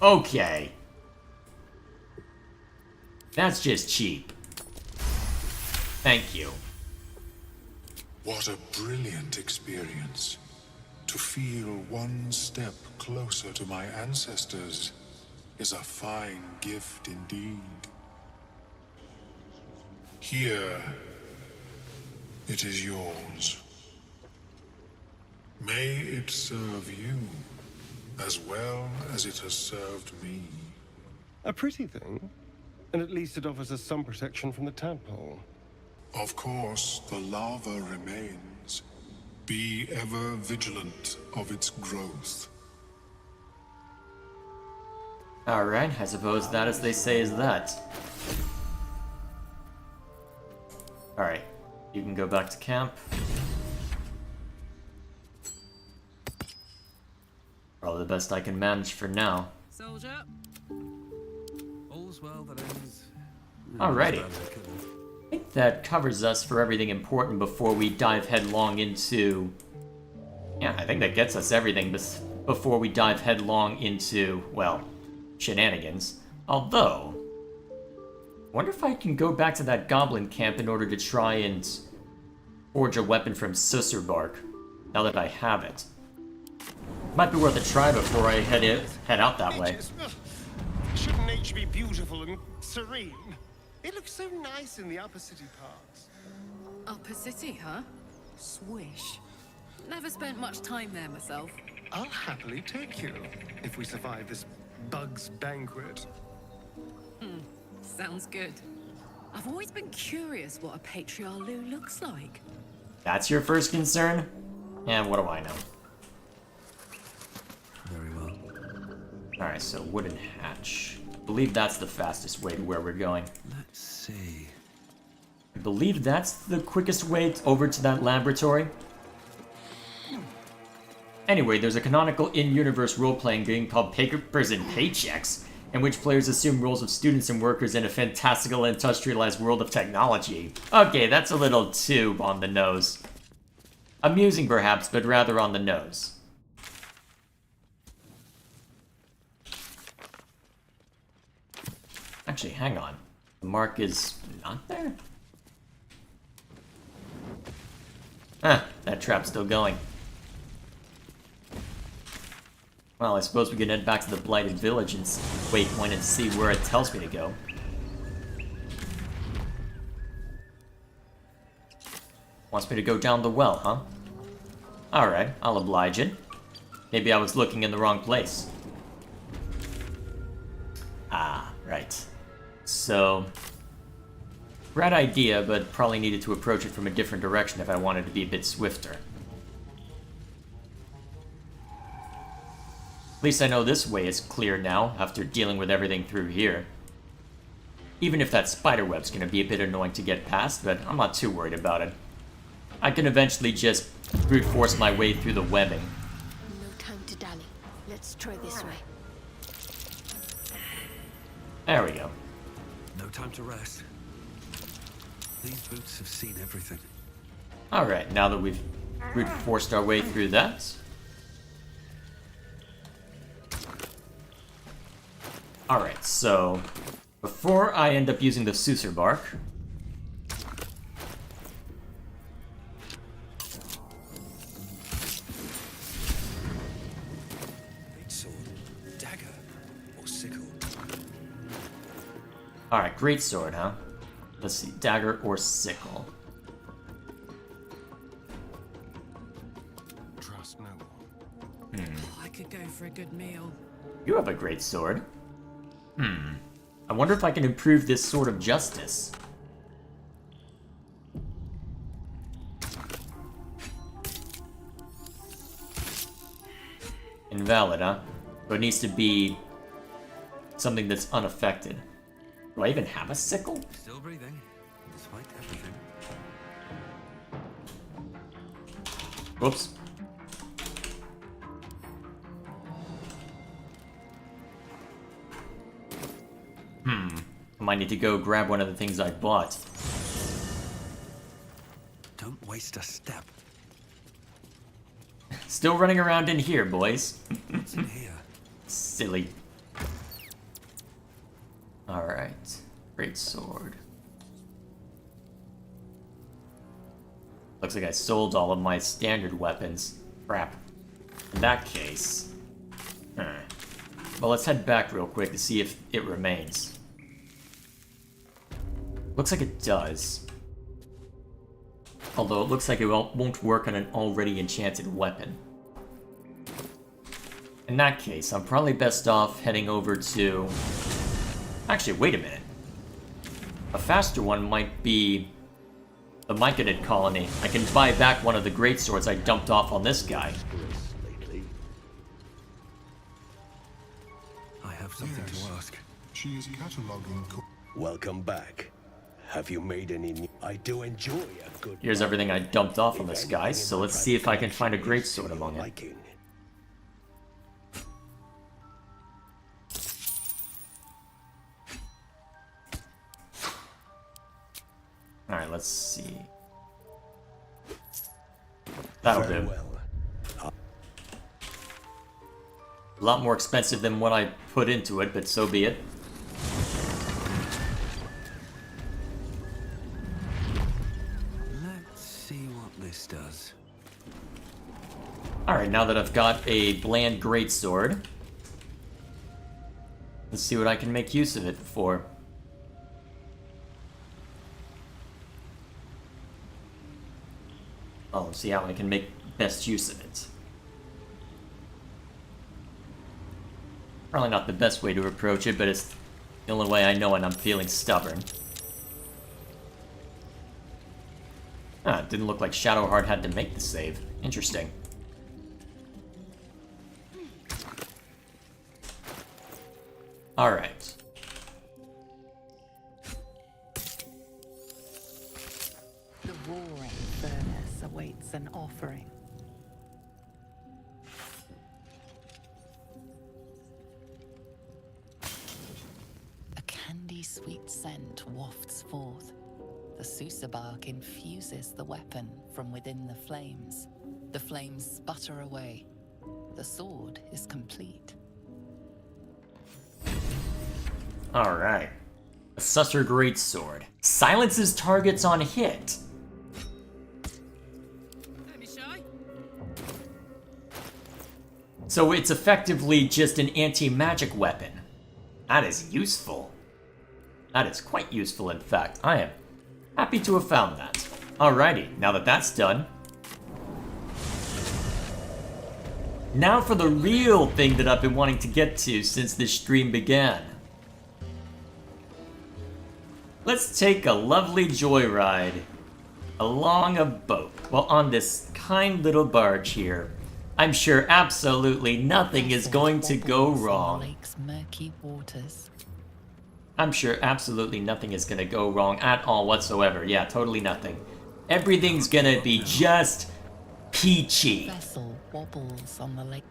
Okay. That's just cheap. Thank you. What a brilliant experience. To feel one step closer to my ancestors is a fine gift indeed. Here, it is yours. May it serve you as well as it has served me. A pretty thing. And at least it offers us some protection from the tadpole. Of course, the lava remains. Be ever vigilant of its growth. Alright, I suppose that, as they say, is that. Alright. You can go back to camp. Probably the best I can manage for now. Soldier. All's well that ends. Alrighty. I think that covers us for everything important before we dive headlong into... Yeah, I think that gets us everything before we dive headlong into, well, shenanigans. Although, I wonder if I can go back to that goblin camp in order to try and forge a weapon from Susur bark, now that I have it. Might be worth a try before I head out that way. Shouldn't nature be beautiful and serene? It looks so nice in the upper city parts. Upper City, huh? Swish. Never spent much time there myself. I'll happily take you, if we survive this bug's banquet. Sounds good. I've always been curious what a patriarch looks like. That's your first concern? Yeah, what do I know? Very well. Alright, so wooden hatch. I believe that's the fastest way to where we're going. Let's see. I believe that's the quickest way over to that laboratory. Anyway, there's a canonical in-universe role-playing game called Papers and Paychecks, in which players assume roles of students and workers in a fantastical industrialized world of technology. Okay, that's a little too on the nose. Amusing perhaps, but rather on the nose. Actually, hang on. The mark is not there? Ah, that trap's still going. Well, I suppose we can head back to the Blighted Village and waypoint and see where it tells me to go. Wants me to go down the well, huh? Alright, I'll oblige it. Maybe I was looking in the wrong place. Ah, right. So... Great idea, but probably needed to approach it from a different direction if I wanted to be a bit swifter. At least I know this way is clear now, after dealing with everything through here. Even if that spiderweb's gonna be a bit annoying to get past, but I'm not too worried about it. I can eventually just brute force my way through the webbing. No time to dally. Let's try this way. There we go. No time to rest. These boots have seen everything. Alright, now that we've brute forced our way through that. Alright, so before I end up using the Susur bark, Sword, dagger, or sickle. alright, great sword, huh? Let's see, dagger or sickle. Trust no one. I could go for a good meal. You have a great sword. I wonder if I can improve this sword of justice. Invalid, huh? So it needs to be something that's unaffected. Do I even have a sickle? Still breathing, despite everything. Whoops. I might need to go grab one of the things I bought. Don't waste a step. Still running around in here, boys. What's in here? Silly. Alright. Great sword. Looks like I sold all of my standard weapons. Crap. In that case... Well, let's head back real quick to see if it remains. Looks like it does. Although it looks like it won't work on an already enchanted weapon. In that case, I'm probably best off heading over to... Actually, wait a minute. A faster one might be the myconid colony. I can buy back one of the great swords I dumped off on this guy. I have something to ask. She is cataloging. Welcome back. Have you made any? I do enjoy a good. Here's everything I dumped off on this guy, so let's see if I can find a greatsword among it. Alright, let's see. That'll do. A lot more expensive than what I put into it, but so be it. Let's see what this does. Alright, now that I've got a bland greatsword, let's see what I can make use of it for. Oh, let's see how I can make best use of it. Probably not the best way to approach it, but it's the only way I know when I'm feeling stubborn. Ah, it didn't look like Shadowheart had to make the save. Interesting. Alright. The roaring furnace awaits an offering. A candy-sweet scent wafts forth. The Susabark infuses the weapon from within the flames. The flames sputter away. The sword is complete. Alright. A Susser Greatsword. Silences targets on hit. So it's effectively just an anti-magic weapon. That is useful. That is quite useful, in fact. I am happy to have found that. Alrighty, now that that's done. Now for the real thing that I've been wanting to get to since this stream began. Let's take a lovely joyride along a boat. Well, on this kind little barge here. I'm sure absolutely nothing is going to go wrong. Lake's murky waters. I'm sure absolutely nothing is going to go wrong at all whatsoever. Yeah, totally nothing. Everything's going to be just peachy. Vessel wobbles on the lake.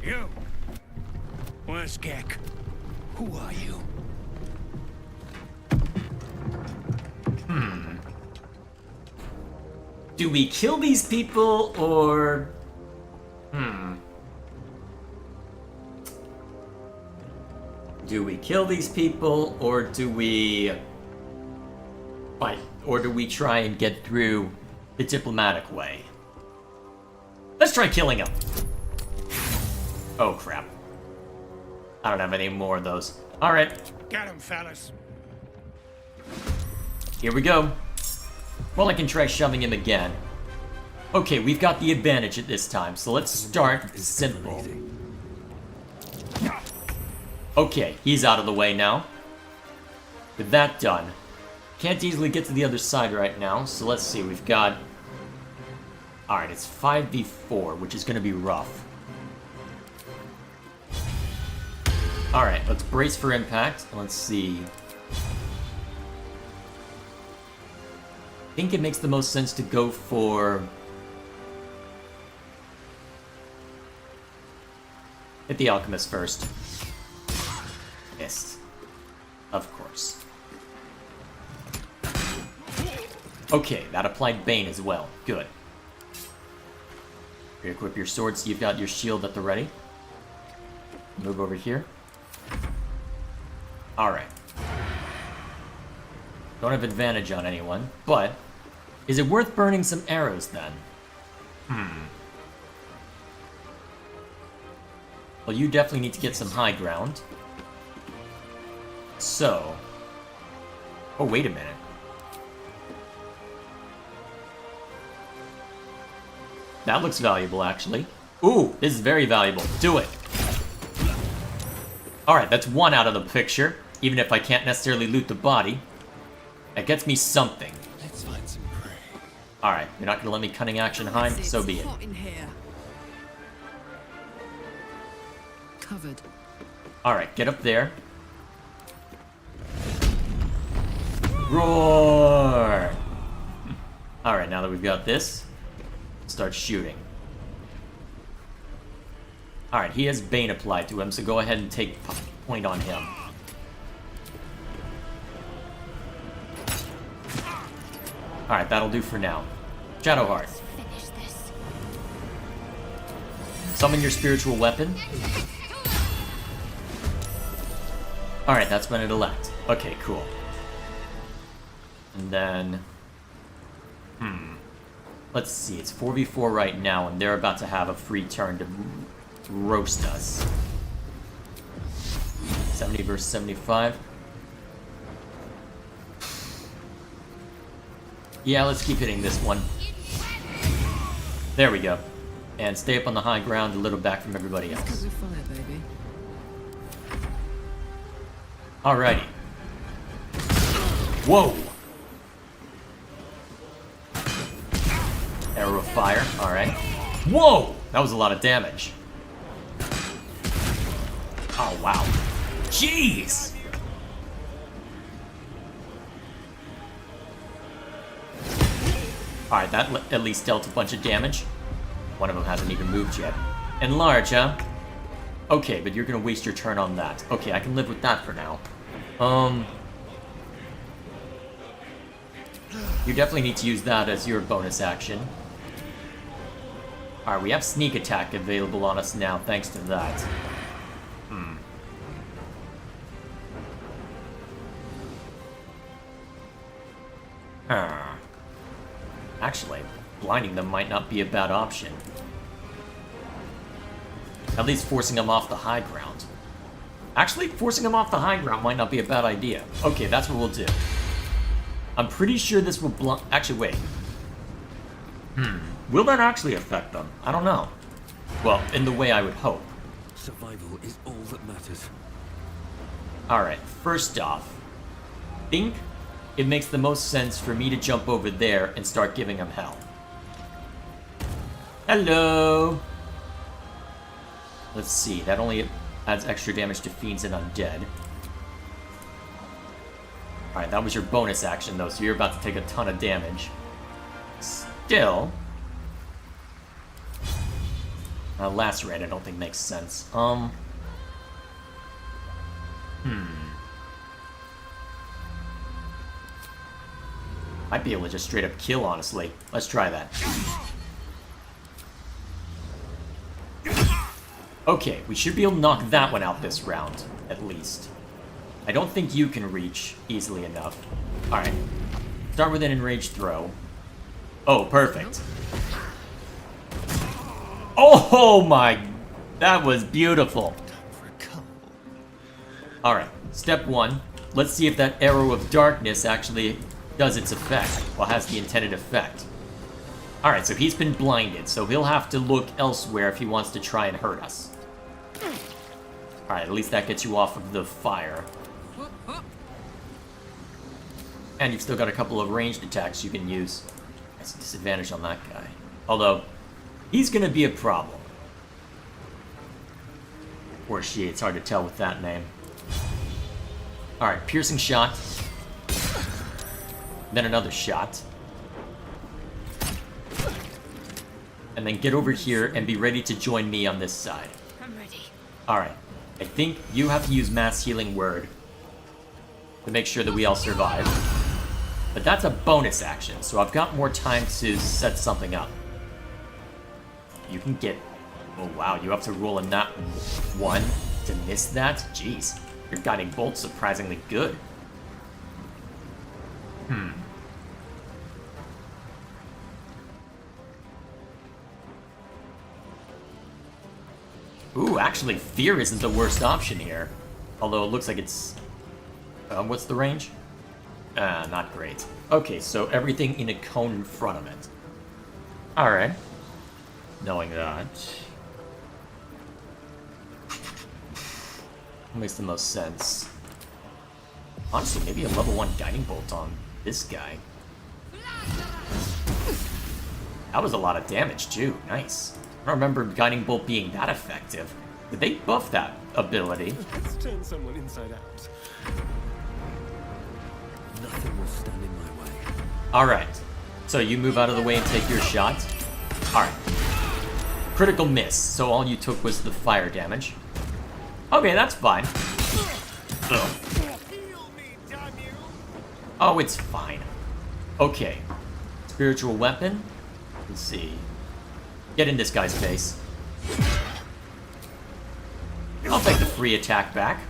You! Where's Gek? Who are you? Do we kill these people, or... Do we kill these people, or do we... fight? Or do we try and get through the diplomatic way? Let's try killing him! Oh, crap. I don't have any more of those. Alright. Get him, fellas. Here we go. Well, I can try shoving him again. Okay, we've got the advantage at this time, so let's start simple. Okay, he's out of the way now. With that done, can't easily get to the other side right now, so let's see, we've got... Alright, it's 5v4, which is going to be rough. Alright, let's brace for impact. Let's see. I think it makes the most sense to go for... Hit the alchemist first. Missed. Of course. Okay, that applied Bane as well. Good. Re-equip your sword so you've got your shield at the ready. Move over here. Alright. Don't have advantage on anyone, but... Is it worth burning some arrows, then? Well, you definitely need to get some high ground. So... Oh, wait a minute. That looks valuable, actually. Ooh, this is very valuable. Do it! Alright, that's one out of the picture. Even if I can't necessarily loot the body. That gets me something. Let's find some prey. Alright, you're not gonna let me cunning action hide? So be it. covered. Alright, get up there. Roar! Alright, now that we've got this, start shooting. Alright, he has Bane applied to him, so go ahead and take point on him. Alright, that'll do for now. Shadowheart. Summon your spiritual weapon. Alright, that's when it elect. Okay, cool. And then... Let's see, it's 4v4 right now, and they're about to have a free turn to roast us. 70 versus 75. Yeah, let's keep hitting this one. There we go. And stay up on the high ground, a little back from everybody else. Alrighty. Whoa! Arrow of fire, alright. Whoa! That was a lot of damage. Oh, wow. Jeez! Alright, that at least dealt a bunch of damage. One of them hasn't even moved yet. Enlarge, huh? Okay, but you're gonna waste your turn on that. Okay, I can live with that for now. You definitely need to use that as your bonus action. Alright, we have sneak attack available on us now, thanks to that. Actually, blinding them might not be a bad option. At least forcing them off the high ground. Actually, forcing them off the high ground might not be a bad idea. Okay, that's what we'll do. I'm pretty sure this will actually, wait. Will that actually affect them? I don't know. Well, in the way I would hope. Survival is all that matters. Alright, first off, I think it makes the most sense for me to jump over there and start giving him hell. Hello! Let's see, that only adds extra damage to fiends and undead. Alright, that was your bonus action though, so you're about to take a ton of damage. Still... lacerate I don't think makes sense. Might be able to just straight up kill, honestly. Let's try that. Okay, we should be able to knock that one out this round, at least. I don't think you can reach easily enough. Alright. Start with an enraged throw. Oh, perfect. Oh my... That was beautiful. Alright, step one. Let's see if that arrow of darkness actually does its effect, or has the intended effect. Alright, so he's been blinded, so he'll have to look elsewhere if he wants to try and hurt us. Alright, at least that gets you off of the fire. And you've still got a couple of ranged attacks you can use. That's a disadvantage on that guy. Although, he's gonna be a problem. Or she, it's hard to tell with that name. Alright, piercing shot. Then another shot. And then get over here and be ready to join me on this side. I'm ready. Alright. I think you have to use Mass Healing Word to make sure that we all survive. But that's a bonus action, so I've got more time to set something up. You can get... Oh wow, you have to roll a nat 1 to miss that? Jeez. Your Guiding Bolt's surprisingly good. Ooh, actually, Fear isn't the worst option here. Although it looks like it's... what's the range? Not great. Okay, so everything in a cone in front of it. Alright. Knowing that... Makes the most sense. Honestly, maybe a level 1 Guiding Bolt on this guy. That was a lot of damage, too. Nice. I don't remember Guiding Bolt being that effective. Did they buff that? ability. Let's turn someone inside out. Nothing will stand in my way. Alright. So you move out of the way and take your shot. Alright. Critical miss, so all you took was the fire damage. Okay, that's fine. Ugh. Oh, it's fine. Okay. Spiritual weapon. Let's see. Get in this guy's face. I'll take the free attack back.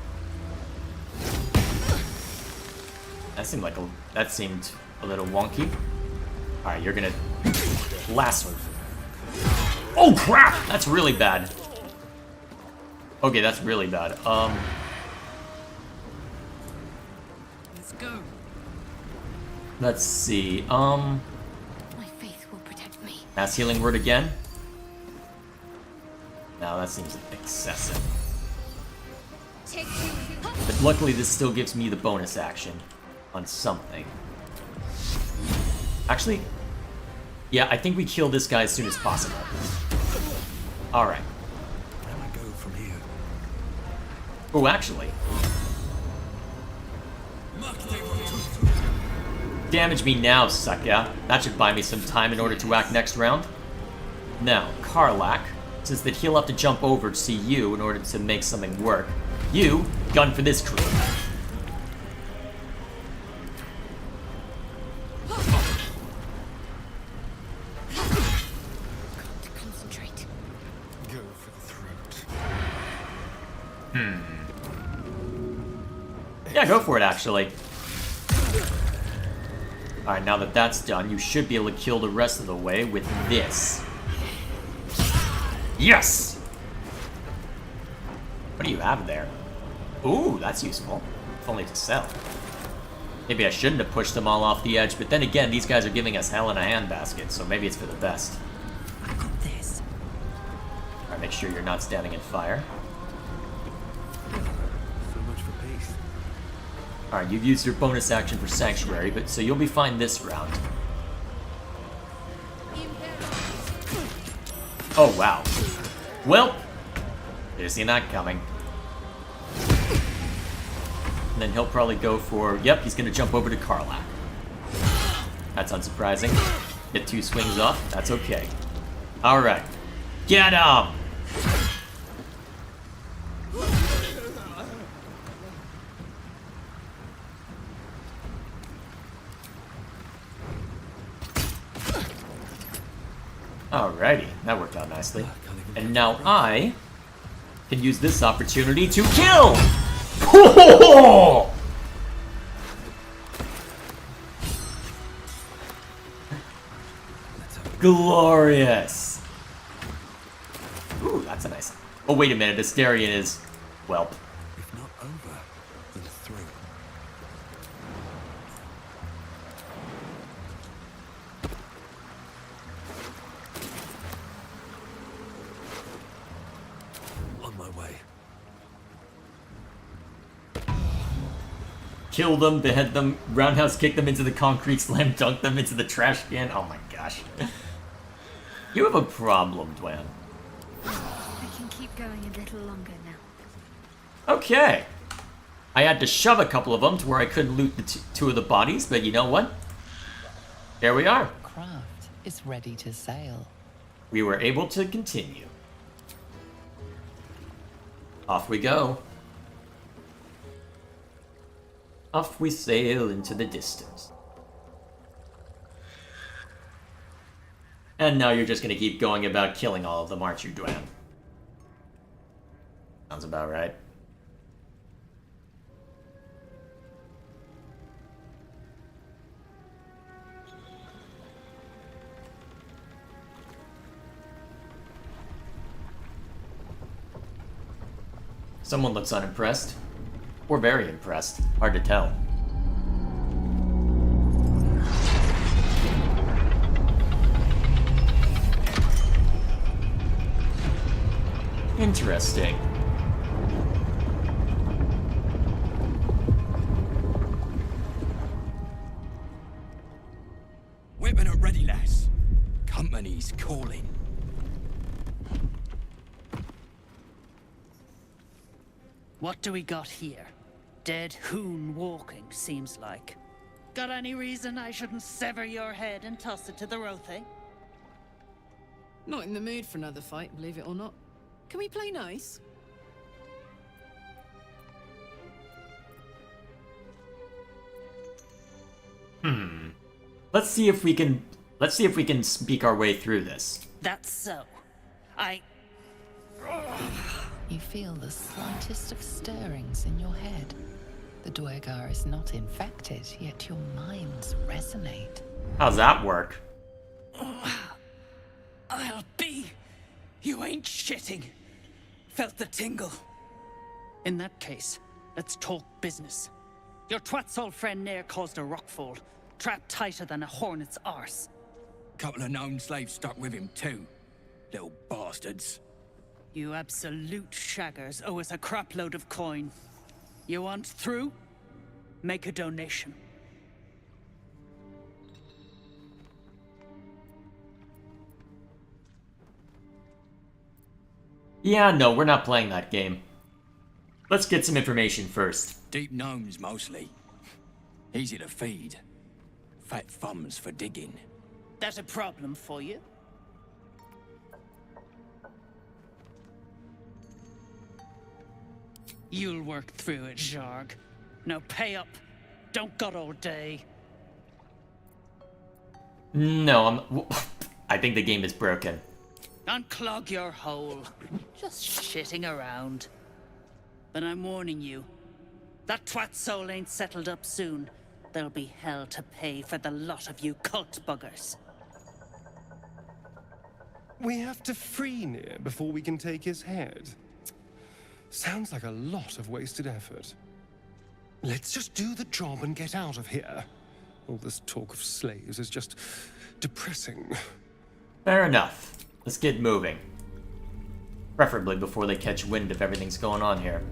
That seemed a little wonky. Alright, you're gonna lasso. Oh crap! That's really bad. Okay, that's really bad. Let's go. Let's see. My faith will protect me. Mass healing word again? No, that seems excessive. But luckily this still gives me the bonus action on something. Actually, yeah, I think we kill this guy as soon as possible. Alright. Where do I go from here? Oh, actually. Damage me now, sucker. That should buy me some time in order to act next round. Now, Karlak says that he'll have to jump over to see you in order to make something work. You, gun for this crew. Concentrate. Go for the throat. Yeah, go for it, actually. Alright, now that that's done, you should be able to kill the rest of the way with this. Yes! What do you have there? Ooh, that's useful. If only to sell. Maybe I shouldn't have pushed them all off the edge, but then again, these guys are giving us hell in a handbasket, so maybe it's for the best. I got this. Alright, make sure you're not standing in fire. So much for peace. Alright, you've used your bonus action for Sanctuary, but so you'll be fine this round. Oh, wow. Well, didn't see that coming. And then he'll probably go for... Yep, he's gonna jump over to Karlak. That's unsurprising. Get 2 swings off, that's okay. Alright. Get him! Alrighty, that worked out nicely. And now I can use this opportunity to kill! Glorious! Ooh, that's a nice... Oh, wait a minute, Asterion is... Well... If not over, then through. On my way. Kill them, behead them, roundhouse kick them into the concrete, slam dunk them into the trash can. Oh my gosh. You have a problem, Dwan. I can keep going a little longer now. Okay. I had to shove a couple of them to where I couldn't loot the 2 of the bodies, but you know what? There we are. Craft is ready to sail. We were able to continue. Off we go. Off we sail into the distance. And now you're just going to keep going about killing all of them, aren't you, Dwan? Sounds about right. Someone looks unimpressed. Or very impressed. Hard to tell. Interesting. Weapon at ready, lass. Company's calling. What do we got here? Dead hoon walking, seems like. Got any reason I shouldn't sever your head and toss it to the Rothe? Not in the mood for another fight, believe it or not. Can we play nice? Let's see if we can speak our way through this. That's so. You feel the slightest of stirrings in your head. The Dwergar is not infected, yet your minds resonate. How's that work? I'll be. You ain't shitting. Felt the tingle. In that case, let's talk business. Your twat's old friend Nair caused a rockfall, trapped tighter than a hornet's arse. Couple of known slaves stuck with him too. Little bastards. You absolute shaggers owe us a crapload of coin. You want through? Make a donation. Yeah, no, we're not playing that game. Let's get some information first. Deep gnomes mostly. Easy to feed. Fat thumbs for digging. That a problem for you? You'll work through it, Zharg. Now pay up. Don't got all day. No, I think the game is broken. Unclog your hole. Just shitting around. But I'm warning you. That twat soul ain't settled up soon. There'll be hell to pay for the lot of you cult buggers. We have to free Nier before we can take his head. Sounds like a lot of wasted effort. Let's just do the job and get out of here. All this talk of slaves is just depressing. Fair enough. Let's get moving. Preferably before they catch wind of everything's going on here.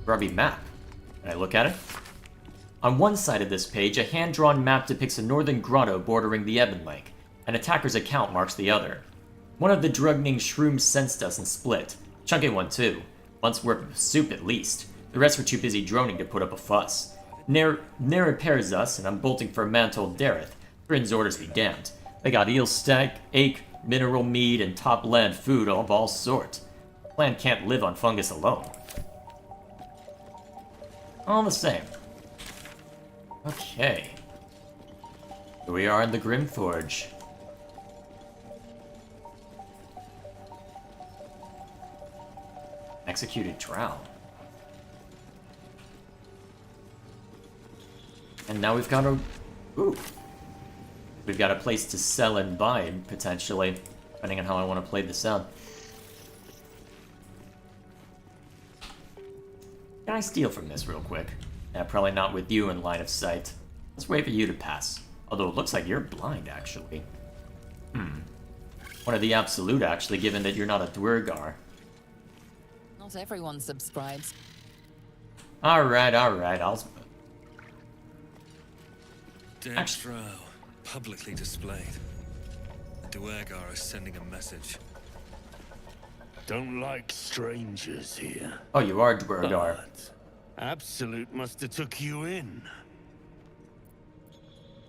Grubby map. Can I look at it? On one side of this page, a hand-drawn map depicts a northern grotto bordering the Ebon Lake. An attacker's account marks the other. One of the drug-ning shrooms sensed us and split. Chunky one too. Once worth of soup at least. The rest were too busy droning to put up a fuss. Nair repairs us, and I'm bolting for a man told Dareth. Britain's orders be damned. They got eel steak, ache, mineral mead, and top land food of all sorts. Plant can't live on fungus alone. All the same. Okay. Here we are in the Grim Forge. Executed drow. And now we've got a... Ooh. We've got a place to sell and buy, potentially. Depending on how I want to play this out. Can I steal from this real quick? Yeah, probably not with you in line of sight. Let's wait for you to pass. Although it looks like you're blind, actually. One of the absolute, actually, given that you're not a Dwergar. Not everyone subscribes. Alright, I'll... Dead drow, publicly displayed. The Dwergar is sending a message. Don't like strangers here. Oh, you are Dwergar. But Absolute must have took you in.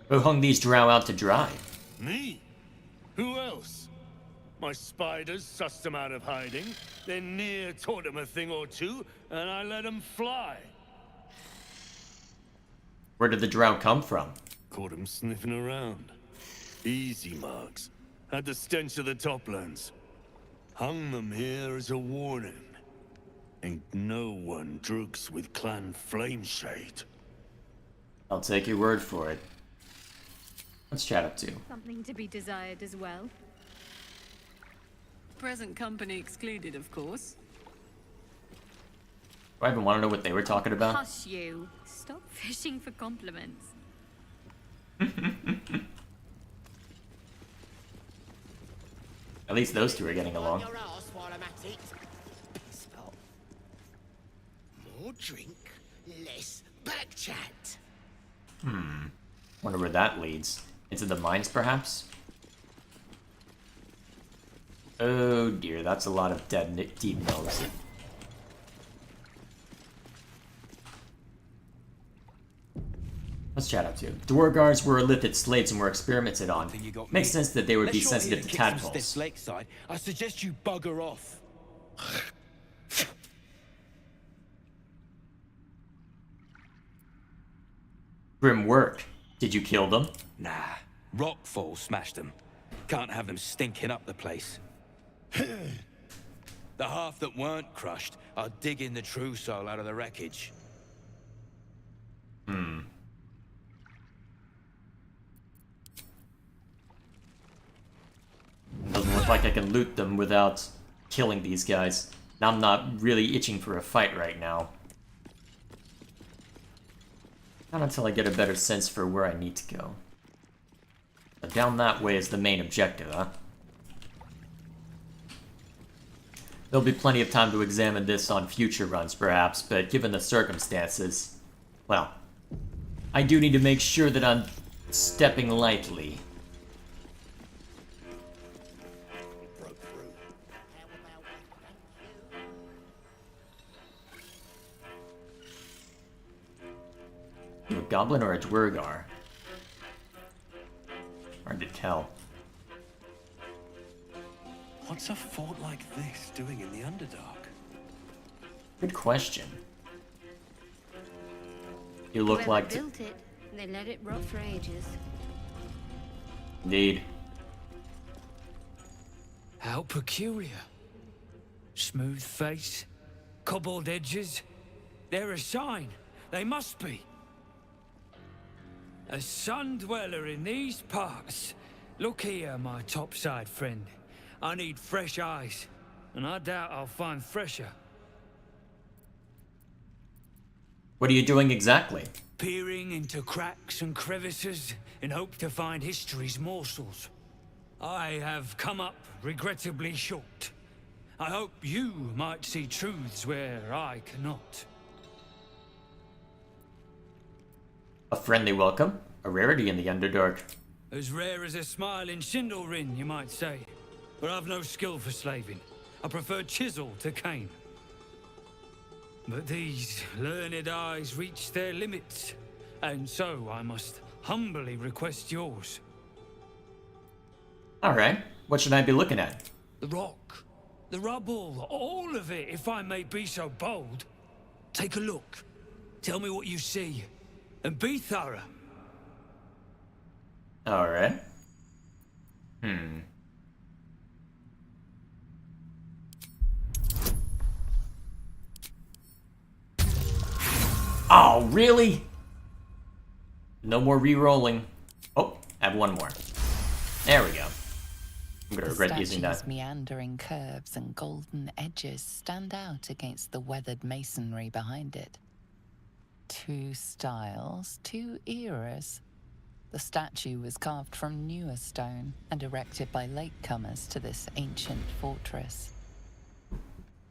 Who hung these drow out to dry? Me? Who else? My spiders sussed them out of hiding, then Nier taught them a thing or two, and I let them fly. Where did the drow come from? Caught them sniffing around. Easy marks. Had the stench of the toplands. Hung them here as a warning. Ain't no one drugs with Clan Flameshade. I'll take your word for it. What's chat up to? Something to be desired as well. Present company excluded, of course. Do I even want to know what they were talking about? Hush you. Stop fishing for compliments. At least those two are getting along. More drink, less back chat. Wonder where that leads. Into the mines, perhaps? Oh dear, that's a lot of dead deep gnomes. What's chat up to? Dwargars were lithid slaves and were experimented on. Makes sense that they would be sensitive to tadpoles. Lakeside. I suggest you bugger off. Grim work. Did you kill them? Nah, rockfall smashed them. Can't have them stinking up the place. The half that weren't crushed are digging the true soul out of the wreckage. Hmm. Doesn't look like I can loot them without killing these guys. Now I'm not really itching for a fight right now. Not until I get a better sense for where I need to go. But down that way is the main objective, huh? There'll be plenty of time to examine this on future runs, perhaps, but given the circumstances, well, I do need to make sure that I'm stepping lightly. You a goblin or a dwergar? Hard to tell. What's a fort like this doing in the Underdark? Good question. You look Whoever like... built it, they let it rot for ages. Indeed. How peculiar. Smooth face, cobbled edges. They're a sign. They must be. A sun dweller in these parts. Look here, my topside friend. I need fresh eyes, and I doubt I'll find fresher. What are you doing exactly? Peering into cracks and crevices in hope to find history's morsels. I have come up regrettably short. I hope you might see truths where I cannot. A friendly welcome. A rarity in the Underdark. As rare as a smile in Sindelrin, you might say. But I've no skill for slaving. I prefer chisel to cane. But these learned eyes reach their limits, and so I must humbly request yours. Alright, what should I be looking at? The rock, the rubble, all of it, if I may be so bold. Take a look. Tell me what you see, and be thorough. Alright. Oh, really? No more re-rolling. Oh, add one more. There we go. I'm gonna regret using that. The statue's meandering curves and golden edges stand out against the weathered masonry behind it. Two styles, two eras. The statue was carved from newer stone and erected by latecomers to this ancient fortress.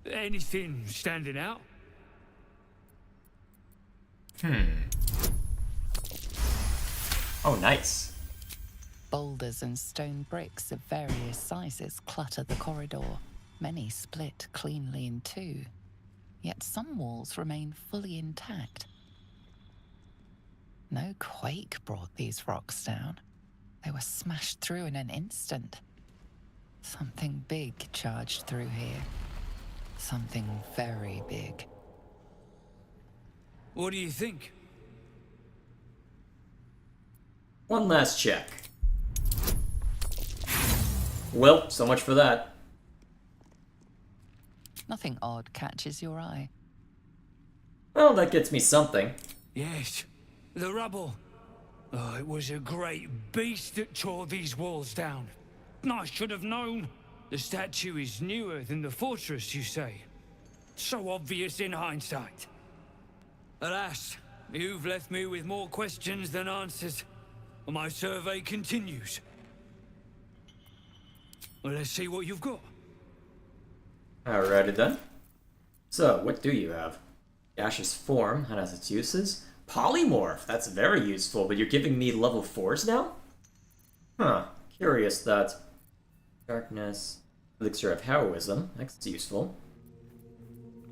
Anything standing out? Oh, nice. Boulders and stone bricks of various sizes clutter the corridor, many split cleanly in two. Yet some walls remain fully intact. No quake brought these rocks down. They were smashed through in an instant. Something big charged through here. Something very big. What do you think? One last check. Well, so much for that. Nothing odd catches your eye. Well, that gets me something. Yes, the rubble. Oh, it was a great beast that tore these walls down. I should have known. The statue is newer than the fortress, you say. So obvious in hindsight. Alas, you've left me with more questions than answers. My survey continues. Well, let's see what you've got. Alrighty then. So, what do you have? Gaseous form, that has its uses. Polymorph, that's very useful, but you're giving me level 4s now? Huh, curious that. Darkness, Elixir of Heroism, that's useful.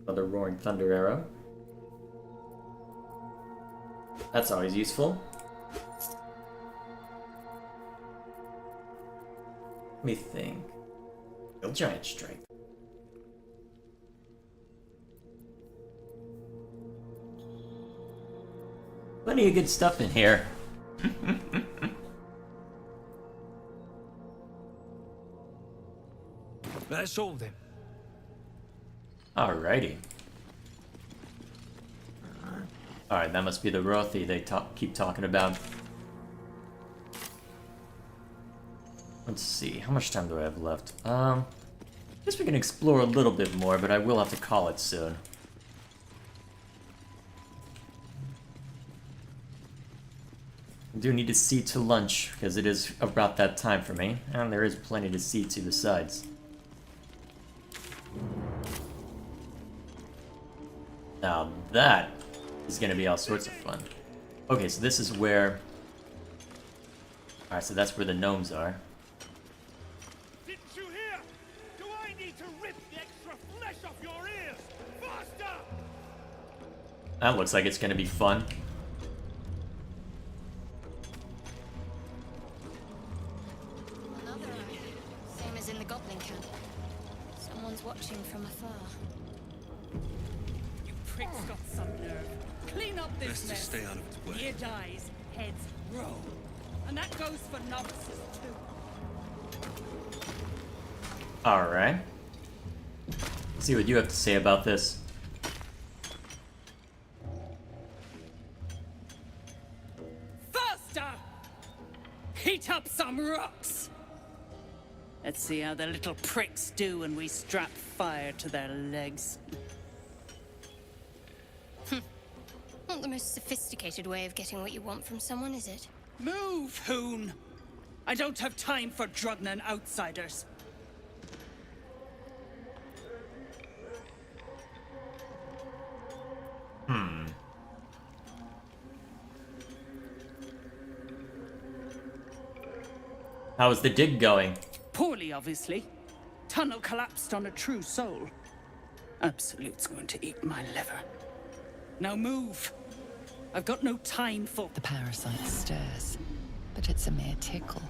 Another Roaring Thunder Arrow. That's always useful. Let me think. Kill giant strike. Plenty of good stuff in here. That's all then. Alrighty. Alright, that must be the Rothy they keep talking about. Let's see, how much time do I have left? I guess we can explore a little bit more, but I will have to call it soon. I do need to see to lunch, because it is about that time for me, and there is plenty to see to besides. Now that is going to be all sorts of fun. Okay, so this is where... Alright, so that's where the gnomes are. Didn't you hear? Do I need to rip the extra flesh off your ears? Faster! That looks like it's going to be fun. Another eye. Same as in the goblin camp. Someone's watching from afar. You pricks got some nerve. Clean up this Best to mess. stay out of its way. Ear dies, heads roll. And that goes for novices too. Alright. See what you have to say about this. Faster! Heat up some rocks! Let's see how the little pricks do when we strap fire to their legs. Not the most sophisticated way of getting what you want from someone, is it? Move, Hoon! I don't have time for Drugnan outsiders. How's the dig going? Poorly, obviously. Tunnel collapsed on a true soul. Absolute's going to eat my liver. Now move! I've got no time for... The parasite stirs, but it's a mere tickle.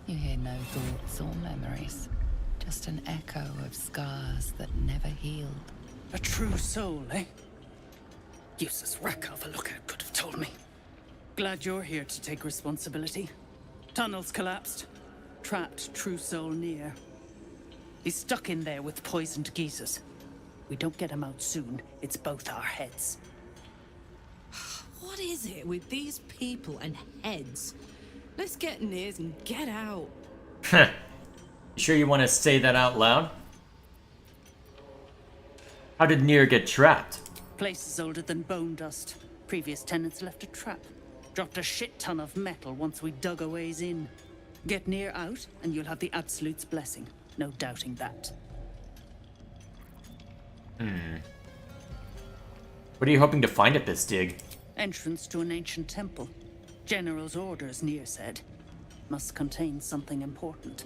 You hear no thoughts or memories. Just an echo of scars that never healed. A true soul, eh? Useless wreck of a lookout could have told me. Glad you're here to take responsibility. Tunnels collapsed. Trapped true soul near. He's stuck in there with poisoned geezers. We don't get him out soon, it's both our heads. What is it with these people and heads? Let's get near and get out. You sure you want to say that out loud? How did Nier get trapped? Place is older than bone dust. Previous tenants left a trap. Dropped a shit ton of metal once we dug a ways in. Get Nier out, and you'll have the Absolute's blessing. No doubting that. What are you hoping to find at this dig? Entrance to an ancient temple. General's orders, Nier said. Must contain something important.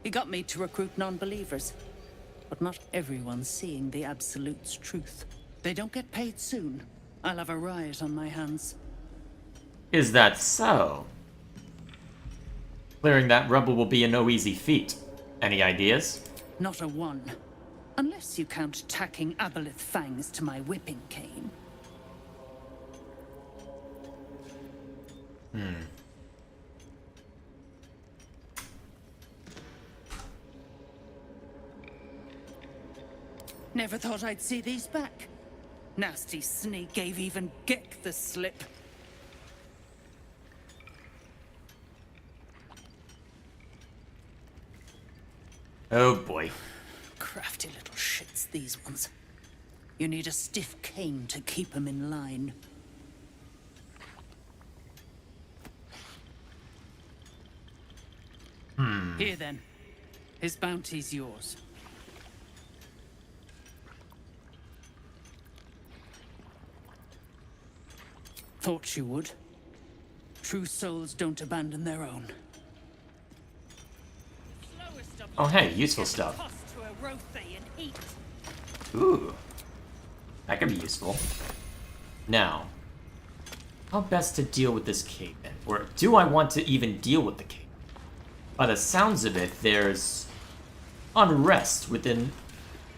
He got me to recruit non-believers. But not everyone's seeing the Absolute's truth. They don't get paid soon. I'll have a riot on my hands. Is that so? Clearing that rubble will be a no easy feat. Any ideas? Not a one. Unless you count tacking aboleth fangs to my whipping cane. Never thought I'd see these back. Nasty sneak gave even Gek the slip. Oh boy. Crafty little shits, these ones. You need a stiff cane to keep them in line. Here then. His bounty's yours. Thought you would. True souls don't abandon their own. Oh hey, useful stuff. Ooh. That could be useful. Now, how best to deal with this cave then? Or do I want to even deal with the cave? By the sounds of it, there's unrest within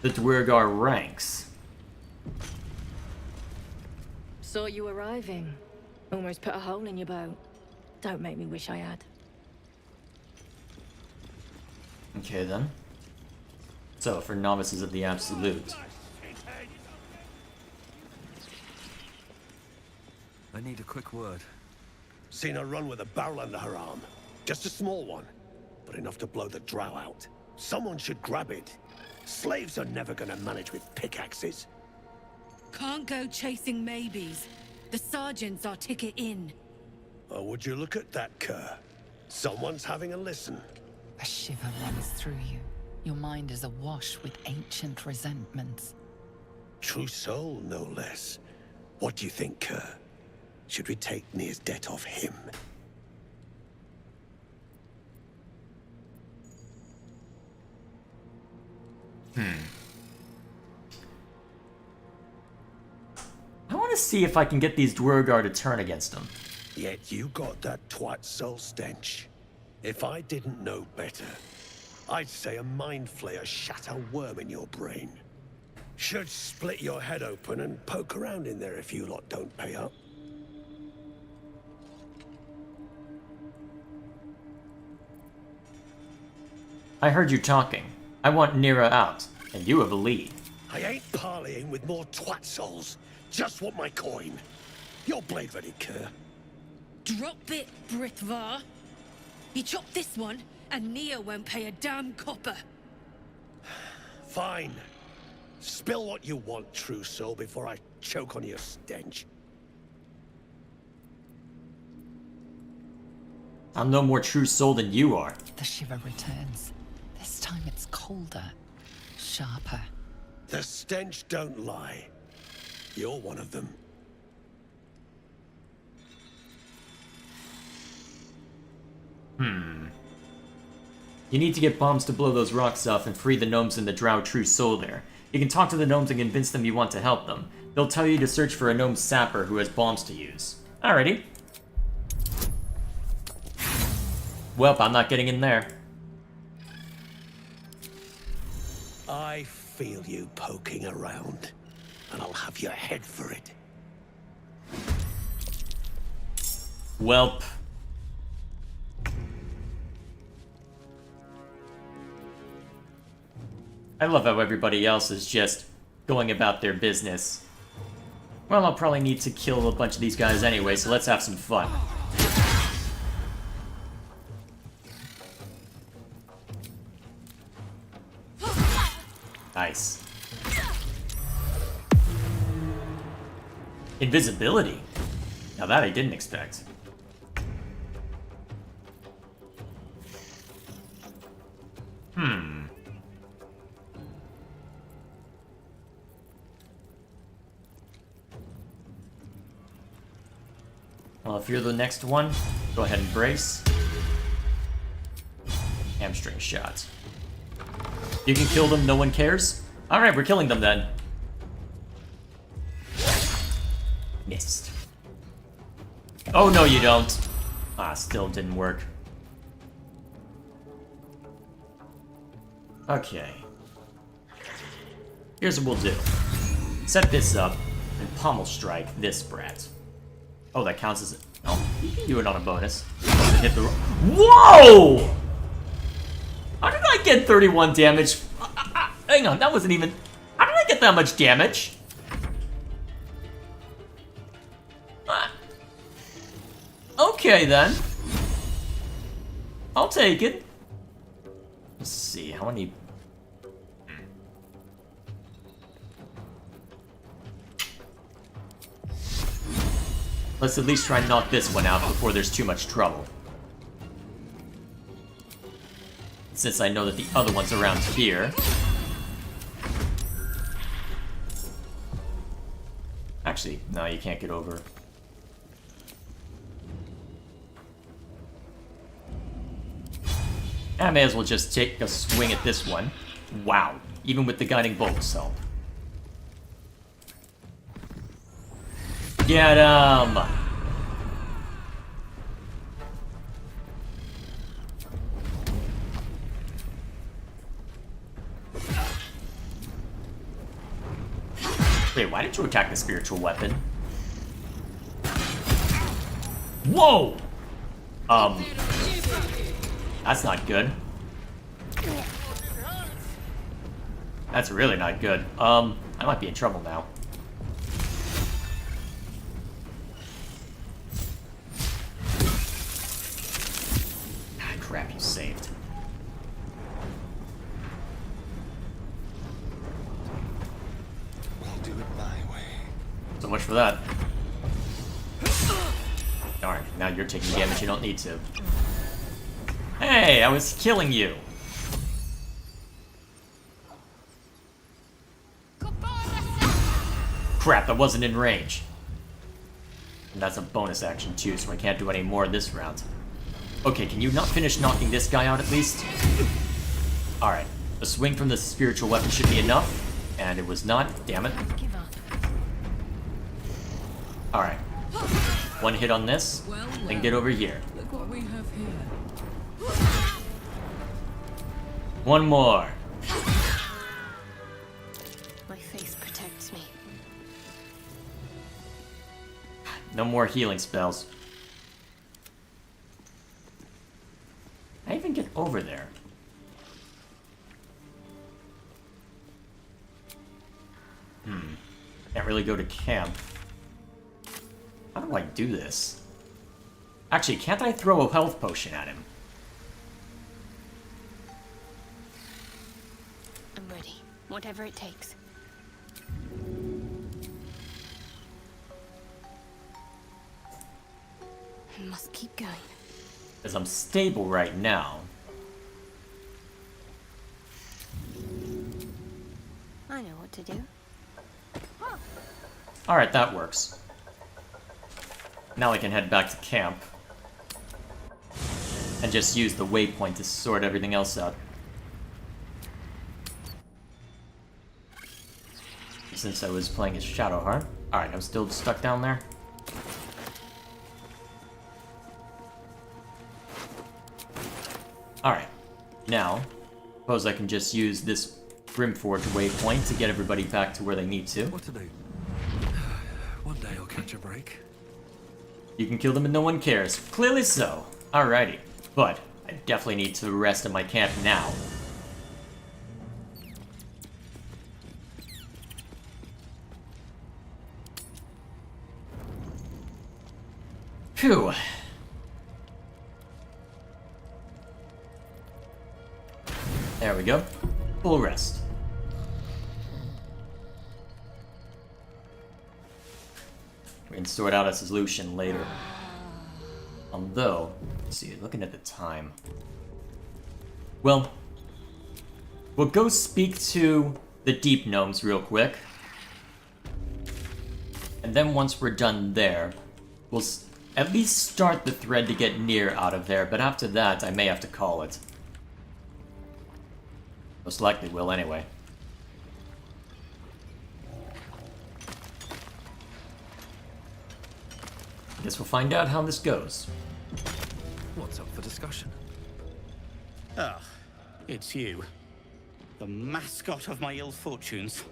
the Dwergar ranks. Saw you arriving. Almost put a hole in your boat. Don't make me wish I had. Okay then. So, for novices of the Absolute. I need a quick word. Seen her run with a barrel under her arm. Just a small one, but enough to blow the drow out. Someone should grab it. Slaves are never gonna manage with pickaxes. Can't go chasing maybes. The sergeant's our ticket in. Or would you look at that, Kerr? Someone's having a listen. A shiver runs through you. Your mind is awash with ancient resentments. True soul, no less. What do you think, Kerr? Should we take Nir's debt off him? I want to see if I can get these Dwergar to turn against him. Yet you got that twat soul stench. If I didn't know better, I'd say a mind flayer shat a worm in your brain. Should split your head open and poke around in there if you lot don't pay up. I heard you talking. I want Nira out, and you have a lead. I ain't parleying with more twat souls. Just want my coin. Your blade ready, Kerr. Drop it, Britvar. You chop this one, and Nia won't pay a damn copper. Fine. Spill what you want, true soul, before I choke on your stench. I'm no more true soul than you are. The shiver returns. This time it's colder, sharper. The stench don't lie. You're one of them. You need to get bombs to blow those rocks off and free the gnomes and the drow true soul there. You can talk to the gnomes and convince them you want to help them. They'll tell you to search for a gnome sapper who has bombs to use. Alrighty. Well, I'm not getting in there. I feel you poking around, and I'll have your head for it. Welp. I love how everybody else is just going about their business. Well, I'll probably need to kill a bunch of these guys anyway, so let's have some fun. Nice. Invisibility. Now that I didn't expect. Well, if you're the next one, go ahead and brace. Hamstring shot. You can kill them, no one cares? Alright, we're killing them then. Missed. Oh, no you don't. Ah, still didn't work. Okay. Here's what we'll do. Set this up, and pommel strike this brat. Oh, that counts as... Oh, you can do it on a bonus. Hit the... Whoa! How did I get 31 damage? Hang on, that wasn't even... How did I get that much damage? Okay, then. I'll take it. Let's see, how many... Let's at least try and knock this one out before there's too much trouble. Since I know that the other one's around here. Actually, no, you can't get over. I may as well just take a swing at this one. Wow, even with the guiding bolt, so. Get him! Okay, why did you attack the spiritual weapon? Whoa! That's not good. That's really not good. I might be in trouble now. Ah, crap, you saved. I'll do it my way. So much for that. Darn, now you're taking damage you don't need to. Hey, I was killing you! Crap, I wasn't in range. And that's a bonus action too, so I can't do any more this round. Okay, can you not finish knocking this guy out at least? Alright, a swing from the spiritual weapon should be enough. And it was not, damn it. Alright. One hit on this, then get over here. Look what we have here. One more. My face protects me. No more healing spells. I even get over there. Can't really go to camp. How do I do this? Actually, can't I throw a health potion at him? I'm ready. Whatever it takes. I must keep going. Because I'm stable right now. I know what to do. Alright, that works. Now I can head back to camp. And just use the waypoint to sort everything else out. Since I was playing as Shadowheart. Alright, I'm still stuck down there. Alright. Now, suppose I can just use this Brimforge waypoint to get everybody back to where they need to. What to do? One day I'll catch a break. You can kill them and no one cares. Clearly so. Alrighty. But I definitely need to rest in my camp now. Phew. There we go. Full rest. We can sort out a solution later. Although, let's see, looking at the time. Well, we'll go speak to the deep gnomes real quick. And then once we're done there, we'll at least start the thread to get Nier out of there, but after that, I may have to call it. Most likely will anyway. Guess we'll find out how this goes. What's up for discussion? Ah, it's you. The mascot of my ill fortunes.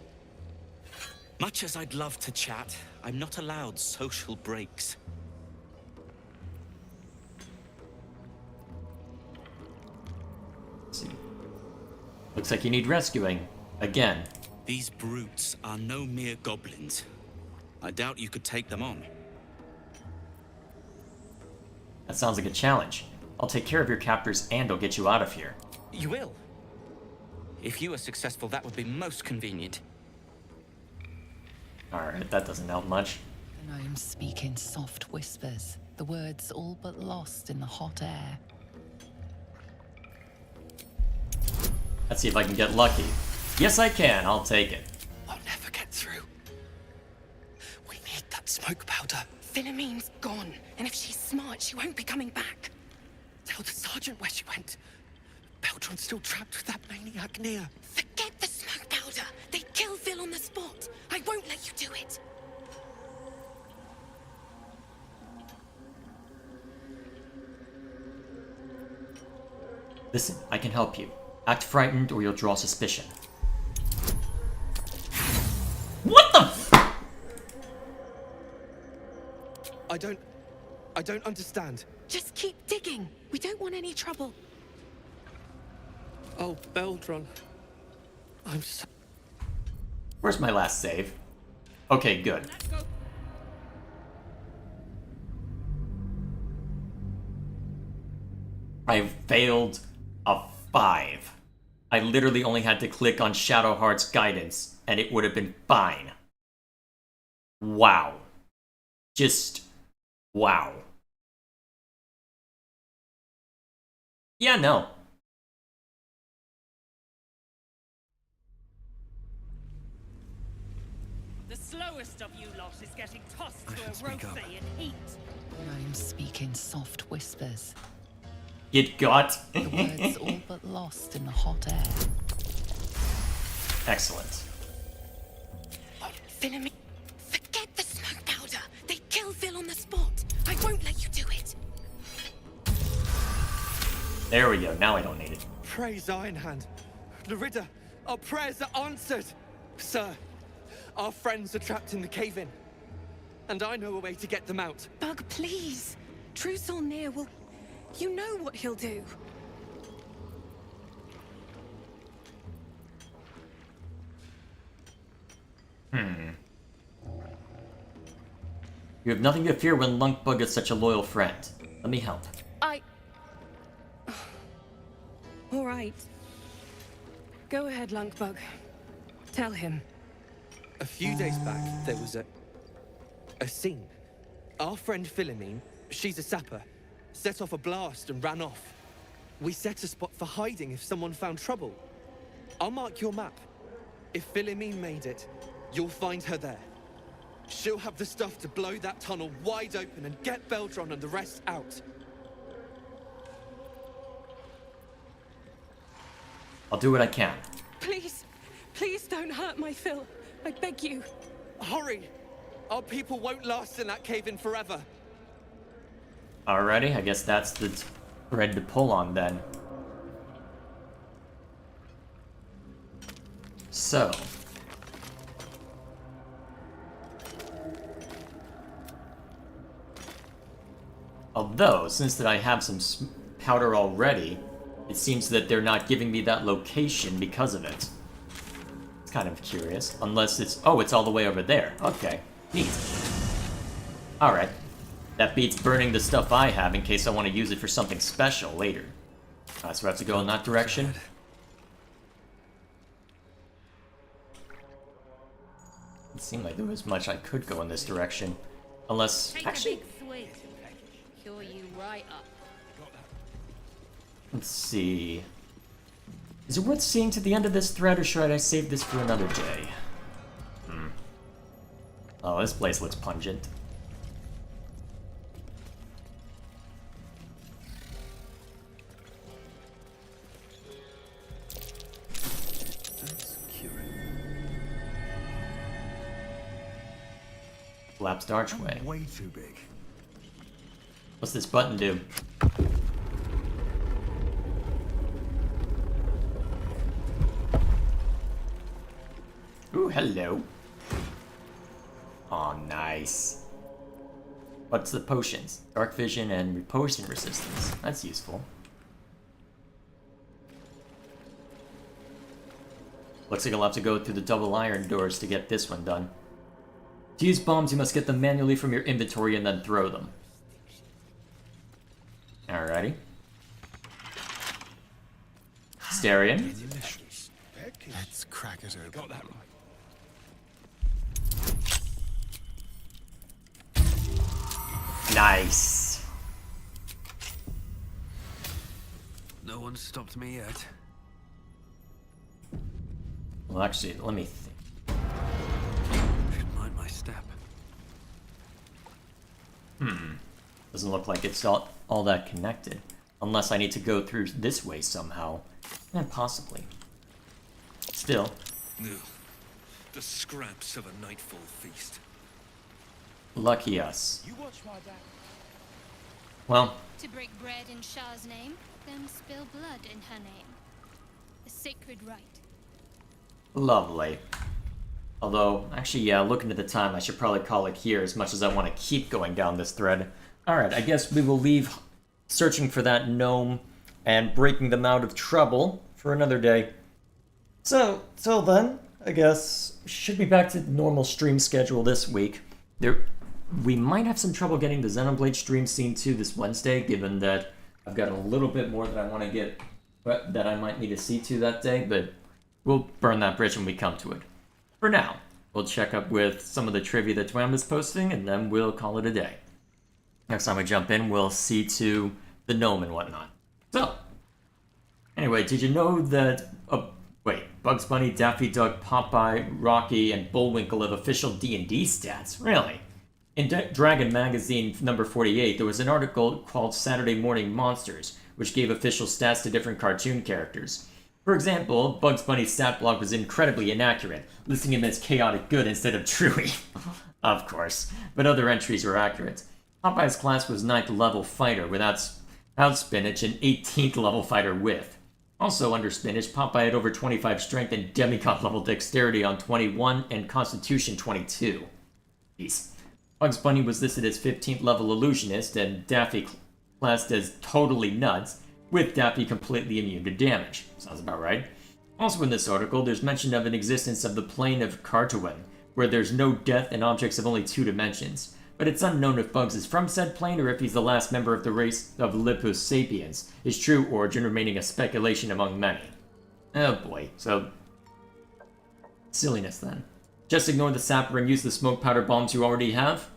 Much as I'd love to chat, I'm not allowed social breaks. Let's see. Looks like you need rescuing. Again. These brutes are no mere goblins. I doubt you could take them on. That sounds like a challenge. I'll take care of your captors and I'll get you out of here. You will? If you are successful, that would be most convenient. Alright, that doesn't help much. The gnomes speak in soft whispers, the words all but lost in the hot air. Let's see if I can get lucky. Yes, I can. I'll take it. I'll never get through. We need that smoke powder. Philommene's gone, and if she's smart, she won't be coming back. Tell the sergeant where she went. Beltron's still trapped with that maniac Nier. Forget the smoke powder. They'd kill Phil on the spot. I won't let you do it. Listen, I can help you. Act frightened or you'll draw suspicion. What the f- I don't understand. Just keep digging. We don't want any trouble. Oh, Beldron. I'm so... Where's my last save? Okay, good. I failed a 5. I literally only had to click on Shadowheart's guidance, and it would have been fine. Wow. Just... wow. Yeah, no. The slowest of you lot is getting tossed to a rothe in heat. I'm speaking soft whispers. It got... The words all but lost in the hot air. Excellent. Philomene, forget the smoke powder. They kill Phil on the spot. I won't let you do it. There we go. Now I don't need it. Praise Ironhand. Larida, our prayers are answered. Sir, our friends are trapped in the cave-in. And I know a way to get them out. Bug, please. Truth's near will... You know what he'll do. You have nothing to fear when Lunkbug is such a loyal friend. Let me help. All right. Go ahead, Lunkbug. Tell him. A few days back, there was a scene. Our friend Philomene, she's a sapper, set off a blast and ran off. We set a spot for hiding if someone found trouble. I'll mark your map. If Philomene made it, you'll find her there. She'll have the stuff to blow that tunnel wide open and get Beldron and the rest out. I'll do what I can. Please, please don't hurt my Phil. I beg you. Hurry! Our people won't last in that cave-in forever. Alrighty, I guess that's the thread to pull on then. So. Although, since that I have some powder already, it seems that they're not giving me that location because of it. It's kind of curious. Unless it's... oh, it's all the way over there. Okay. Neat. Alright. That beats burning the stuff I have in case I want to use it for something special later. Alright, so we have to go in that direction. It seemed like there was much I could go in this direction. Unless... actually... a big swig. Cure you right up. Let's see... is it worth seeing to the end of this thread, or should I save this for another day? Oh, this place looks pungent. Collapsed archway. Way too big. What's this button do? Ooh, hello. Aw, nice. What's the potions? Dark vision and potion resistance. That's useful. Looks like I'll have to go through the double iron doors to get this one done. To use bombs, you must get them manually from your inventory and then throw them. Alrighty. Starion. Let's crack it open. Got that right. Nice. No one stopped me yet. Well, actually, let me think. Should mind my step. Doesn't look like it's all that connected. Unless I need to go through this way somehow. Possibly. Still. No. The scraps of a nightfall feast. Lucky us. You watch my back. Well. To break bread in Shah's name, then spill blood in her name. A sacred rite. Lovely. Although, actually, yeah, looking at the time, I should probably call it here. As much as I want to keep going down this thread, Alright, I guess we will leave searching for that gnome and breaking them out of trouble for another day. So, till then, I guess should be back to normal stream schedule this week. We might have some trouble getting the Xenoblade stream scene to this Wednesday, given that I've got a little bit more that I want to get, that I might need to see to that day, but we'll burn that bridge when we come to it. For now, we'll check up with some of the trivia that Dwam is posting, and then we'll call it a day. Next time we jump in, we'll see to the gnome and whatnot. So, anyway, did you know that... Bugs Bunny, Daffy Duck, Popeye, Rocky, and Bullwinkle have official D&D stats? Really? In Dragon Magazine number 48, there was an article called Saturday Morning Monsters, which gave official stats to different cartoon characters. For example, Bugs Bunny's stat block was incredibly inaccurate, listing him as chaotic good instead of true evil. Of course, but other entries were accurate. Popeye's class was 9th level fighter without spinach and 18th level fighter with. Also under spinach, Popeye had over 25 strength and demigod level dexterity on 21 and constitution 22. Jeez. Bugs Bunny was listed as 15th level illusionist and Daffy classed as totally nuts, with Daffy completely immune to damage. Sounds about right. Also in this article, there's mention of an existence of the plane of Cartouin, where there's no death and objects of only 2 dimensions. But it's unknown if Bugs is from said plane or if he's the last member of the race of Lipus sapiens, his true origin remaining a speculation among many. Oh boy, so... silliness then. Just ignore the sapper and use the smoke powder bombs you already have?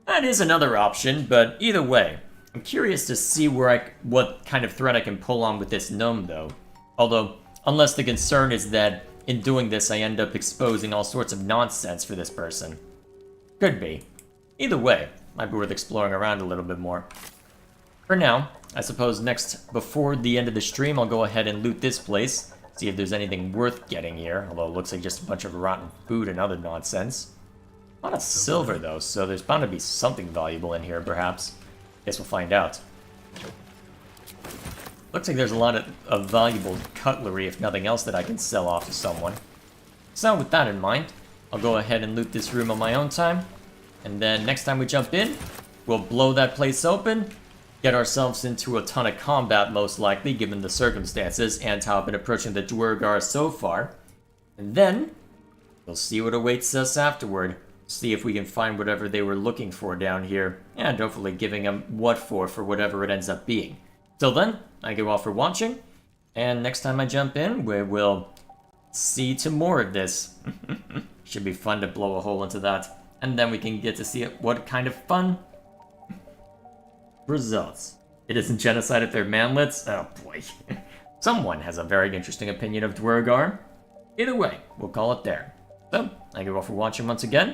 That is another option, but either way, I'm curious to see what kind of thread I can pull on with this gnome though. Although, unless the concern is that in doing this I end up exposing all sorts of nonsense for this person. Could be. Either way, might be worth exploring around a little bit more. For now, I suppose before the end of the stream, I'll go ahead and loot this place, see if there's anything worth getting here, although it looks like just a bunch of rotten food and other nonsense. A lot of silver though, so there's bound to be something valuable in here, perhaps. Guess we'll find out. Looks like there's a lot of valuable cutlery, if nothing else, that I can sell off to someone. So with that in mind, I'll go ahead and loot this room on my own time. And then next time we jump in, we'll blow that place open, get ourselves into a ton of combat most likely, given the circumstances and how I've been approaching the Duergar so far. And then, we'll see what awaits us afterward. See if we can find whatever they were looking for down here, and hopefully giving them what for whatever it ends up being. Till then, thank you all for watching, and next time I jump in, we will see to more of this. Should be fun to blow a hole into that. And then we can get to see what kind of fun results. It isn't genocide if they're manlets? Oh boy. Someone has a very interesting opinion of Duergar. Either way, we'll call it there. So, thank you all for watching once again,